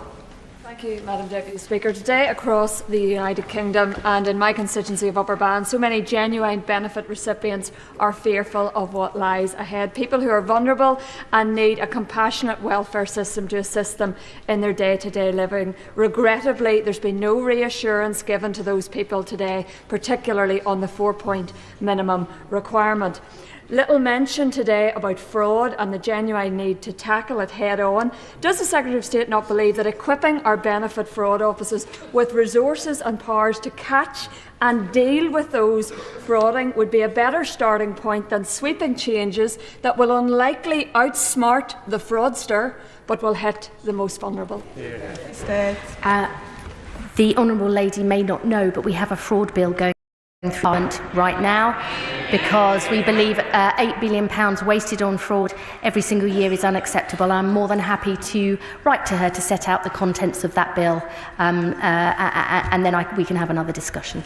Speaker 1: Thank you, Madam Deputy Speaker. Today, across the United Kingdom and in my constituency of Upper Bann, so many genuine benefit recipients are fearful of what lies ahead. People who are vulnerable and need a compassionate welfare system to assist them in their day-to-day living. Regrettably, there's been no reassurance given to those people today, particularly on the 4-point minimum requirement. Little mention today about fraud and the genuine need to tackle it head-on. Does the Secretary of State not believe that equipping our benefit fraud officers with resources and powers to catch and deal with those frauding would be a better starting point than sweeping changes that will unlikely outsmart the fraudster but will hit the most vulnerable?
Speaker 4: The Honourable Lady may not know, but we have a fraud bill going through right now, because we believe £8 billion wasted on fraud every single year is unacceptable. I'm more than happy to write to her to set out the contents of that bill, and then we can have another discussion.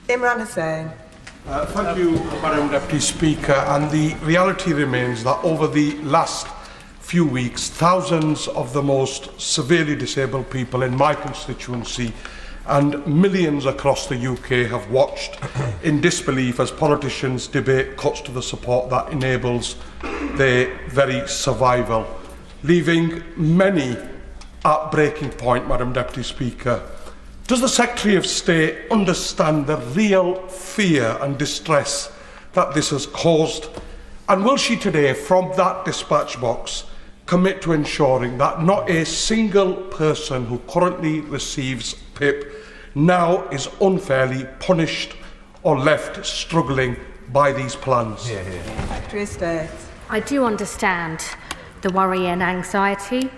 Speaker 6: Imran Hussain.
Speaker 18: Thank you, Madam Deputy Speaker. And the reality remains that over the last few weeks, thousands of the most severely disabled people in my constituency and millions across the UK have watched in disbelief as politicians debate cuts to the support that enables their very survival, leaving many at breaking point. Madam Deputy Speaker, does the Secretary of State understand the real fear and distress that this has caused? And will she today, from that dispatch box, commit to ensuring that not a single person who currently receives PIP now is unfairly punished or left struggling by these plans?
Speaker 6: Secretary of State.
Speaker 4: I do understand the worry and anxiety,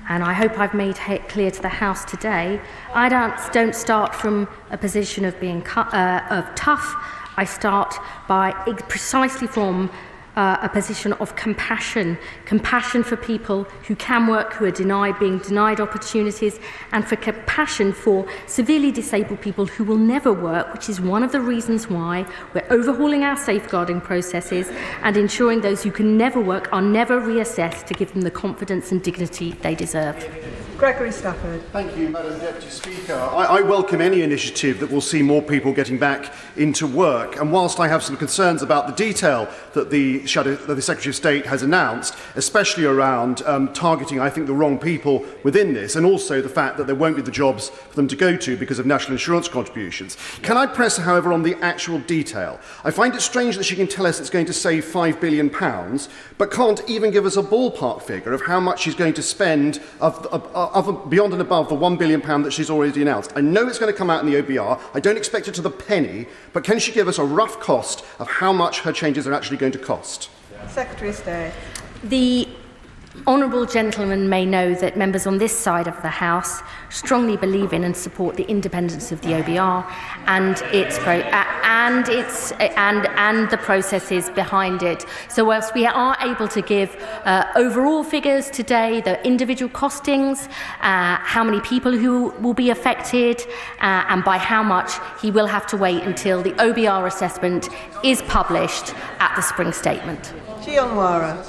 Speaker 4: and I hope I've made it clear to the House today. I don't start from a position of being tough. I start by precisely from a position of compassion for people who can work, who are being denied opportunities, and for compassion for severely disabled people who will never work, which is one of the reasons why we're overhauling our safeguarding processes and ensuring those who can never work are never reassessed to give them the confidence and dignity they deserve.
Speaker 6: Gregory Stafford.
Speaker 21: Thank you, Madam Deputy Speaker. I welcome any initiative that will see more people getting back into work. And whilst I have some concerns about the detail that the Secretary of State has announced, especially around targeting, I think, the wrong people within this, and also the fact that there won't be the jobs for them to go to because of national insurance contributions, can I press, however, on the actual detail? I find it strange that she can tell us it's going to save £5 billion, but can't even give us a ballpark figure of how much she's going to spend beyond and above the £1 billion that she's already announced. I know it's going to come out in the OBR. I don't expect it to the penny, but can she give us a rough cost of how much her changes are actually going to cost?
Speaker 6: Secretary of State.
Speaker 4: The honourable gentleman may know that members on this side of the House strongly believe in and support the independence of the OBR and the processes behind it. So whilst we are able to give overall figures today, the individual costings, how many people who will be affected, and by how much, he will have to wait until the OBR assessment is published at the spring statement.
Speaker 6: Gionwara.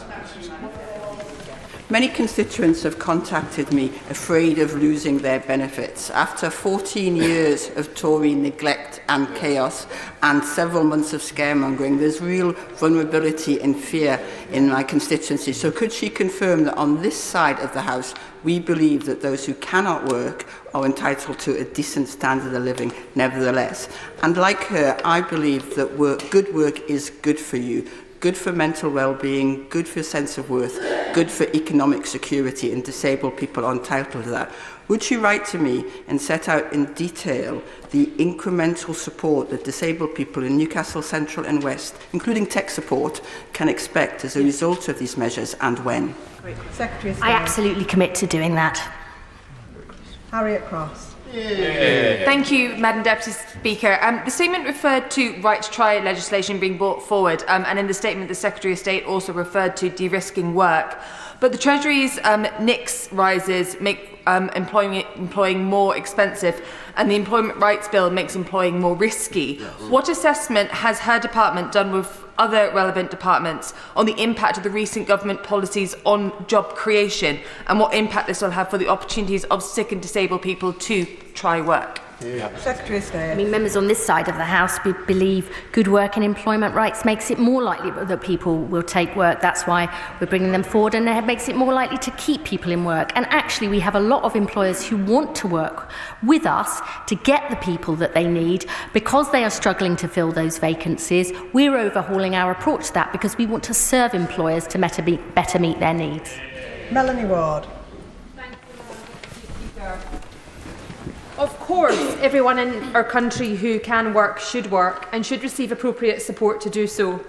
Speaker 22: Many constituents have contacted me afraid of losing their benefits. After 14 years of Tory neglect and chaos and several months of scaremongering, there's real vulnerability and fear in my constituency. So could she confirm that on this side of the House, we believe that those who cannot work are entitled to a decent standard of living nevertheless? And like her, I believe that good work is good for you. Good for mental well-being, good for sense of worth, good for economic security, and disabled people are entitled to that. Would she write to me and set out in detail the incremental support that disabled people in Newcastle Central and West, including tech support, can expect as a result of these measures, and when?
Speaker 6: Secretary of State.
Speaker 4: I absolutely commit to doing that.
Speaker 6: Harriet Cross.
Speaker 25: Thank you, Madam Deputy Speaker. The statement referred to right to try legislation being brought forward, and in the statement the Secretary of State also referred to de-risking work. But the Treasury's NICS rises make employing more expensive, and the Employment Rights Bill makes employing more risky. What assessment has her department done with other relevant departments on the impact of the recent government policies on job creation and what impact this will have for the opportunities of sick and disabled people to try work?
Speaker 5: Secretary of State.
Speaker 4: I mean, members on this side of the House believe good work and employment rights makes it more likely that people will take work. That's why we're bringing them forward, and it makes it more likely to keep people in work. And actually, we have a lot of employers who want to work with us to get the people that they need. Because they are struggling to fill those vacancies, we're overhauling our approach to that because we want to serve employers to better meet their needs.
Speaker 5: Melanie Ward.
Speaker 2: Of course, everyone in our country who can work and should receive appropriate support to do so.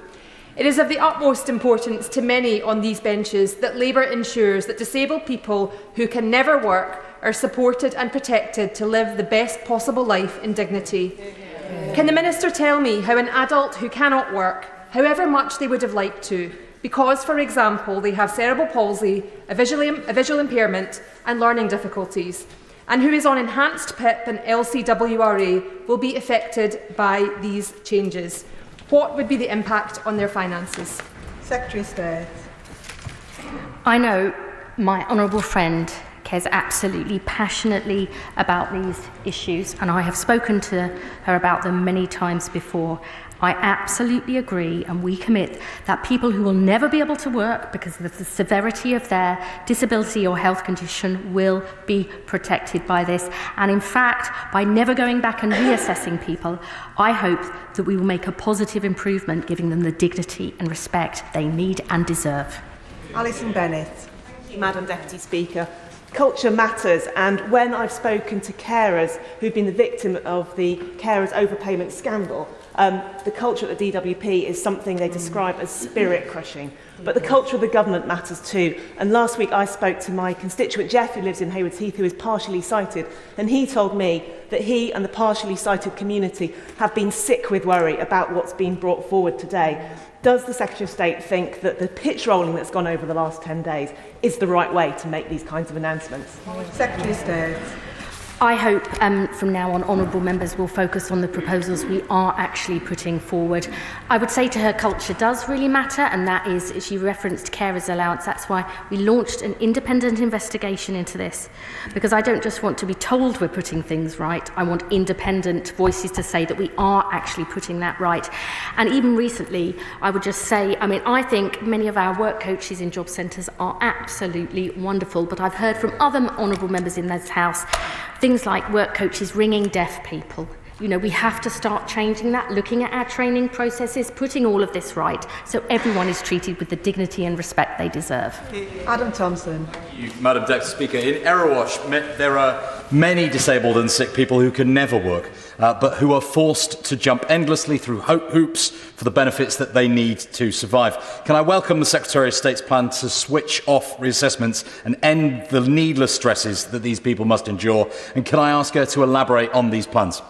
Speaker 2: It is of the utmost importance to many on these benches that Labour ensures that disabled people who can never work are supported and protected to live the best possible life in dignity. Can the Minister tell me how an adult who cannot work, however much they would have liked to, because, for example, they have cerebral palsy, a visual impairment and learning difficulties, and who is on enhanced PIP and LCWRA, will be affected by these changes? What would be the impact on their finances?
Speaker 5: Secretary of State.
Speaker 4: I know my honourable friend cares absolutely passionately about these issues, and I have spoken to her about them many times before. I absolutely agree, and we commit that people who will never be able to work because of the severity of their disability or health condition will be protected by this. And in fact, by never going back and reassessing people, I hope that we will make a positive improvement, giving them the dignity and respect they need and deserve.
Speaker 5: Alison Bennett.
Speaker 10: Madam Deputy Speaker. Culture matters, and when I've spoken to carers who've been the victim of the carers overpayment scandal, the culture at the DWP is something they describe as spirit-crushing. But the culture of the government matters too. And last week I spoke to my constituent Jeff, who lives in Haywards Heath, who is partially sighted, and he told me that he and the partially sighted community have been sick with worry about what's been brought forward today. Does the Secretary of State think that the pitch rolling that's gone over the last 10 days is the right way to make these kinds of announcements?
Speaker 5: Secretary of State.
Speaker 4: I hope from now on honourable members will focus on the proposals we are actually putting forward. I would say to her culture does really matter, and that is, she referenced carers allowance. That's why we launched an independent investigation into this, because I don't just want to be told we're putting things right. I want independent voices to say that we are actually putting that right. And even recently, I would just say, I think many of our work coaches in job centres are absolutely wonderful, but I've heard from other honourable members in this House things like work coaches ringing deaf people. You know, we have to start changing that, looking at our training processes, putting all of this right, so everyone is treated with the dignity and respect they deserve.
Speaker 5: Adam Thompson.
Speaker 16: Madam Deputy Speaker, in Erewash, there are many disabled and sick people who can never work, but who are forced to jump endlessly through hoops for the benefits that they need to survive. Can I welcome the Secretary of State's plan to switch off reassessments and end the needless stresses that these people must endure? And can I ask her to elaborate on these plans?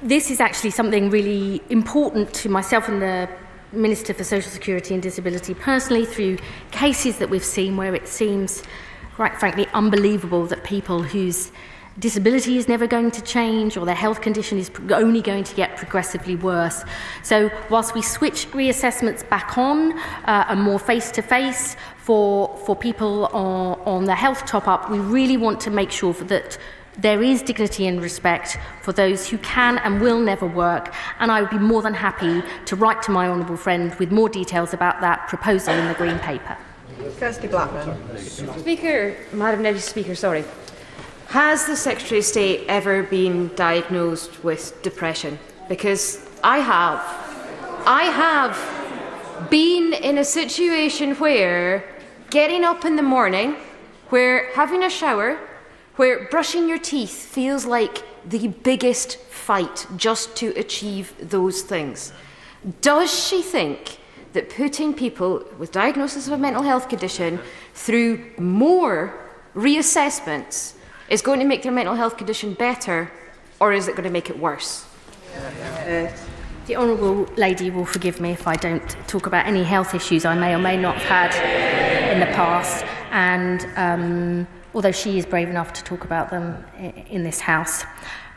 Speaker 4: This is actually something really important to myself and the Minister for Social Security and Disability personally, through cases that we've seen where it seems, quite frankly, unbelievable that people whose disability is never going to change or their health condition is only going to get progressively worse. So whilst we switch reassessments back on and more face-to-face for people on the health top-up, we really want to make sure that there is dignity and respect for those who can and will never work, and I would be more than happy to write to my honourable friend with more details about that proposal in the Green Paper.
Speaker 5: Kirsty Blackman.
Speaker 17: Madam Deputy Speaker, has the Secretary of State ever been diagnosed with depression? Because I have. I have been in a situation where getting up in the morning, where having a shower, where brushing your teeth feels like the biggest fight just to achieve those things. Does she think that putting people with diagnosis of a mental health condition through more reassessments is going to make their mental health condition better, or is it going to make it worse?
Speaker 4: The honourable lady will forgive me if I don't talk about any health issues I may or may not have had in the past, and although she is brave enough to talk about them in this House.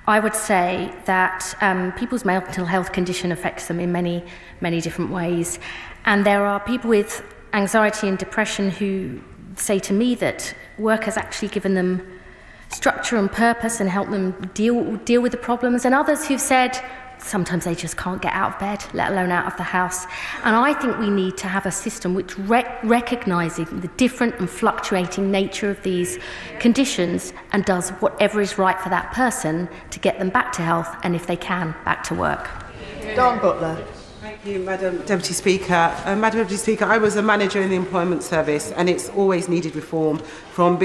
Speaker 4: I would say that people's mental health condition affects them in many, many different ways. And there are people with anxiety and depression who say to me that work has actually given them structure and purpose and helped them deal with the problems. And others who've said sometimes they just can't get out of bed, let alone out of the house. And I think we need to have a system which recognises the different and fluctuating nature of these conditions and does whatever is right for that person to get them back to health and, if they can, back to work.
Speaker 3: Don Butler.
Speaker 7: Thank you, Madam Deputy Speaker. Madam Deputy Speaker, I was a manager in the Employment Service, and it's always needed reform, from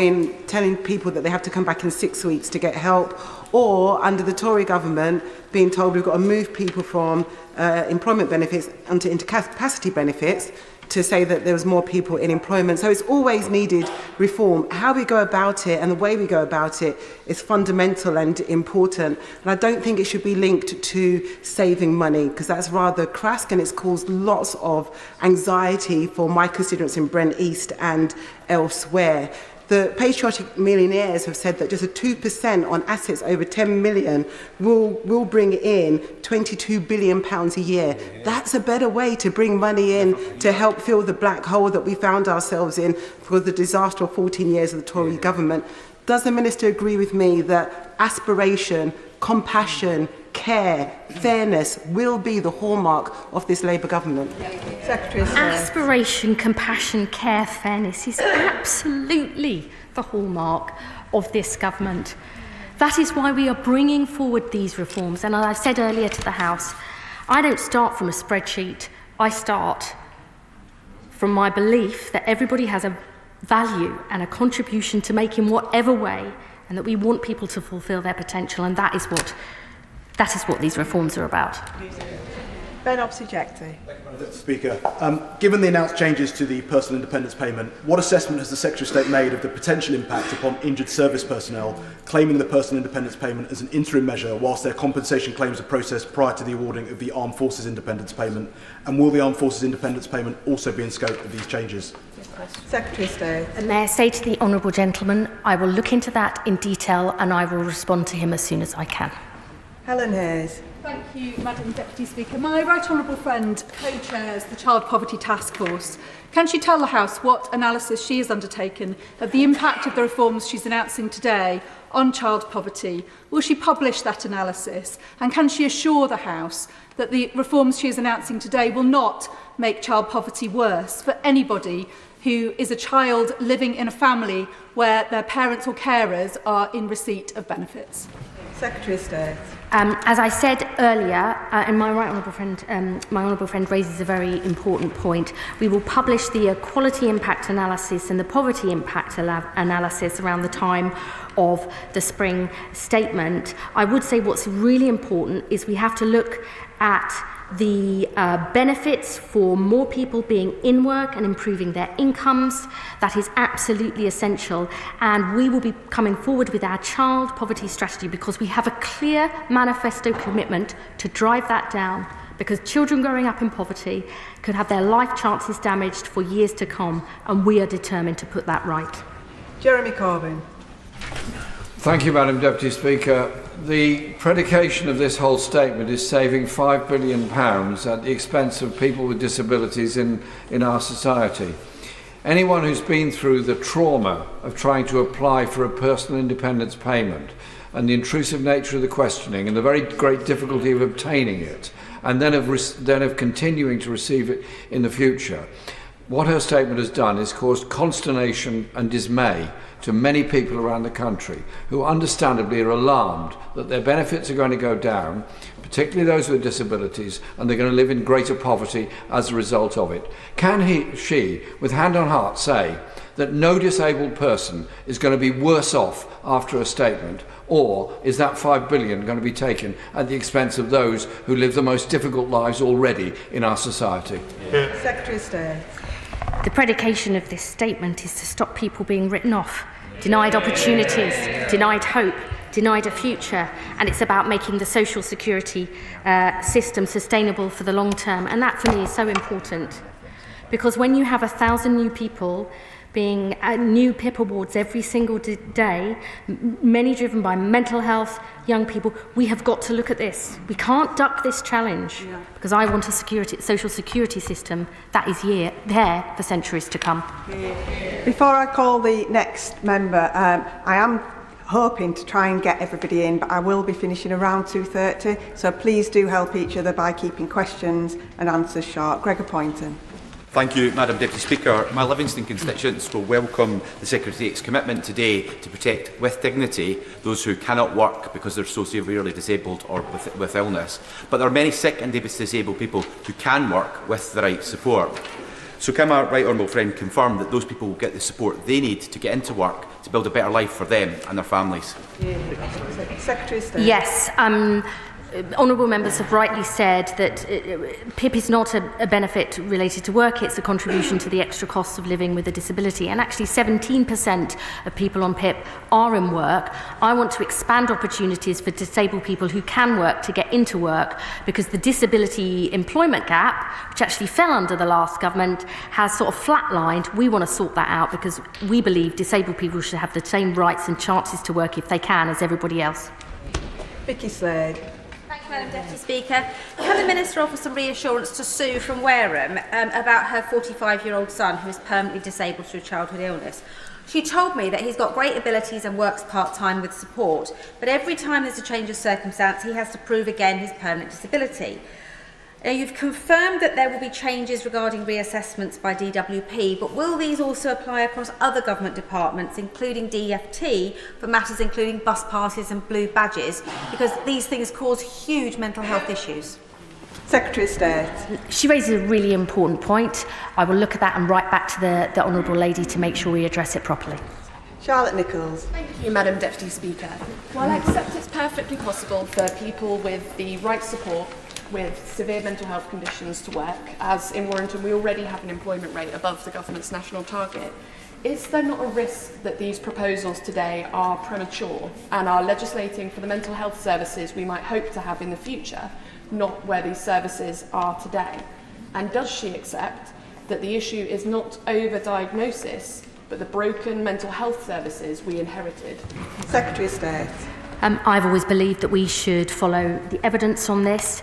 Speaker 7: telling people that they have to come back in 6 weeks to get help, or under the Tory government being told we've got to move people from employment benefits onto incapacity benefits to say that there was more people in employment. So it's always needed reform. How we go about it and the way we go about it is fundamental and important. And I don't think it should be linked to saving money, because that's rather crass and it's caused lots of anxiety for my constituents in Brent East and elsewhere. The patriotic millionaires have said that just a 2% on assets over 10 million will bring in £22 billion a year. That's a better way to bring money in to help fill the black hole that we found ourselves in for the disaster of 14 years of the Tory government. Does the Minister agree with me that aspiration, compassion, care, fairness will be the hallmark of this Labour government?
Speaker 4: Aspiration, compassion, care, fairness is absolutely the hallmark of this government. That is why we are bringing forward these reforms. And as I said earlier to the House, I don't start from a spreadsheet. I start from my belief that everybody has a value and a contribution to make in whatever way, and that we want people to fulfil their potential, and that is what these reforms are about.
Speaker 3: Ben Opsy-Jackley.
Speaker 8: Speaker, given the announced changes to the personal independence payment, what assessment has the Secretary of State made of the potential impact upon injured service personnel claiming the personal independence payment as an interim measure whilst their compensation claims are processed prior to the awarding of the Armed Forces independence payment? And will the Armed Forces independence payment also be in scope of these changes?
Speaker 3: Secretary of State.
Speaker 4: May I say to the honourable gentleman, I will look into that in detail and I will respond to him as soon as I can.
Speaker 3: Helen Hayes.
Speaker 15: Thank you, Madam Deputy Speaker. My right honourable friend co-chairs the Child Poverty Task Force. Can she tell the House what analysis she has undertaken of the impact of the reforms she's announcing today on child poverty? Will she publish that analysis? And can she assure the House that the reforms she is announcing today will not make child poverty worse for anybody who is a child living in a family where their parents or carers are in receipt of benefits?
Speaker 3: Secretary of State.
Speaker 4: As I said earlier, and my honourable friend raises a very important point, we will publish the equality impact analysis and the poverty impact analysis around the time of the spring statement. I would say what's really important is we have to look at the benefits for more people being in work and improving their incomes. That is absolutely essential, and we will be coming forward with our child poverty strategy because we have a clear manifesto commitment to drive that down, because children growing up in poverty could have their life chances damaged for years to come, and we are determined to put that right.
Speaker 3: Jeremy Corbyn.
Speaker 23: Thank you, Madam Deputy Speaker. The predication of this whole statement is saving £5 billion at the expense of people with disabilities in our society. Anyone who's been through the trauma of trying to apply for a personal independence payment and the intrusive nature of the questioning and the very great difficulty of obtaining it and then of continuing to receive it in the future, what her statement has done is caused consternation and dismay to many people around the country who she are alarmed that their benefits are going to go down, particularly those with disabilities, and they're going to live in greater poverty as a result of it. Can she, with hand on heart, say that no disabled person is going to be worse off after a statement, or is that £5 billion going to be taken at the expense of those who live the most difficult lives already in our society?
Speaker 3: Yeah. Secretary of State.
Speaker 4: The predication of this statement is to stop people being written off, denied opportunities, denied hope, denied a future, and it's about making the social security system sustainable for the long term. And that for me is so important, because when you have 1,000 new people being new PIP awards every single day, many driven by mental health, young people. We have got to look at this. We can't duck this challenge because I want a social security system that is there for centuries to come.
Speaker 3: Before I call the next member, I am hoping to try and get everybody in, but I will be finishing around 2:30, so please do help each other by keeping questions and answers short. Gregor Poynton.
Speaker 9: Thank you, Madam Deputy Speaker. My Livingston constituents will welcome the Secretary of State's commitment today to protect with dignity those who cannot work because they're so severely disabled or with illness. But there are many sick and disabled people who can work with the right support. So can my right honourable friend confirm that those people will get the support they need to get into work to build a better life for them and their families?
Speaker 3: Secretary of State.
Speaker 4: Yes. Honourable members have rightly said that PIP is not a benefit related to work, it's a contribution to the extra costs of living with a disability. And actually 17% of people on PIP are in work. I want to expand opportunities for disabled people who can work to get into work, because the disability employment gap, which actually fell under the last government, has sort of flatlined. We want to sort that out because we believe disabled people should have the same rights and chances to work if they can as everybody else.
Speaker 3: Vicky Slade.
Speaker 12: Madam Deputy Speaker, can the Minister offer some reassurance to Sue from Wareham about her 45-year-old son who is permanently disabled through childhood illness? She told me that he's got great abilities and works part-time with support, but every time there's a change of circumstance, he has to prove again his permanent disability. Now, you've confirmed that there will be changes regarding reassessments by DWP, but will these also apply across other government departments, including DFT, for matters including bus passes and blue badges, because these things cause huge mental health issues?
Speaker 3: Secretary of State.
Speaker 4: She raises a really important point. I will look at that and write back to the Honourable Lady to make sure we address it properly.
Speaker 3: Charlotte Nichols.
Speaker 13: Thank you, Madam Deputy Speaker. While I accept it's perfectly possible for people with the right support with severe mental health conditions to work, as in Warrington we already have an employment rate above the government's national target, is there not a risk that these proposals today are premature and are legislating for the mental health services we might hope to have in the future, not where these services are today? And does she accept that the issue is not over-diagnosis, but the broken mental health services we inherited?
Speaker 3: Secretary of State.
Speaker 4: I've always believed that we should follow the evidence on this.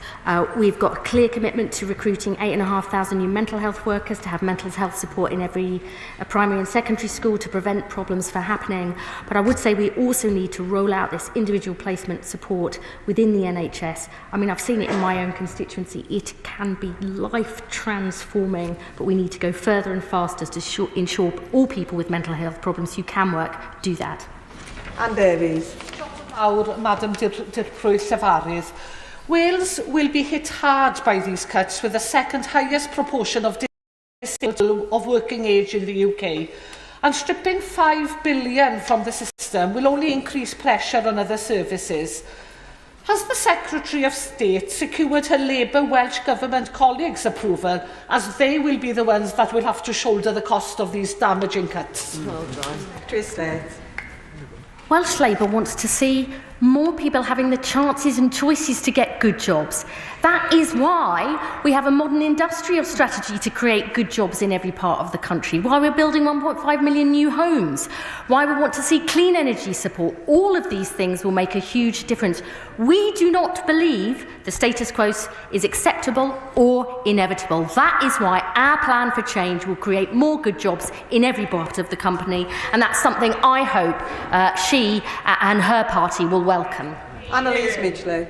Speaker 4: We've got a clear commitment to recruiting 8,500 new mental health workers to have mental health support in every primary and secondary school to prevent problems from happening. But I would say we also need to roll out this individual placement support within the NHS. I mean, I've seen it in my own constituency. It can be life transforming, but we need to go further and faster to ensure all people with mental health problems who can work do that.
Speaker 3: Anne Davies.
Speaker 19: Madam Deputy Speaker, Wales will be hit hard by these cuts, with the second highest proportion of disabled of working age in the UK. And stripping £5 billion from the system will only increase pressure on other services. Has the Secretary of State secured her Labour Welsh Government colleagues' approval, as they will be the ones that will have to shoulder the cost of these damaging cuts?
Speaker 3: Secretary of State.
Speaker 4: Welsh Labour wants to see more people having the chances and choices to get good jobs. That is why we have a modern industrial strategy to create good jobs in every part of the country, why we're building 1.5 million new homes, why we want to see clean energy support. All of these things will make a huge difference. We do not believe the status quo is acceptable or inevitable. That is why our plan for change will create more good jobs in every part of the company, and that's something I hope she and her party will welcome.
Speaker 3: Annalise Midgley.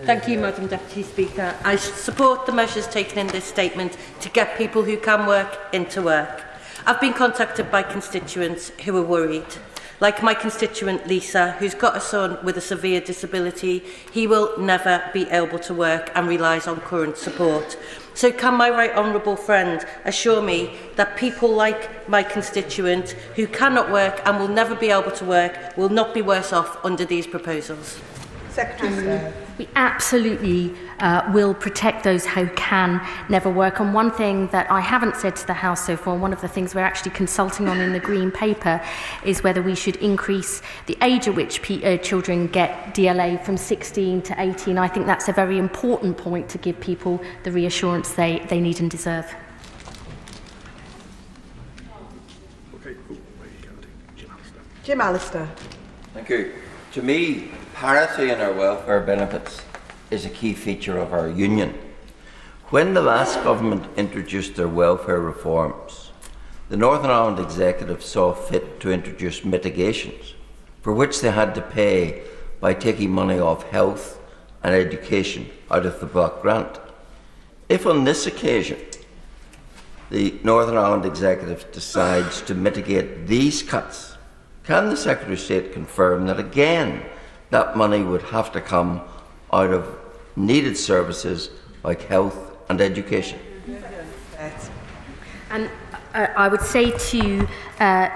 Speaker 24: Thank you, Madam Deputy Speaker. I support the measures taken in this statement to get people who can work into work. I've been contacted by constituents who are worried. Like my constituent Lisa, who's got a son with a severe disability, he will never be able to work and relies on current support. So can my right honourable friend assure me that people like my constituent who cannot work and will never be able to work will not be worse off under these proposals?
Speaker 3: Secretary.
Speaker 4: We absolutely will protect those who can never work. And one thing that I haven't said to the House so far, one of the things we're actually consulting on in the Green Paper, is whether we should increase the age at which children get DLA from 16 to 18. I think that's a very important point to give people the reassurance they need and deserve.
Speaker 3: Jim Allister.
Speaker 1: Thank you. To me, parity in our welfare benefits is a key feature of our union. When the last government introduced their welfare reforms, the Northern Ireland Executive saw fit to introduce mitigations, for which they had to pay by taking money off health and education out of the block grant. If on this occasion the Northern Ireland Executive decides to mitigate these cuts, can the Secretary of State confirm that again that money would have to come out of needed services like health and education?
Speaker 4: And I would say to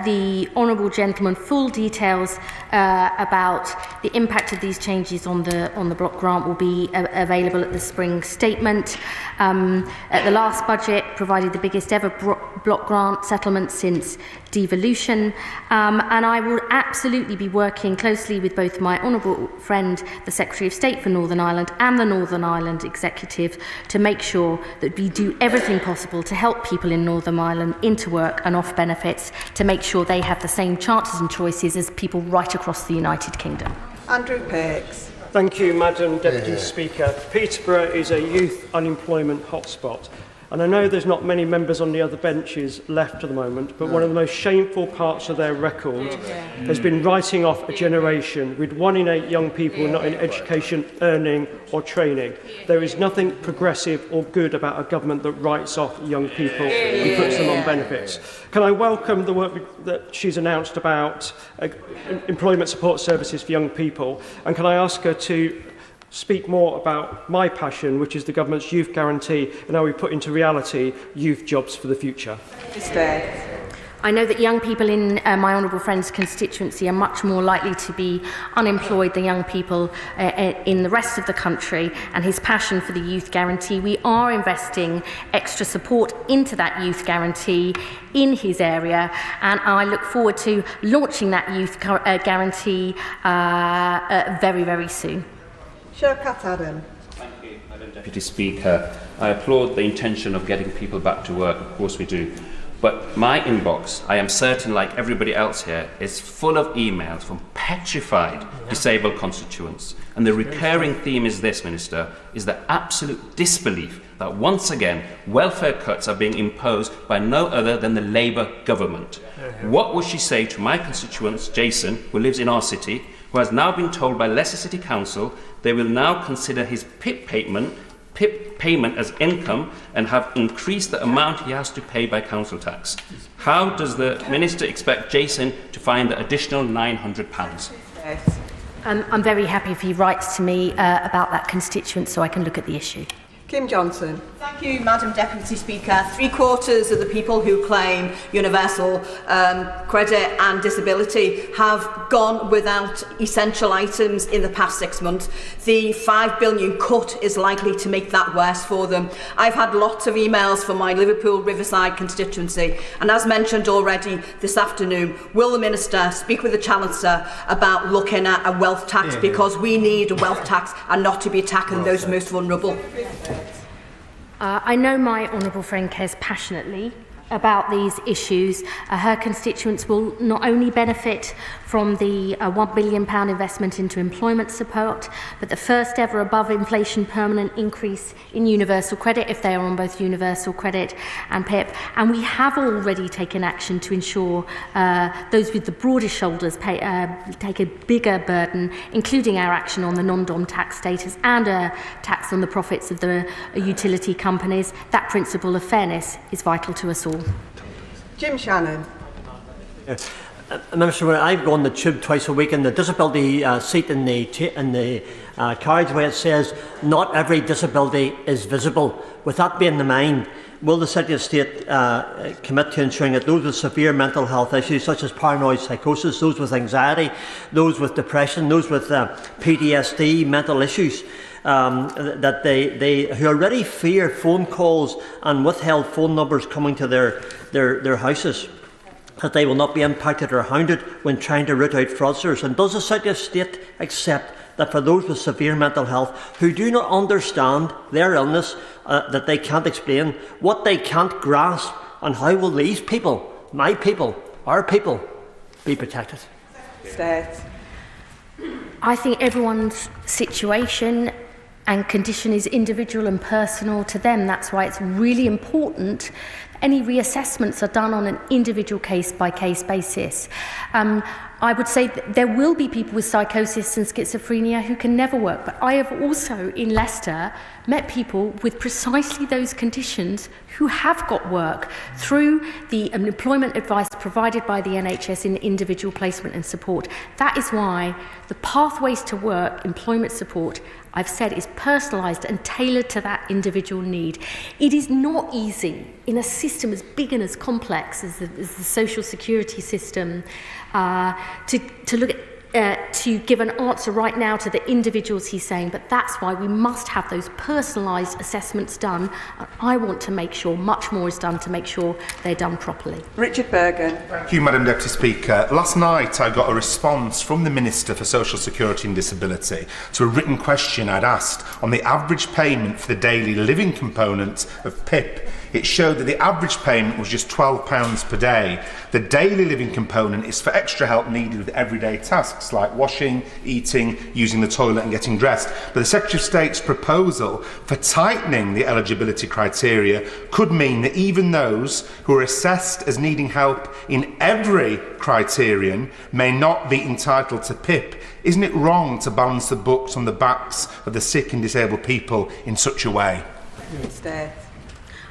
Speaker 4: the honourable gentleman full details about the impact of these changes on the block grant will be available at the spring statement. At the last budget, provided the biggest ever block grant settlement since devolution, and I will absolutely be working closely with both my honourable friend, the Secretary of State for Northern Ireland, and the Northern Ireland Executive to make sure that we do everything possible to help people in Northern Ireland into work and off benefits, to make sure they have the same chances and choices as people right across the United Kingdom.
Speaker 3: Andrew Perks.
Speaker 11: Thank you, Madam Deputy Speaker. Peterborough is a youth unemployment hotspot. And I know there's not many members on the other benches left at the moment, but one of the most shameful parts of their record has been writing off a generation with 1 in 8 young people not in education, earning or training. There is nothing progressive or good about a government that writes off young people and puts them on benefits. Can I welcome the work that she's announced about employment support services for young people? And can I ask her to speak more about my passion, which is the government's youth guarantee, and how we put into reality youth jobs for the future?
Speaker 4: I know that young people in my honourable friend's constituency are much more likely to be unemployed than young people in the rest of the country, and his passion for the youth guarantee. We are investing extra support into that youth guarantee in his area, and I look forward to launching that youth guarantee very, very soon.
Speaker 3: Shaukat Adam.
Speaker 14: Thank you, Madam Deputy Speaker. I applaud the intention of getting people back to work, of course we do. But my inbox, I am certain, like everybody else here, is full of emails from petrified disabled constituents. And the recurring theme is this, Minister, is the absolute disbelief that once again welfare cuts are being imposed by no other than the Labour government. What would she say to my constituent, Jason, who lives in our city, who has now been told by Leicester City Council they will now consider his PIP payment as income and have increased the amount he has to pay by council tax? How does the Minister expect Jason to find the additional £900?
Speaker 4: I'm very happy if he writes to me about that constituent so I can look at the issue.
Speaker 3: Kim Johnson.
Speaker 18: Thank you, Madam Deputy Speaker. 3/4 of the people who claim universal credit and disability have gone without essential items in the past 6 months. The £5 billion cut is likely to make that worse for them. I've had lots of emails from my Liverpool Riverside constituency, and as mentioned already this afternoon, will the Minister speak with the Chancellor about looking at a wealth tax, because we need a wealth tax and not to be attacking those most vulnerable.
Speaker 4: I know my honourable friend cares passionately about these issues. Her constituents will not only benefit from the £1 billion investment into employment support, but the first ever above inflation permanent increase in universal credit if they are on both universal credit and PIP. And we have already taken action to ensure those with the broadest shoulders take a bigger burden, including our action on the non-dom tax status and a tax on the profits of the utility companies. That principle of fairness is vital to us all.
Speaker 3: Jim Shannon.
Speaker 20: Minister, when I go on the tube twice a week in the disability seat in the carriageway, it says not every disability is visible. With that being in mind, will the Secretary of State commit to ensuring that those with severe mental health issues such as paranoid psychosis, those with anxiety, those with depression, those with PTSD, mental issues, that they who already fear phone calls and withheld phone numbers coming to their houses, that they will not be impacted or hounded when trying to root out fraudsters? And does the Secretary of State accept that for those with severe mental health who do not understand their illness, that they can't explain, what they can't grasp, and how will these people, my people, our people, be protected?
Speaker 3: State.
Speaker 4: I think everyone's situation and condition is individual and personal to them. That's why it's really important any reassessments are done on an individual case-by-case basis. I would say that there will be people with psychosis and schizophrenia who can never work, but I have also, in Leicester, met people with precisely those conditions who have got work through the employment advice provided by the NHS in individual placement and support. That is why the pathways to work, employment support, I've said, is personalised and tailored to that individual need. It is not easy in a system as big and as complex as the social security system to look at to give an answer right now to the individuals he's saying, but that's why we must have those personalised assessments done. And I want to make sure much more is done to make sure they're done properly.
Speaker 3: Richard Bergen.
Speaker 2: Thank you, Madam Deputy Speaker. Last night I got a response from the Minister for Social Security and Disability to a written question I'd asked on the average payment for the daily living component of PIP. It showed that the average payment was just £12 per day. The daily living component is for extra help needed with everyday tasks like washing, eating, using the toilet and getting dressed. But the Secretary of State's proposal for tightening the eligibility criteria could mean that even those who are assessed as needing help in every criterion may not be entitled to PIP. Isn't it wrong to balance the books on the backs of the sick and disabled people in such a way?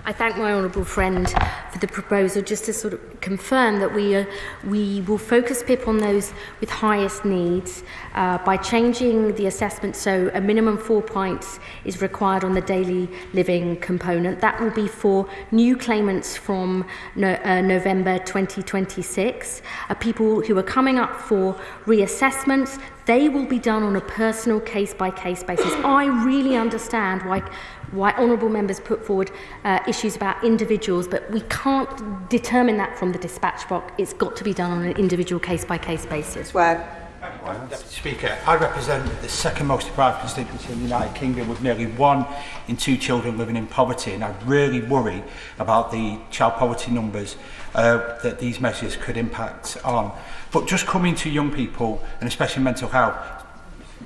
Speaker 4: I thank my honourable friend for the proposal, just to sort of confirm that we will focus PIP on those with highest needs by changing the assessment so a minimum 4 points is required on the daily living component. That will be for new claimants from November 2026. People who are coming up for reassessments, they will be done on a personal case-by-case basis. I really understand why honourable members put forward issues about individuals, but we can't determine that from the dispatch box. It's got to be done on an individual case-by-case basis.
Speaker 6: Deputy Speaker, I represent the second most deprived constituency in the United Kingdom with nearly 1 in 2 children living in poverty, and I really worry about the child poverty numbers that these measures could impact on. But just coming to young people, and especially mental health,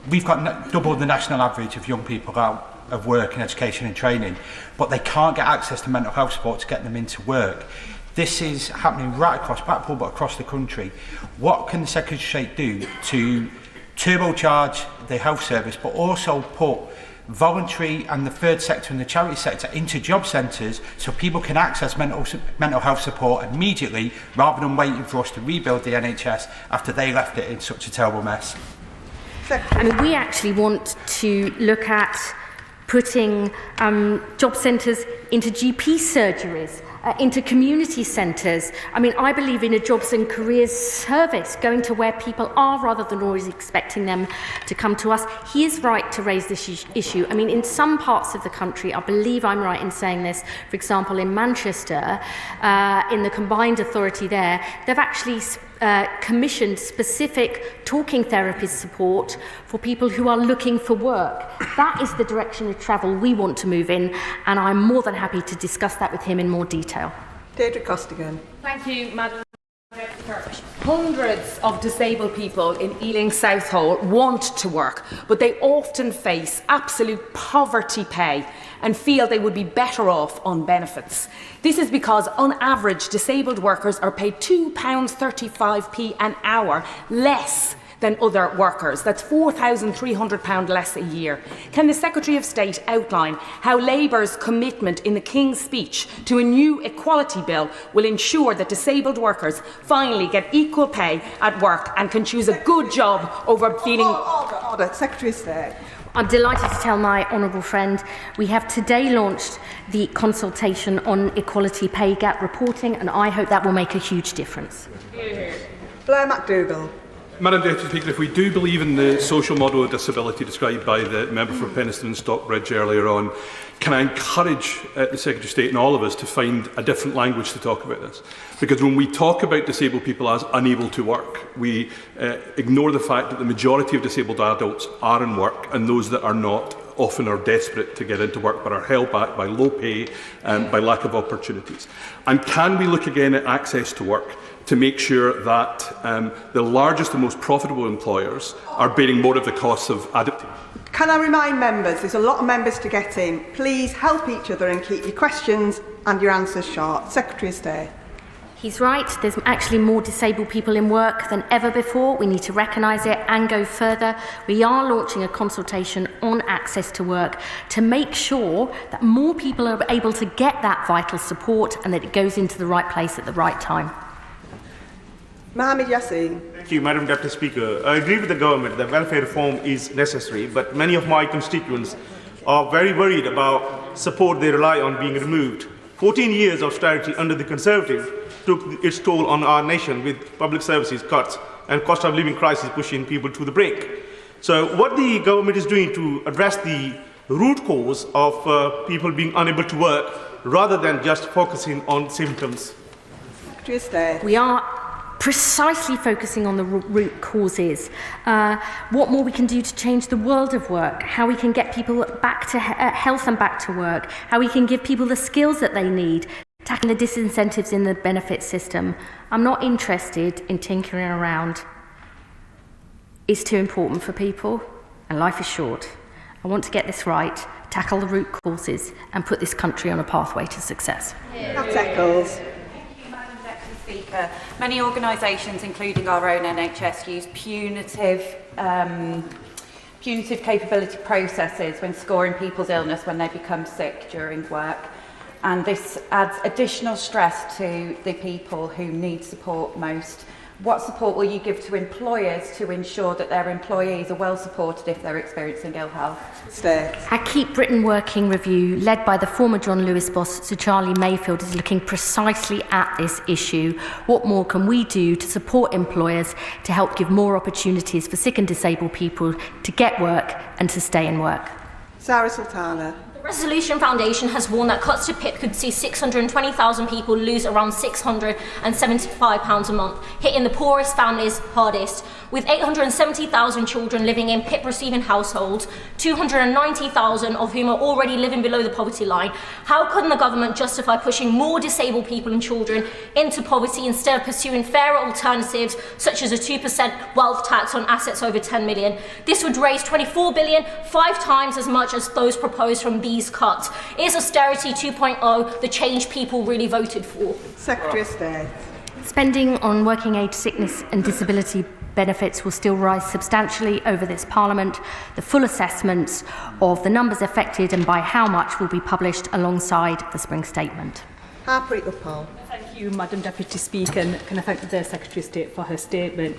Speaker 6: we've got double the national average of young people out of work and education and training, but they can't get access to mental health support to get them into work. This is happening right across Blackpool, but across the country. What can the Secretary of State do to turbocharge the health service, but also put voluntary and the third sector and the charity sector into job centres so people can access mental health support immediately rather than waiting for us to rebuild the NHS after they left it in such a terrible mess?
Speaker 4: I mean, we actually want to look at putting job centres into GP surgeries, into community centres. I mean, I believe in a jobs and careers service, going to where people are rather than always expecting them to come to us. He is right to raise this issue. I mean, in some parts of the country, I believe I'm right in saying this, for example, in Manchester, in the combined authority there, they've actually commissioned specific talking therapist support for people who are looking for work. That is the direction of travel we want to move in, and I'm more than happy to discuss that with him in more detail.
Speaker 3: Deirdre Costigan.
Speaker 21: Thank you, Madam. Hundreds of disabled people in Ealing Southall want to work, but they often face absolute poverty pay and feel they would be better off on benefits. This is because, on average, disabled workers are paid £2.35p an hour less than other workers. That's £4,300 less a year. Can the Secretary of State outline how Labour's commitment in the King's speech to a new equality bill will ensure that disabled workers finally get equal pay at work and can choose a good job over feeling...
Speaker 3: Order. Secretary of State.
Speaker 4: I'm delighted to tell my honourable friend we have today launched the consultation on equality pay gap reporting, and I hope that will make a huge difference.
Speaker 3: Blair McDougall.
Speaker 22: Madam Deputy Speaker, if we do believe in the social model of disability described by the member for Penistone and Stockbridge earlier on, can I encourage the Secretary of State and all of us to find a different language to talk about this? Because when we talk about disabled people as unable to work, we ignore the fact that the majority of disabled adults are in work and those that are not often are desperate to get into work but are held back by low pay and by lack of opportunities? And can we look again at access to work to make sure that the largest and most profitable employers are bearing more of the costs of adaptation?
Speaker 3: Can I remind members, there's a lot of members to get in. Please help each other and keep your questions and your answers short. Secretary of State.
Speaker 4: He's right. There's actually more disabled people in work than ever before. We need to recognise it and go further. We are launching a consultation on access to work to make sure that more people are able to get that vital support and that it goes into the right place at the right time.
Speaker 3: Mohammed Yassin.
Speaker 5: Thank you, Madam Deputy Speaker. I agree with the government that welfare reform is necessary, but many of my constituents are very worried about support they rely on being removed. 14 years of austerity under the Conservative took its toll on our nation, with public services cuts and cost of living crisis pushing people to the brink. So what the government is doing to address the root cause of people being unable to work rather than just focusing on symptoms?
Speaker 3: Secretary of State.
Speaker 4: We are precisely focusing on the root causes, what more we can do to change the world of work, how we can get people back to health and back to work, how we can give people the skills that they need, tackling the disincentives in the benefit system. I'm not interested in tinkering around. It's too important for people, and life is short. I want to get this right, tackle the root causes, and put this country on a pathway to success.
Speaker 3: That echoes.
Speaker 10: Speaker, many organisations, including our own NHS, use punitive capability processes when scoring people's illness when they become sick during work. And this adds additional stress to the people who need support most. What support will you give to employers to ensure that their employees are well supported if they're experiencing ill health?
Speaker 4: Our Keep Britain Working Review, led by the former John Lewis boss, Sir Charlie Mayfield, is looking precisely at this issue. What more can we do to support employers to help give more opportunities for sick and disabled people to get work and to stay in work?
Speaker 3: Sarah Sultana.
Speaker 16: The Resolution Foundation has warned that cuts to PIP could see 620,000 people lose around £675 a month, hitting the poorest families hardest. With 870,000 children living in PIP-receiving households, 290,000 of whom are already living below the poverty line, how can the government justify pushing more disabled people and children into poverty instead of pursuing fairer alternatives such as a 2% wealth tax on assets over 10 million? This would raise 24 billion, 5 times as much as those proposed from these cuts. Is austerity 2.0 the change people really voted for?
Speaker 3: Secretary of State.
Speaker 4: Spending on working age sickness and disability benefits will still rise substantially over this Parliament. The full assessments of the numbers affected and by how much will be published alongside the Spring Statement.
Speaker 3: Harpreet Uppal.
Speaker 17: Thank you, Madam Deputy Speaker, and can I thank the Secretary of State for her statement.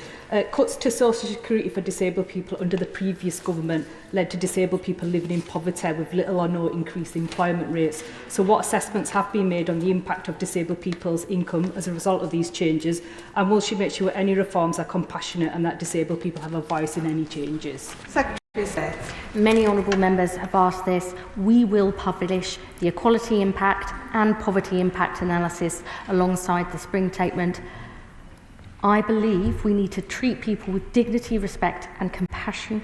Speaker 17: Cuts to social security for disabled people under the previous government led to disabled people living in poverty with little or no increase in employment rates. So what assessments have been made on the impact of disabled people's income as a result of these changes, and will she make sure any reforms are compassionate and that disabled people have a voice in any changes?
Speaker 3: Secretary of State.
Speaker 4: Many honourable members have asked this. We will publish the equality impact and poverty impact analysis alongside the Spring Statement. I believe we need to treat people with dignity, respect and compassion,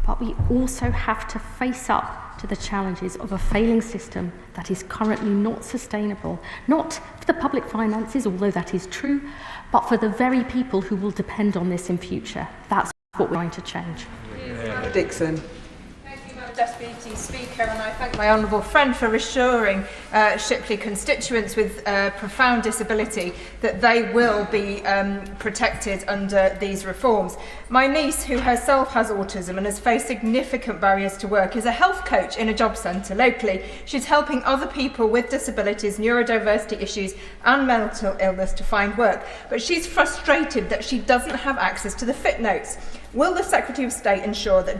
Speaker 4: but we also have to face up to the challenges of a failing system that is currently not sustainable, not for the public finances, although that is true, but for the very people who will depend on this in future. That's what we're trying to change.
Speaker 3: Dixon.
Speaker 25: Deputy Speaker, and I thank my honourable friend for reassuring Shipley constituents with profound disability that they will be protected under these reforms. My niece, who herself has autism and has faced significant barriers to work, is a health coach in a job centre locally. She's helping other people with disabilities, neurodiversity issues and mental illness to find work, but she's frustrated that she doesn't have access to the fit notes. Will the Secretary of State ensure that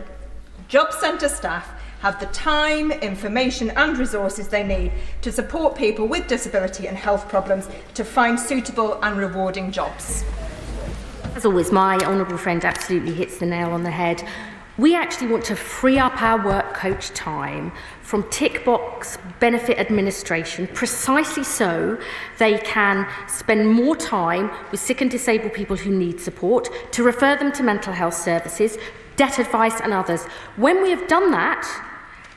Speaker 25: job centre staff have the time, information and resources they need to support people with disability and health problems to find suitable and rewarding jobs?
Speaker 4: As always, my honourable friend absolutely hits the nail on the head. We actually want to free up our work coach time from tick box benefit administration, precisely so they can spend more time with sick and disabled people who need support, to refer them to mental health services, debt advice and others. When we have done that,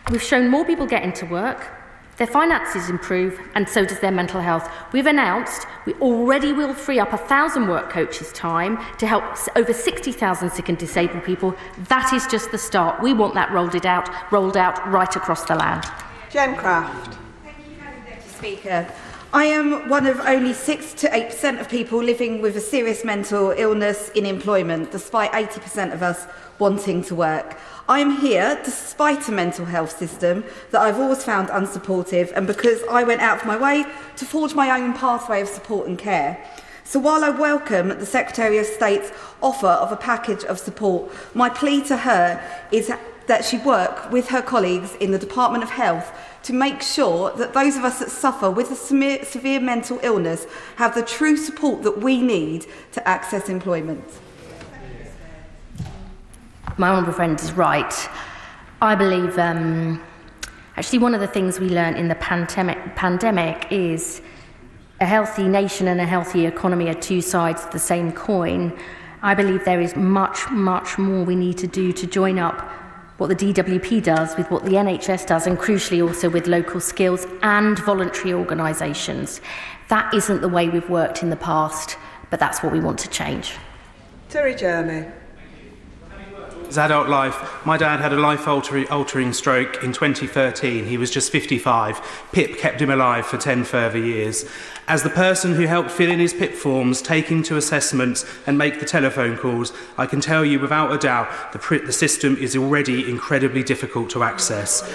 Speaker 4: We've shown more people get into work, their finances improve, and so does their mental health. We've announced we already will free up 1,000 work coaches' time to help over 60,000 sick and disabled people. That is just the start. We want that rolled out right across the land.
Speaker 3: Jem Craft.
Speaker 7: Speaker, I am one of only 6 to 8% of people living with a serious mental illness in employment, despite 80% of us wanting to work. I am here despite a mental health system that I've always found unsupportive, and because I went out of my way to forge my own pathway of support and care. So while I welcome the Secretary of State's offer of a package of support, my plea to her is that she work with her colleagues in the Department of Health to make sure that those of us that suffer with a severe mental illness have the true support that we need to access employment.
Speaker 4: My honourable friend is right. I believe actually one of the things we learned in the pandemic is a healthy nation and a healthy economy are two sides of the same coin. I believe there is much, much more we need to do to join up what the DWP does with what the NHS does, and crucially also with local skills and voluntary organisations. That isn't the way we've worked in the past, but that's what we want to change.
Speaker 3: Terry Jeremy.
Speaker 8: His adult life, my dad had a life-altering stroke in 2013. He was just 55. PIP kept him alive for 10 further years. As the person who helped fill in his PIP forms, take him to assessments and make the telephone calls, I can tell you without a doubt the system is already incredibly difficult to access.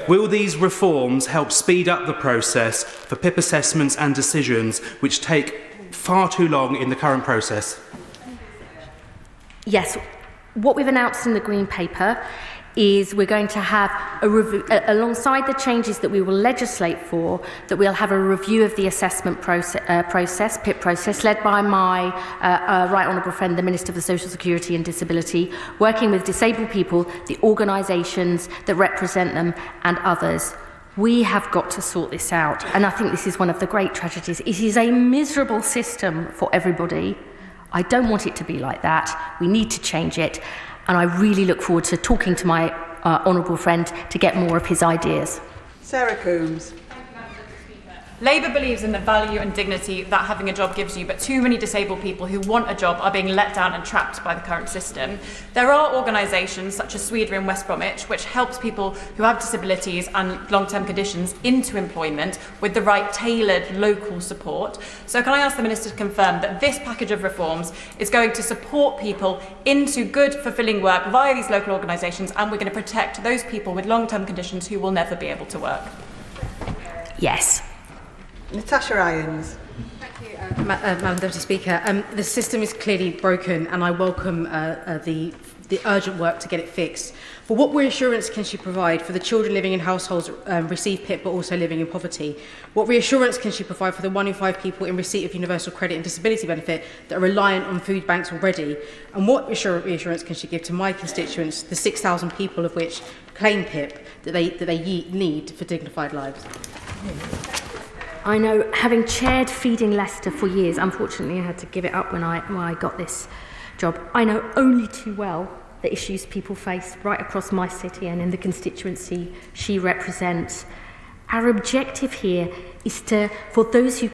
Speaker 8: Will these reforms help speed up the process for PIP assessments and decisions, which take far too long in the current process?
Speaker 4: Yes. What we've announced in the Green Paper is we're going to have a review, alongside the changes that we will legislate for, that we'll have a review of the assessment process, PIP process, led by my right honourable friend, the Minister for Social Security and Disability, working with disabled people, the organisations that represent them and others. We have got to sort this out, and I think this is one of the great tragedies. It is a miserable system for everybody. I don't want it to be like that. We need to change it, and I really look forward to talking to my honourable friend to get more of his ideas.
Speaker 3: Sarah Coombs.
Speaker 9: Labour believes in the value and dignity that having a job gives you, but too many disabled people who want a job are being let down and trapped by the current system. There are organisations such as Sweden and West Bromwich which helps people who have disabilities and long-term conditions into employment with the right tailored local support. So can I ask the Minister to confirm that this package of reforms is going to support people into good, fulfilling work via these local organisations, and we're going to protect those people with long-term conditions who will never be able to work?
Speaker 4: Yes.
Speaker 3: Natasha Irons.
Speaker 15: Thank you, Madam Deputy Speaker. The system is clearly broken, and I welcome the urgent work to get it fixed. But what reassurance can she provide for the children living in households receive PIP but also living in poverty? What reassurance can she provide for the 1 in 5 people in receipt of universal credit and disability benefit that are reliant on food banks already? And what reassurance can she give to my constituents, the 6,000 people of which claim PIP, that they need for dignified lives?
Speaker 4: I know, having chaired Feeding Leicester for years, unfortunately I had to give it up when I got this job, I know only too well the issues people face right across my city and in the constituency she represents. Our objective here is for those who